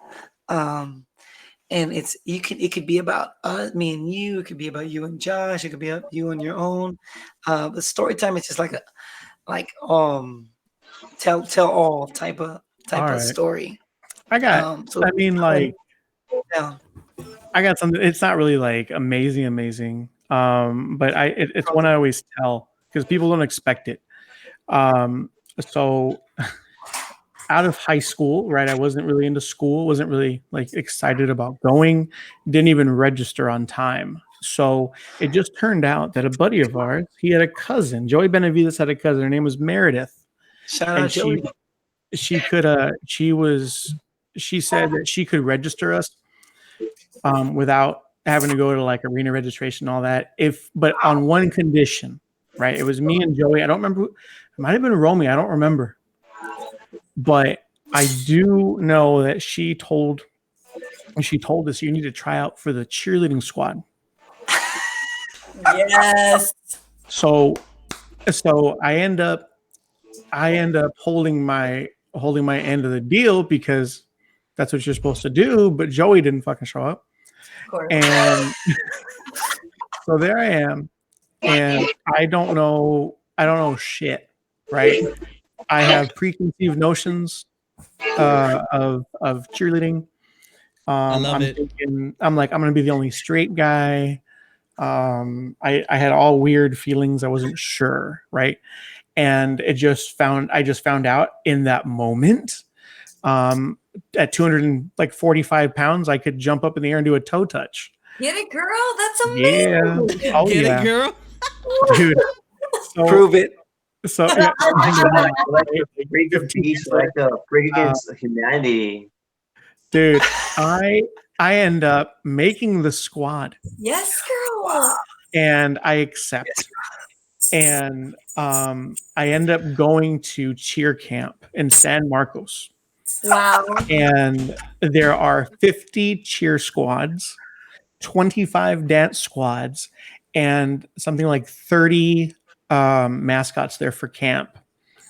and it could be about me and you. It could be about you and Josh. It could be about you on your own. The story time is just like tell all type of All right. story. I got. So I mean, like, down. I got something. It's not really like amazing. But it's one I always tell because people don't expect it. So out of high school, right? I wasn't really into school. Wasn't really like excited about going. Didn't even register on time. So it just turned out that a buddy of ours, he had a cousin. Joey Benavides had a cousin. Her name was Meredith. Shout out And Joey. she said that she could register us without having to go to like arena registration and all that. But on one condition, right? It was me and Joey. I don't remember. It might have been Romy. I don't remember. But I do know that she told us you need to try out for the cheerleading squad. Yes. So I end up holding my end of the deal because that's what you're supposed to do. But Joey didn't fucking show up, Of course. and so there I am, and I don't know shit, right? I have preconceived notions of cheerleading. I love I'm it. thinking, I'm like, I'm gonna be the only straight guy. I had all weird feelings. I wasn't sure, right? And I just found out in that moment, at 245 pounds, I could jump up in the air and do a toe touch. Get it, girl. That's amazing. Yeah. Oh, Get yeah. it, girl? Dude. So, Prove it. So yeah. Like a break of peace, like a break against humanity. Dude, I end up making the squad Yes, girl. and I accept. And I end up going to cheer camp in San Marcos. Wow. And there are 50 cheer squads, 25 dance squads, and something like 30 mascots there for camp.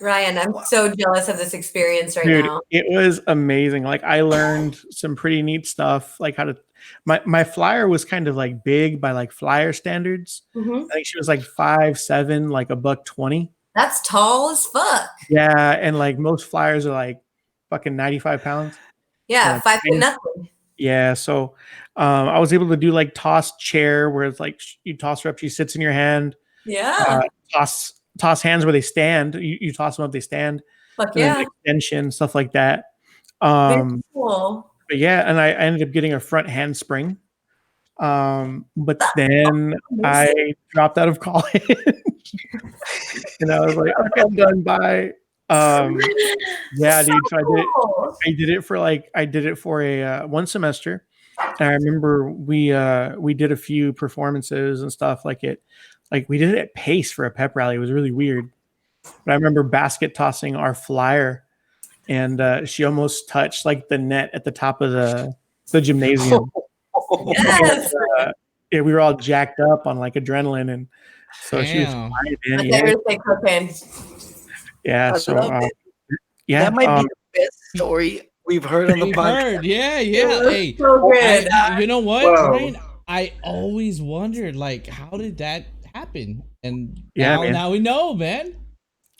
Ryan, I'm so jealous of this experience right Dude, now. it was amazing. Like I learned some pretty neat stuff, like how to my flyer was kind of like big by like flyer standards. Mhm. I think she was like 5'7", like $120. That's tall as fuck. Yeah, and like most flyers are like fucking 95 pounds. Yeah, Yeah, 5 foot nothing. Yeah, so I was able to do like toss chair where it's like you toss her up, she sits in your hand. Yeah. Toss hands where they stand. You toss them up, they stand. Fuck And then yeah. extension, stuff like that. Very cool. But yeah, and I ended up getting a front handspring. But then I dropped out of college. And I was like, okay, I'm done. Bye. Yeah, dude. So Cool. I did it for a one semester. And I remember we did a few performances and stuff like we did it at Pace for a pep rally. It was really weird. But I remember basket tossing our flyer, and she almost touched like the net at the top of the gymnasium. Yes. Yeah, we were all jacked up on like adrenaline, and so she was Damn. fine, I man. thought you Yeah, were gonna say cocaine. yeah. I So love it. yeah, That might be the best story we've heard on the We podcast. heard. Yeah. It was Hey, so good. you know what, Whoa. Ryan? I always wondered, like, how did that happen? And Yeah, now, man. now we know, man.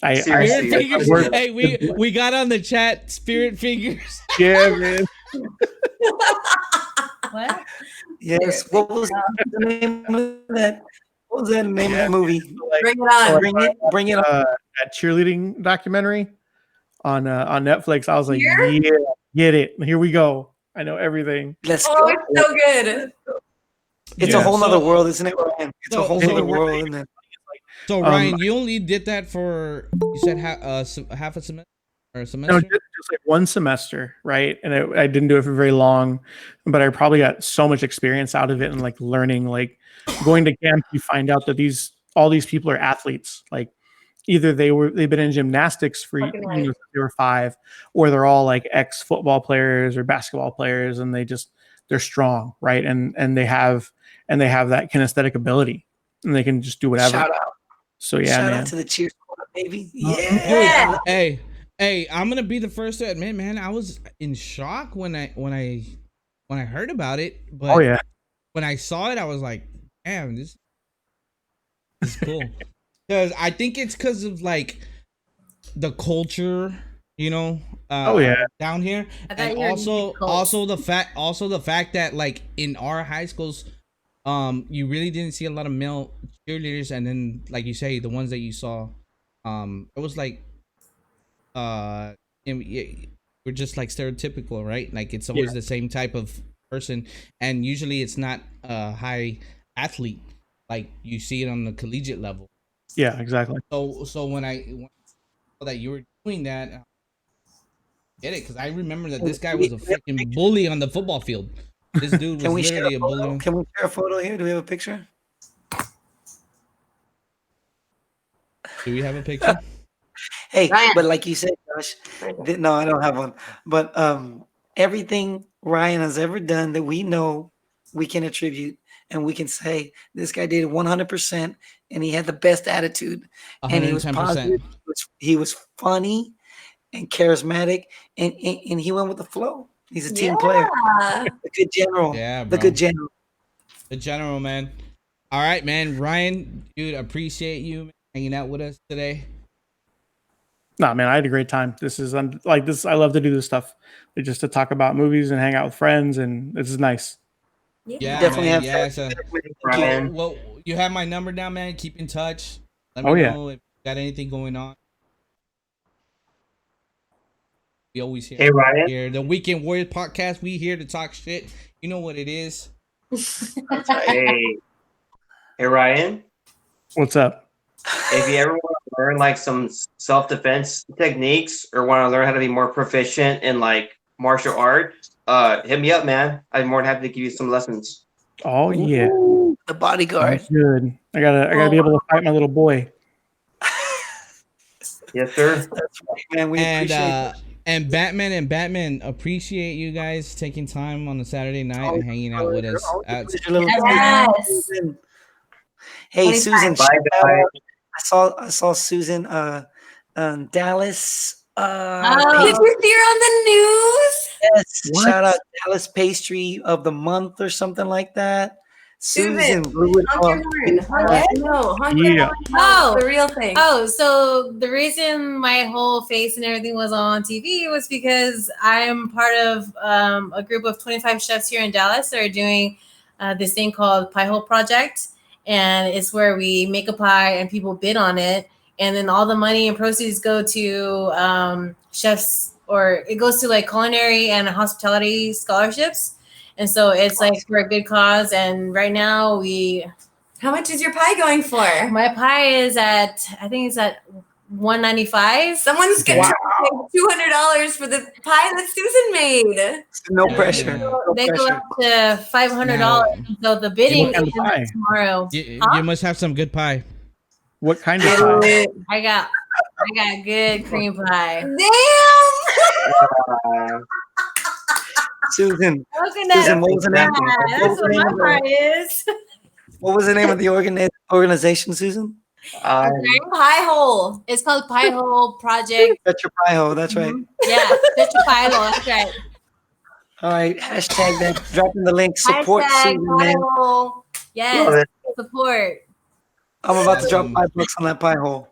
I Spirit Seriously, fingers. worked- Hey, we got on the chat. Spirit fingers. yeah, man. What? Yes. What was the name of that? What was that name of that movie? Like, Bring it on. Bring it on. that cheerleading documentary on Netflix. I was like, Here? yeah, get it. Here we go. I know everything. Let's Oh, go. it's so good. It's Yeah. a whole nother So- world, isn't it, Ryan? It's a so- whole so nother we're- world, isn't it? So Ryan, you only did that for you said half a semester or a No, semester. just like one semester, right? And I didn't do it for very long, but I probably got so much experience out of it and like learning, like going to camp, you find out that all these people are athletes. Like either they've been in gymnastics for Fucking right. since they were 5, or they're all like ex football players or basketball players, and they're strong, right? And they have that kinesthetic ability, and they can just do whatever. Shout out. So yeah, Shout man. out to the cheer squad, baby. Uh-huh. Yeah. Hey, I'm gonna be the first to admit, man, I was in shock when I when I heard about it, but Oh yeah. when I saw it, I was like, damn, this is cool. Because I think it's because of like the culture, you know. Oh, yeah. Down here, I thought and you were also cult. the fact that like in our high schools, you really didn't see a lot of male cheerleaders, and then like you say, the ones that you saw, it was like, we're just like stereotypical, right? Like it's always the same type of person, and usually it's not a high athlete like you see it on the collegiate level. Yeah, exactly. So when I saw that you were doing that, I get it, because I remember that this guy was a freaking bully on the football field. This dude was Can we share literally a a bully. photo? Can we share a photo here? Do we have a picture? Do we have a picture? Hey, Ryan. but like you said, Josh, no, I don't have one. But everything Ryan has ever done that we know, we can attribute and we can say this guy did it 100%, and he had the best attitude, and he was 110%. positive. He was funny and charismatic, and he went with the flow. He's a team player, Yeah. a good general. Yeah, The bro. good general. The general, man. All right, man. Ryan, dude, appreciate you hanging out with us today. No, man, I had a great time. This is like this. I love to do this stuff, like, just to talk about movies and hang out with friends, and this is nice. Yeah, Definitely man. have Yeah, fun. so, Ryan. well, you have my number down, man. Keep in touch. Let Oh, me yeah. know if you got anything going on. We always Hey Ryan. here. The Weekend Warriors podcast. We here to talk shit. You know what it is. Hey. Hey Ryan. What's up? If you ever want to learn like some self-defense techniques or want to learn how to be more proficient in like martial art, hit me up, man. I'm more than happy to give you some lessons. Oh yeah, Ooh, the bodyguard. sounds good. I gotta be able to fight my little boy. Yes, sir. That's right, man. We And appreciate it. and Batman appreciate you guys taking time on a Saturday night and hanging out with us. Yes. Hey, 25. Susan. Bye, shout guys. out. I saw Susan Dallas. Oh, did you hear on the news? Yes, What? shout out Dallas Pastry of the Month or something like that. Susan Susan, blew it Honk your up. horn. Honk your Yeah. horn. Oh. The real thing. Oh, so the reason my whole face and everything was on TV was because I'm part of a group of 25 chefs here in Dallas that are doing this thing called Pie Hole Project. And it's where we make a pie and people bid on it. And then all the money and proceeds go to chefs, or it goes to like culinary and hospitality scholarships. And so it's like for a good cause. And right now How much is your pie going for? my pie is at, I think it's at $195. Someone's going to pay $200 for the pie that Susan made. No Yeah. pressure. No They go pressure. up to $500. So the bidding What kind of pie? is tomorrow. You must have some good pie. What kind of pie? I got good cream pie. Damn! Uh, Susan, Looking at Susan, what was the name? that. That's what my pie is. What was the name of the organization, Susan? Pie hole. It's called Pie Hole Project. That's your pie hole. That's right. Yeah, that's your pie hole. That's right. All right. Hashtag that. Dropping the link. Support Hashtag Susan, pie man. hole. Yes, support. I'm about to drop $5 on that pie hole.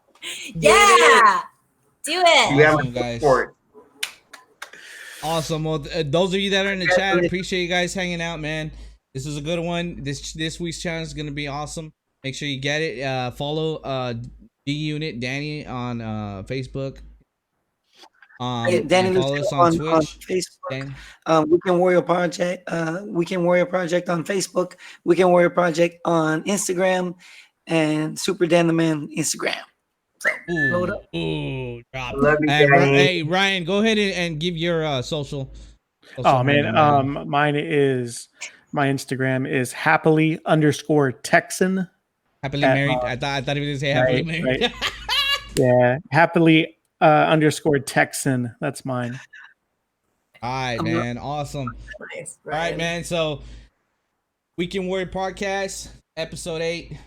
Yeah, do you it. have Awesome, guys. support. Awesome. Well, those of you that are in the chat, appreciate you guys hanging out, man. This was a good one. This week's challenge is gonna be awesome. Make sure you get it. Follow D Unit Danny on Facebook. Danny and follow Lucio us on Twitch. Facebook. Dan. Weekend Warrior Project. Weekend Warrior Project on Facebook. Weekend Warrior Project on Instagram, and Super Dan the Man Instagram. So load up. Ooh, drop. I love you, Hey, Danny. hey, Ryan, go ahead and give your social. Oh man, handle, my Instagram is happily_Texan. happily at, married. I thought he was gonna say happily right, married. right. Yeah, happily_Texan. That's mine. All right, man. Awesome. Nice. All right, man. So, Weekend Warrior Podcast, episode 8.